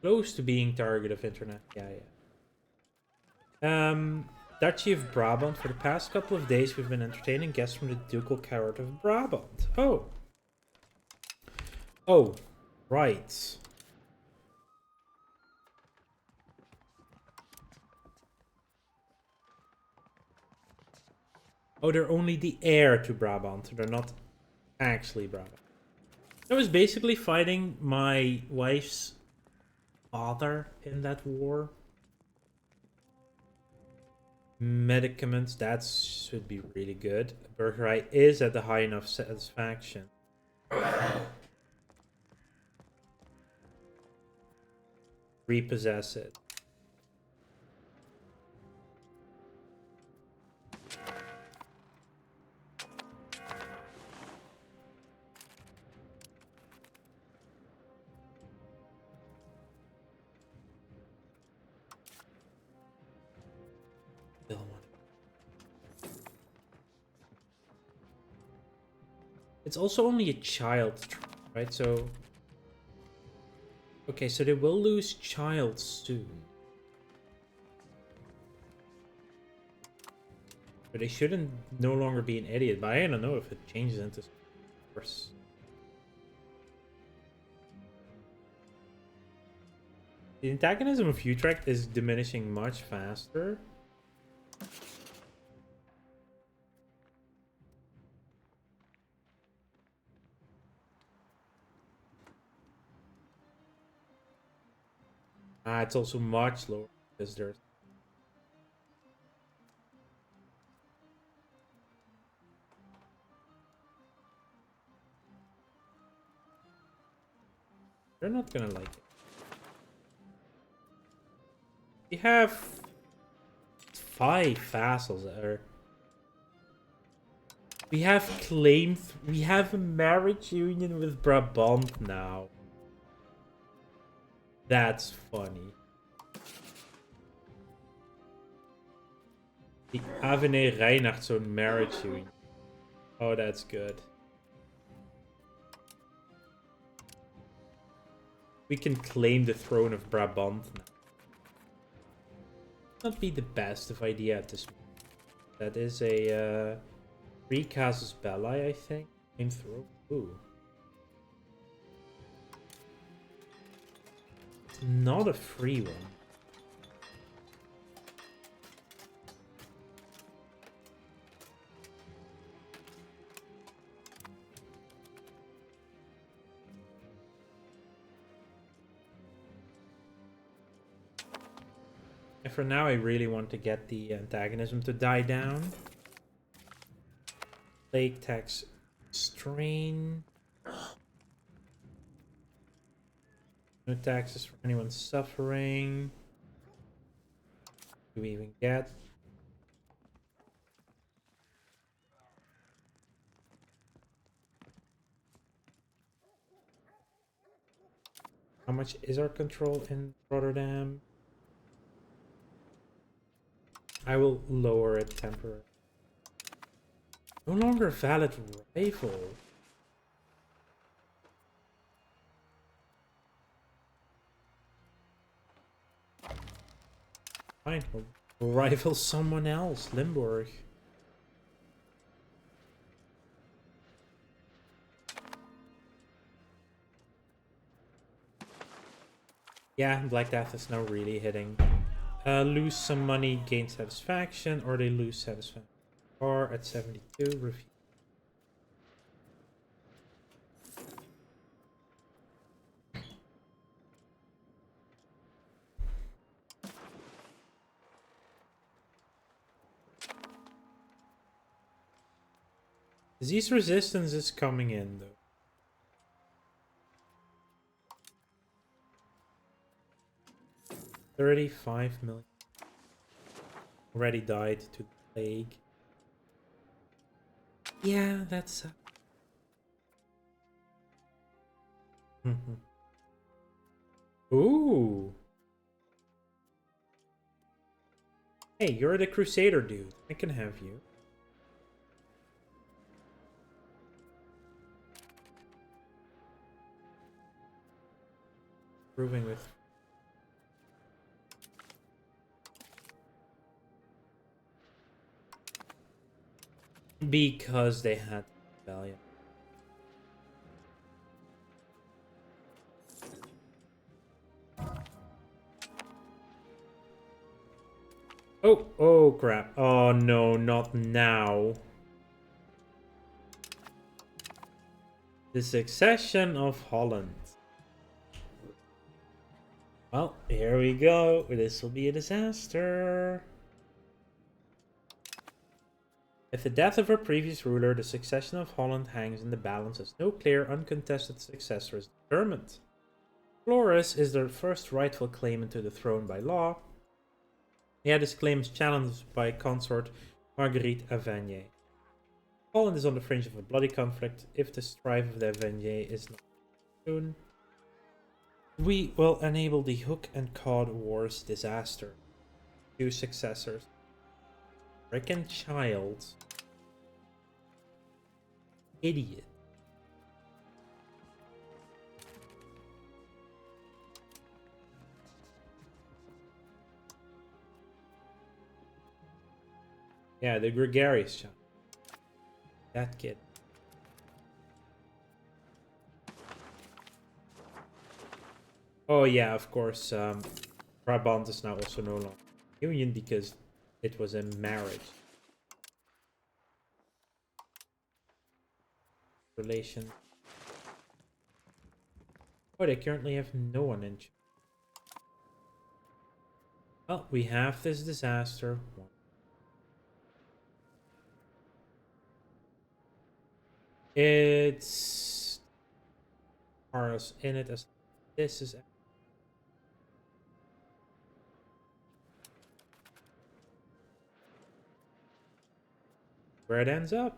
Close to being target of internet. Yeah, yeah. Duchy of Brabant. For the past couple of days, we've been entertaining guests from the Ducal Court of Brabant. Oh. Oh, right. Oh, they're only the heir to Brabant. They're not actually Brabant. I was basically fighting my wife's father in that war. Medicaments, that should be really good. Birthright is at the high enough satisfaction. Repossess it. It's also only a child, right? So... Okay, so they will lose child soon. But they shouldn't no longer be an idiot, but I don't know if it changes into worse. The antagonism of Utrecht is diminishing much faster. It's also much lower because there's... They're not gonna like it. We have 5 vassals that are... We have claimed... We have a marriage union with Brabant now. That's funny. We have a Reinhardt's marriage union. Oh, that's good. We can claim the throne of Brabant now. Not be the best of idea at this point. That is a 3 casus belli, I think. Claim throne. Ooh. It's not a free one. And for now, I really want to get the antagonism to die down. Plague tax strain. No taxes for anyone suffering. Do we even get? How much is our control in Rotterdam? I will lower it temporarily. No longer valid rifle. Fine, we'll rival someone else. Limburg. Yeah, Black Death is now really hitting. Lose some money, gain satisfaction, or they lose satisfaction. Or at 72, refuse. Disease resistance is coming in though. $35 million already died to the plague. Yeah, that's Ooh. Hey, you're the Crusader dude. I can have you. Proving with... Because they had rebellion. Oh crap. Oh no, not now. The succession of Holland. Well, here we go. This will be a disaster. With the death of her previous ruler, the succession of Holland hangs in the balance as no clear, uncontested successor is determined. Floris is the first rightful claimant to the throne by law. Yet his claim is challenged by consort Marguerite Avigné. Holland is on the fringe of a bloody conflict if the strife of the Avigné is not soon. We will enable the Hook and Cod Wars disaster. 2 successors. Frickin' child. Idiot. Yeah, the gregarious child. That kid. Oh yeah, of course. Brabant is now also no longer union because it was a marriage relation. Oh, they currently have no one in. Well, we have this disaster. It's Mars in it as this is where it ends up.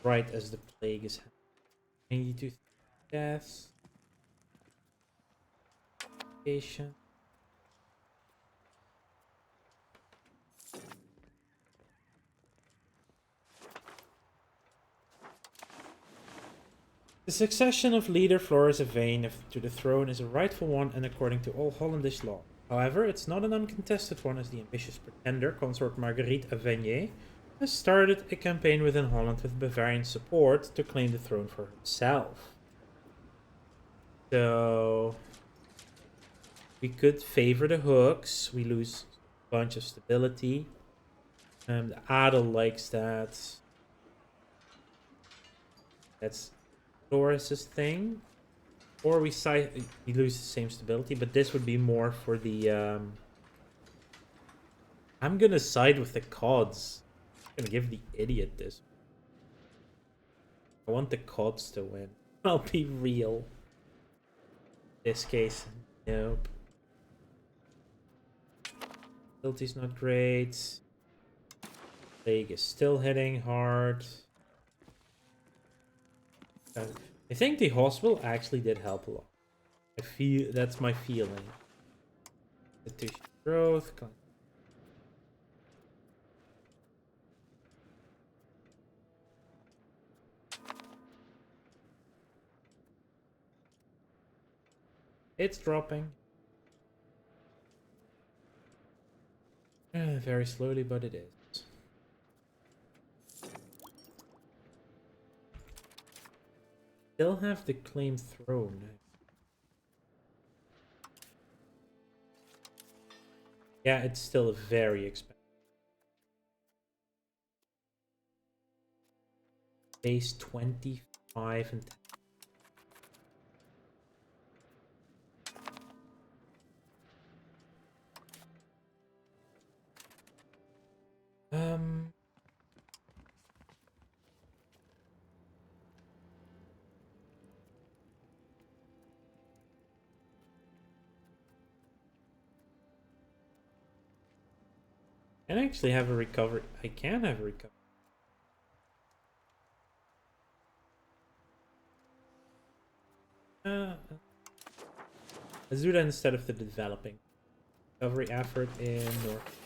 Right as the plague is happening. 82 deaths. Patient. The succession of leader Floris of Vane to the throne is a rightful one and according to all Hollandish law. However, it's not an uncontested one as the ambitious pretender, consort Marguerite of Venier, has started a campaign within Holland with Bavarian support to claim the throne for herself. So we could favor the hooks. We lose a bunch of stability. The Adel likes that. That's Floris's thing. Or we lose the same stability, but this would be more for the I'm gonna side with the cods. I'm gonna give the idiot this. I want the cods to win. I'll be real. This case, nope. Stability's not great. Plague is still hitting hard. I think the hospital actually did help a lot. I feel that's my feeling. Institution growth. It's dropping. Very slowly, but it is. Still have the claim throne. Yeah, it's still very expensive. Base 25 and 10. Can I actually have a recovery? I can have a recovery. Let's do that instead of the developing. Recovery effort in North.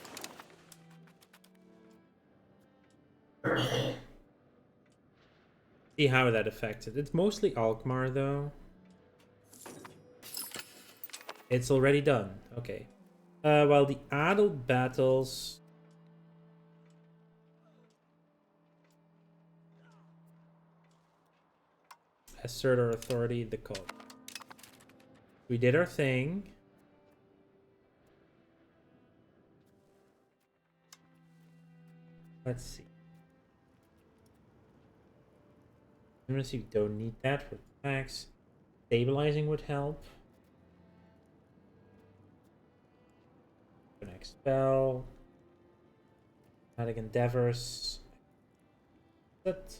See how that affects it. It's mostly Alkmaar though. It's already done. Okay. While the Adel battles. Assert our authority, the code. We did our thing. Let's see. I'm gonna see if we don't need that for attacks. Stabilizing would help. Next spell. Dramatic endeavors. But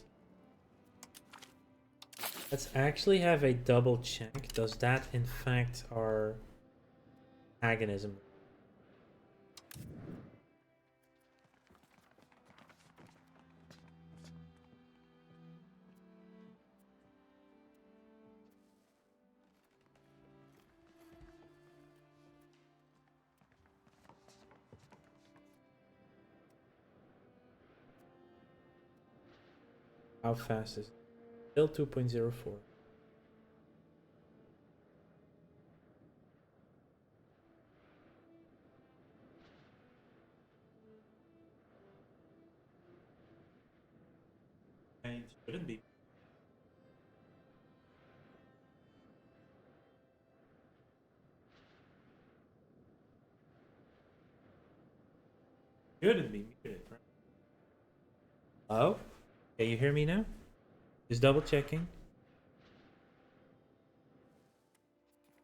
let's actually have a double check. Does that in fact our agonism? How fast is it? Still 2.04. shouldn't be. Shouldn't be muted, right? Oh? Can you hear me now? Just double checking.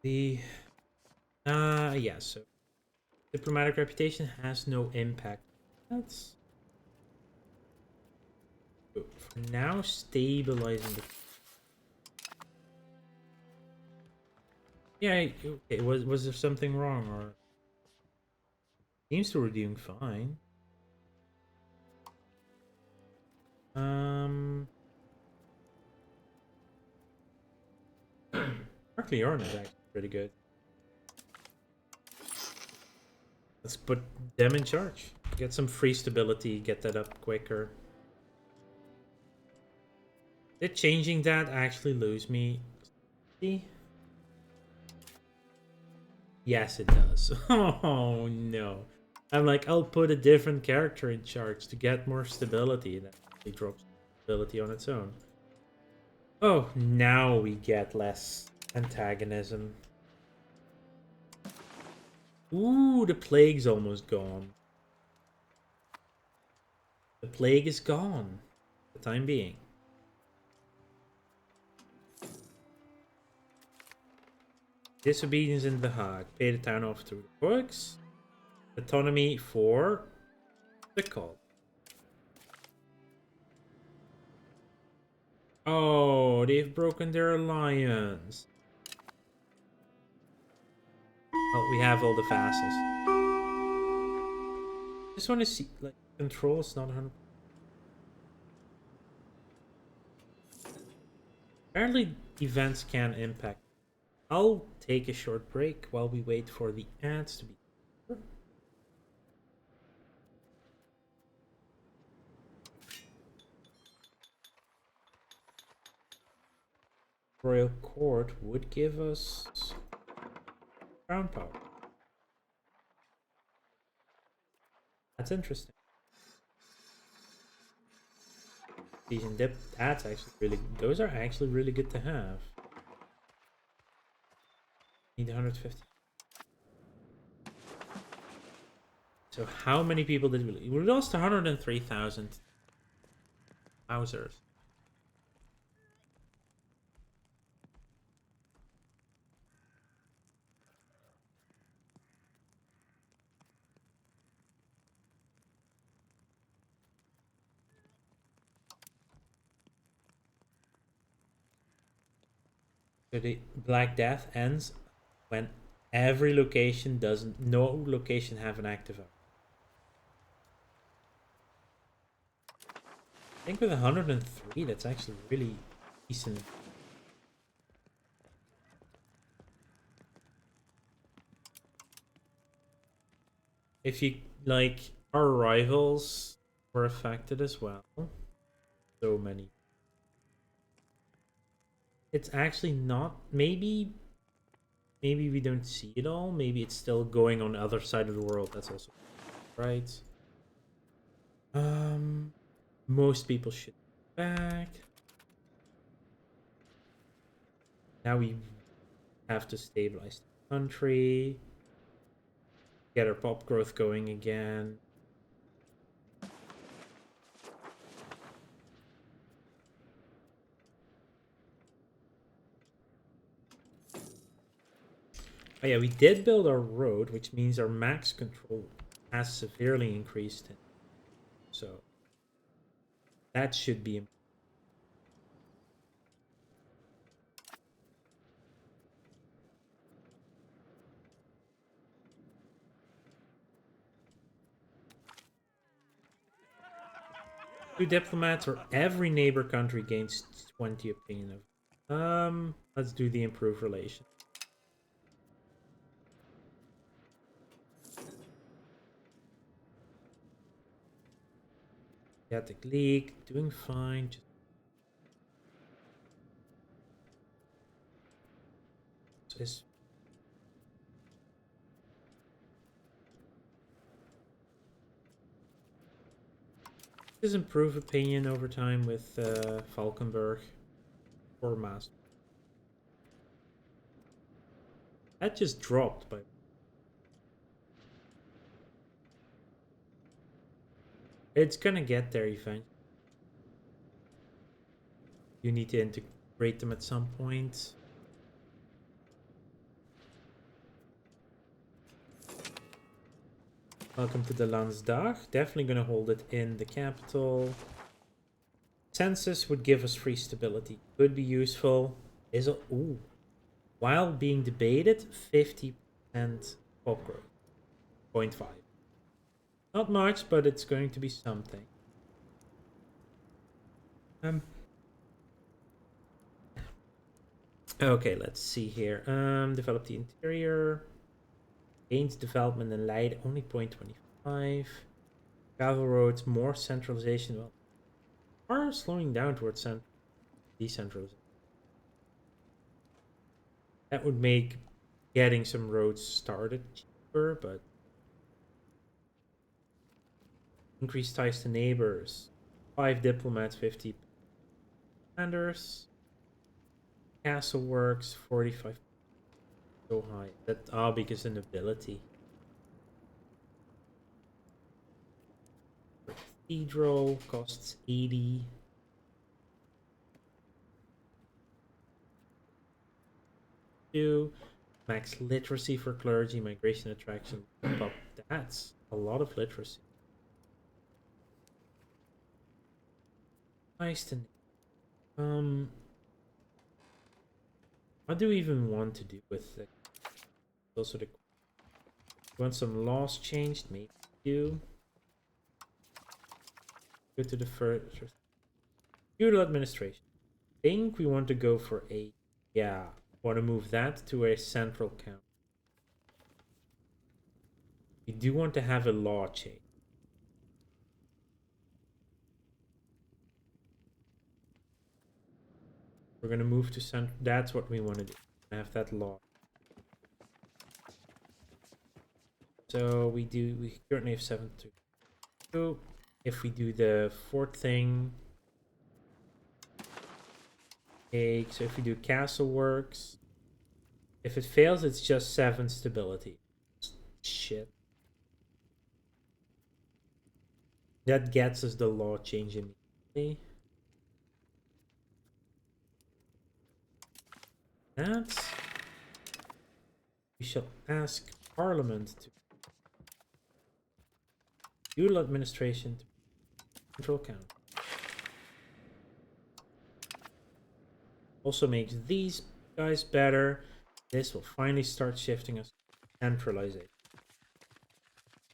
The yeah, so diplomatic reputation has no impact. That's good. For now, stabilizing the. Yeah, okay. Was there something wrong, or seems to were doing fine? Berkeley Yarn is actually pretty good. Let's put them in charge. Get some free stability, get that up quicker. Did changing that actually lose me? See? Yes, it does. Oh no. I'm like, I'll put a different character in charge to get more stability. That actually drops stability on its own. Oh, now we get less antagonism. Ooh, the plague's almost gone. The plague is gone. For the time being. Disobedience in The Hague. Pay the town off through the books. Autonomy for the cult. Oh, they've broken their alliance. Oh, we have all the vassals. Just want to see, like, control is not 100%. Apparently, events can impact. I'll take a short break while we wait for the ads to be. Royal Court would give us crown power. That's interesting. Season dip. That's actually really. Those are actually really good to have. Need 150. So how many people did we lose? We lost 103,000 Mausers. So the Black Death ends when every location doesn't. No location have an active up. I think with 103, that's actually really decent. If you like, our rivals were affected as well. So many. It's actually not. Maybe we don't see it all. Maybe it's still going on the other side of the world. That's also right. Most people should be back. Now we have to stabilize the country. Get our pop growth going again. Oh yeah, we did build our road, which means our max control has severely increased. So that should be important. Two diplomats or every neighbor country gains 20 opinion of. Let's do the improved relations. Catholic League doing fine. Just Does improve opinion over time with Falkenberg or Master. That just dropped by. It's gonna get there eventually. You need to integrate them at some point. Welcome to the Landsdag. Definitely gonna hold it in the capital. Census would give us free stability. Could be useful. Is a ooh. While being debated, 50% pop growth. 0.5. Not much, but it's going to be something. Okay, let's see here. Develop the interior. Gains development and light only 0.25. Gravel roads, more centralization. Well, are slowing down towards decentralization. That would make getting some roads started cheaper, but increase ties to neighbors. 5 diplomats, 50 commanders. Castle works, 45. So high. That because of nobility. Cathedral costs 80. Max literacy for clergy, migration attraction. But that's a lot of literacy. Nice to know. What do we even want to do with it? Also, the want some laws changed? Maybe you go to the first feudal administration. I think we want to go for a want to move that to a central count. We do want to have a law change. We're gonna move to central. That's what we want to do. Have that law. So we currently have 7-2. If we do the fourth thing, okay, so if we do castle works, if it fails, it's just 7 stability. Shit. That gets us the law change immediately. That's... We shall ask Parliament to feudal administration to control count. Also makes these guys better. This will finally start shifting us to centralization.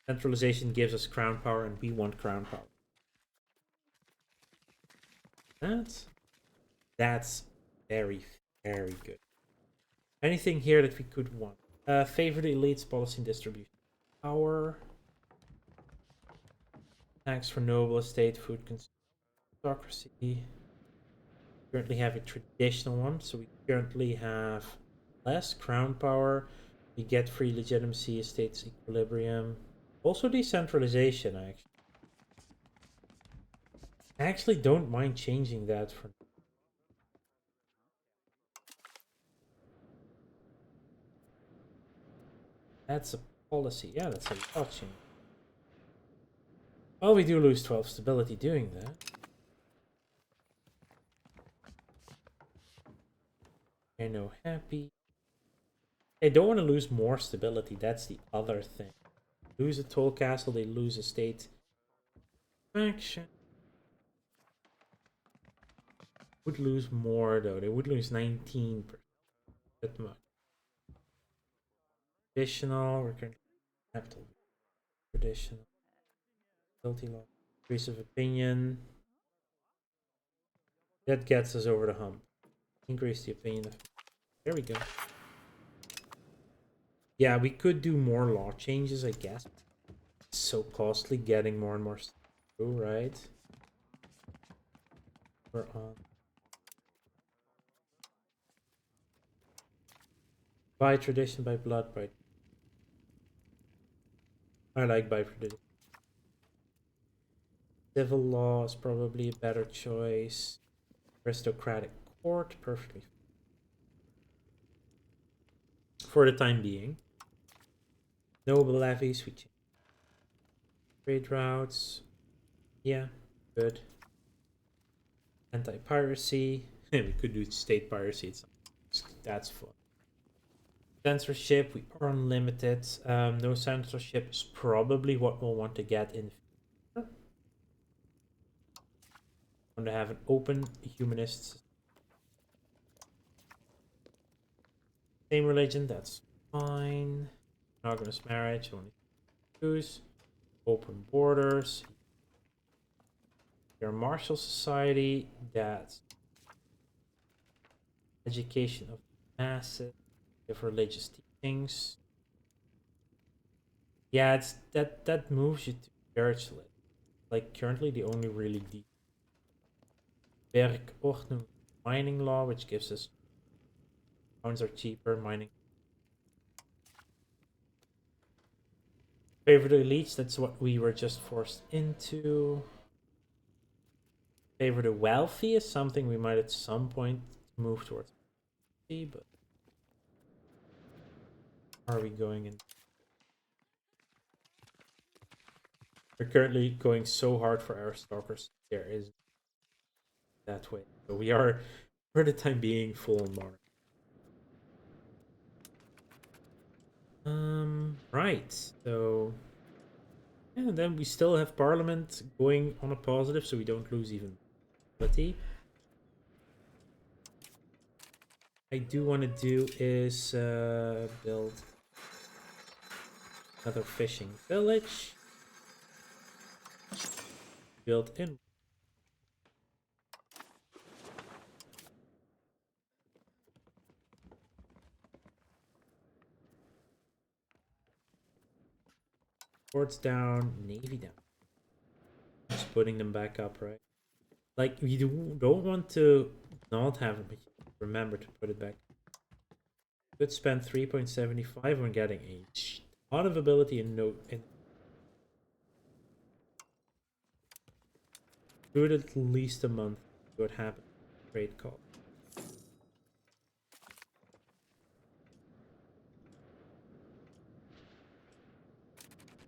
Centralization gives us crown power, and we want crown power. That's very, very good. Anything here that we could want? Favor the elites, policy and distribution. Power. Tax for noble estate, food aristocracy. Currently have a traditional one, so we currently have less crown power. We get free legitimacy, estates equilibrium. Also decentralization, actually. I actually don't mind changing that for... That's a policy. Yeah, that's a lot change. Well, we do lose 12 stability doing that. I know, happy. They don't want to lose more stability. That's the other thing. Lose a toll castle, they lose a state faction. Would lose more though. They would lose 19%. That much. Traditional, recurrent capital. Traditional. Guilty law. Increase of opinion. That gets us over the hump. Increase the opinion of... There we go. Yeah, we could do more law changes, I guess. It's so costly getting more and more stuff through, right? We're on. By tradition, by blood, by... I like by tradition. Civil law is probably a better choice. Aristocratic court, perfectly for the time being. Noble levies, we change trade routes. Yeah, good. Anti-piracy. We could do state piracy. That's fun. Censorship, we are unlimited. No censorship is probably what we'll want to get in future. Want to have an open humanist. Same religion, that's fine. Monogamous marriage, only choose. Open borders. Your martial society, that's education of masses, of religious teachings. Yeah, it's that moves you to church. Like currently the only really deep Werkordnung mining law, which gives us pounds are cheaper mining. Favor the elites, that's what we were just forced into. Favor the wealthy is something we might at some point move towards. But are we going in? We're currently going so hard for our stalkers. There is that way. So we are, for the time being, full on monarch. Right. So yeah, and then we still have Parliament going on a positive, so we don't lose even ability. I do want to do is build another fishing village. Build in. Ports down, navy down. Just putting them back up, right? Like we don't want to not have them, but remember to put it back. Could spend 3.75 on getting a lot of ability and no in. Do it at least a month. See what happens. Trade call.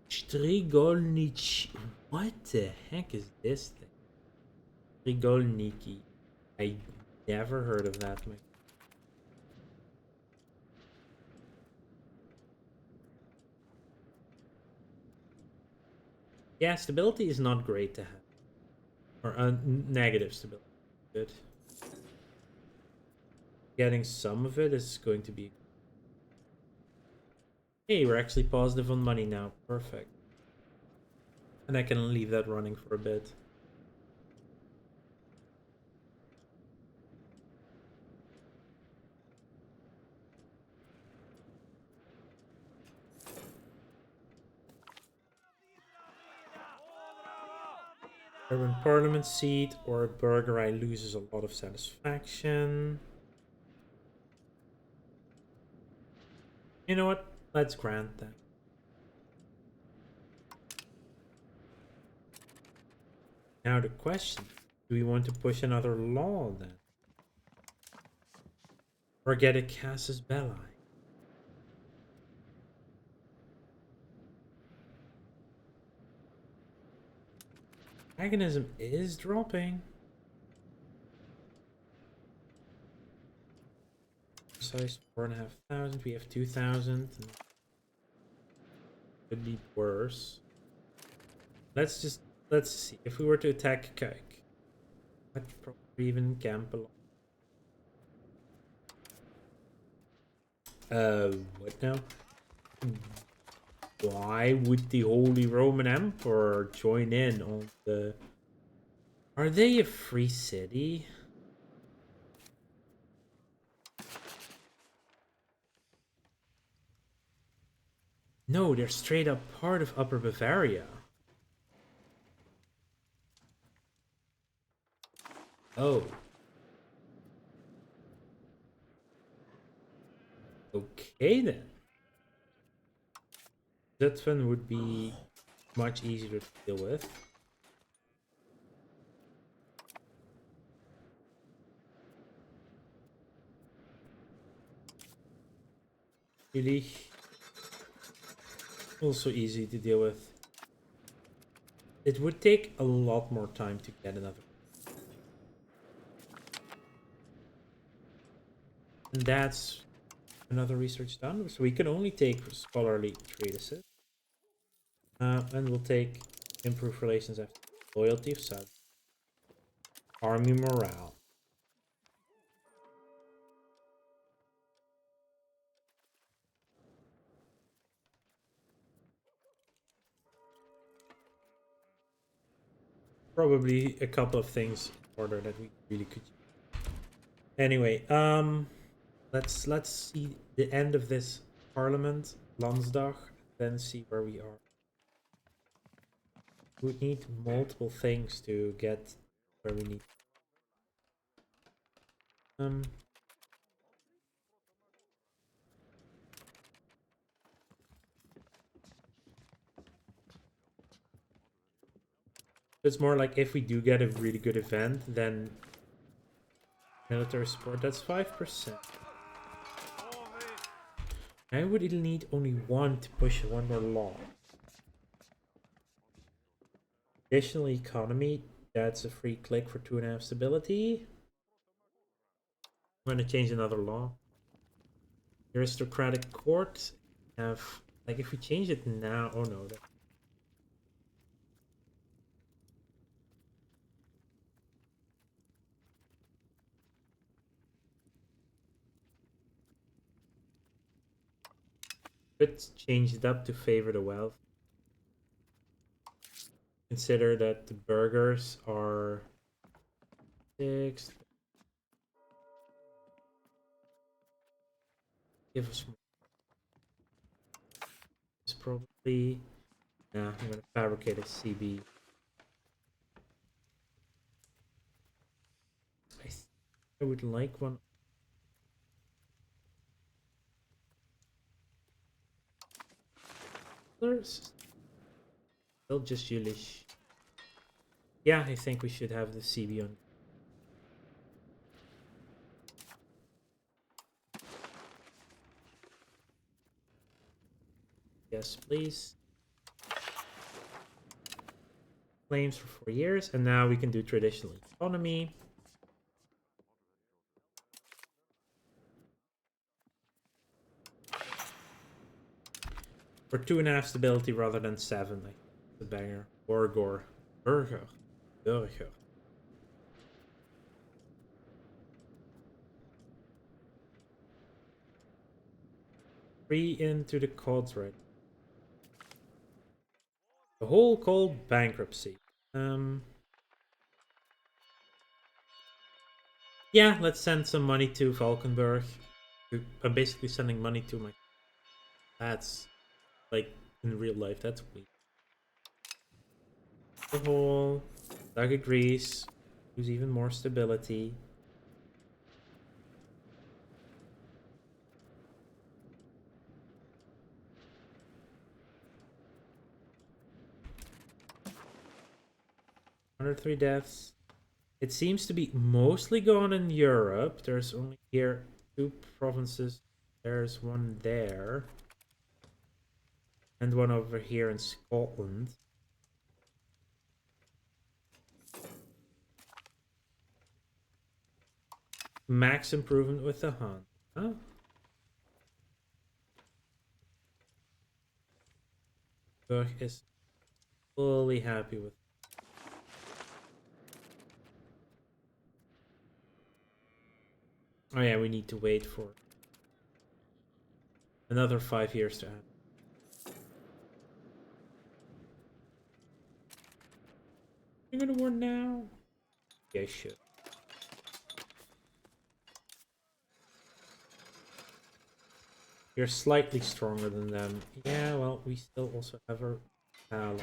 Strigolnich. What the heck is this thing? Strigolniki. I never heard of that. Yeah, stability is not great to have. Or negative stability. Good. Getting some of it is going to be... Hey, we're actually positive on money now. Perfect. And I can leave that running for a bit. Urban Parliament seat or a burger, I loses a lot of satisfaction. You know what? Let's grant that. Now the question, do we want to push another law then? Or get a casus belli? Agonism is dropping. Size 4,500. We have 2,000. Could be worse. Let's see. If we were to attack Kijk, I'd probably even camp along. What now? Why would the Holy Roman Emperor join in on the... Are they a free city? No, they're straight up part of Upper Bavaria. Oh. Okay then. That one would be much easier to deal with. really also easy to deal with. It would take a lot more time to get another. And that's another research done. So we can only take scholarly treatises. And we'll take improved relations after loyalty of subs. Army morale. Probably a couple of things in order that we really could. Anyway, let's see the end of this parliament, Landsdag, then see where we are. We need multiple things to get where we need. It's more like if we do get a really good event, then military support, that's 5%. I would need only one to push one more law. Additional economy, that's a free click for 2.5 stability. I'm gonna change another law. Aristocratic court, have, like if we change it now, oh no. Could change it up to favor the wealth. Consider that the burghers are 6. Give us more. It's probably. Nah, I'm gonna fabricate a CB. I would like one. Still just Julish. Yeah, I think we should have the CB on. Yes, please. Claims for 4 years, and now we can do traditional economy. For 2.5 stability rather than 7, like the banger. Burger. 3 into the codes, right? The whole called bankruptcy. Yeah, let's send some money to Valkenburg. I'm basically sending money to my. That's like in real life. That's weak. The whole. Doug agrees. Use even more stability. Under 3 deaths. It seems to be mostly gone in Europe. There's only here 2 provinces. There's one there. And one over here in Scotland. Max improvement with the Hun. Huh? Burg is fully happy with. Oh yeah, we need to wait for another 5 years to happen. You're gonna war now? Yeah, I should. You're slightly stronger than them. Yeah, well, we still also have our ally.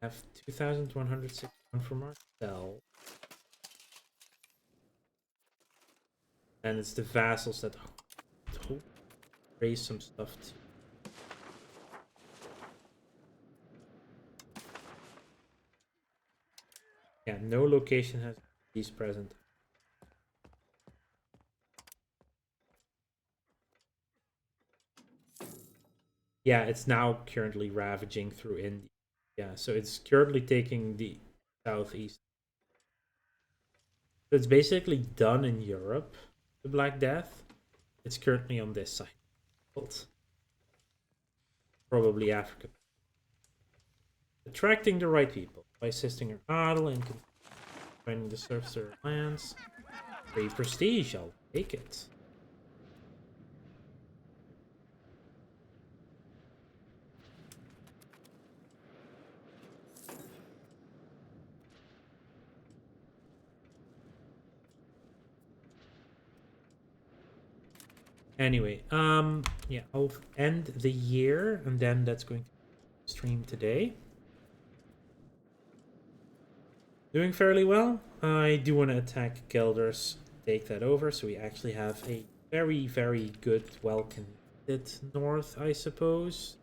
Have 2,161 from ourselves. And it's the vassals that raise some stuff too. Yeah, no location has these present. Yeah, it's now currently ravaging through India. Yeah, so it's currently taking the southeast. So it's basically done in Europe, the Black Death. It's currently on this side. Probably Africa. Attracting the right people by assisting her adel in finding the serfs their lands. Free prestige, I'll take it. Anyway, yeah, I'll end the year, and then that's going to stream today. Doing fairly well. I do want to attack Gelders, take that over, so we actually have a very, very good, well-connected north, I suppose.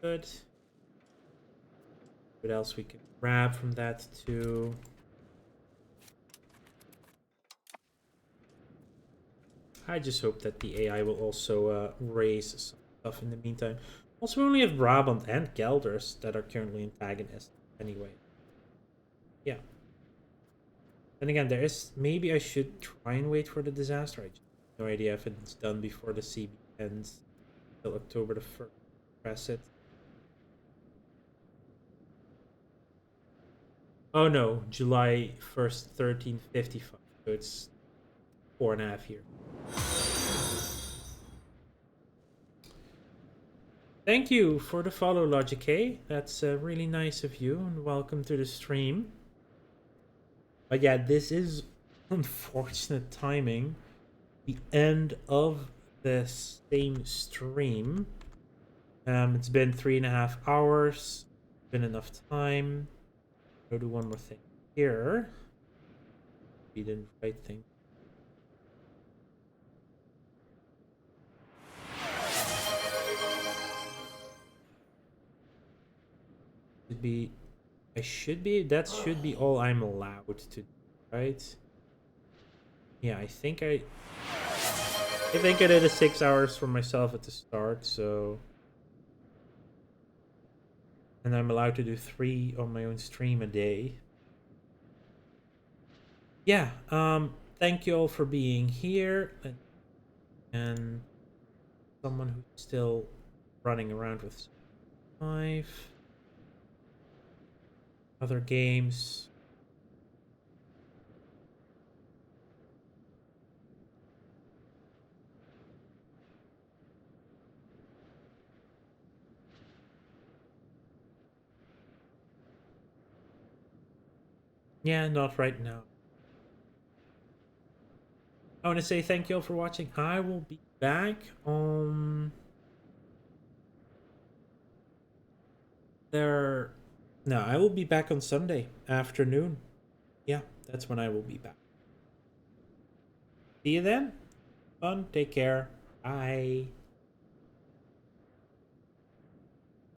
Good. What else we can grab from that too? I just hope that the AI will also raise some stuff in the meantime. Also, we only have Brabant and Gelders that are currently antagonists anyway. Yeah. And again, there is... Maybe I should try and wait for the disaster. I just have no idea if it's done before the CB ends until October the 1st. Press it. Oh no, July 1st, 1355. So it's 4.5 years. Thank you for the follow, Logic K. That's really nice of you, and welcome to the stream. But yeah, this is unfortunate timing. The end of the same stream. It's been 3.5 hours. Been enough time. Go do one more thing here. We didn't write thing. Should be. I should be. That should be all I'm allowed to do, right? Yeah, I think I did a 6 hours for myself at the start, so. And I'm allowed to do 3 on my own stream a day. Yeah, thank you all for being here. And someone who's still running around with 5 other games. Yeah, not right now. I want to say thank you all for watching. I will be back on there. No, I will be back on Sunday afternoon. Yeah, that's when I will be back. See you then. Fun. Take care. Bye.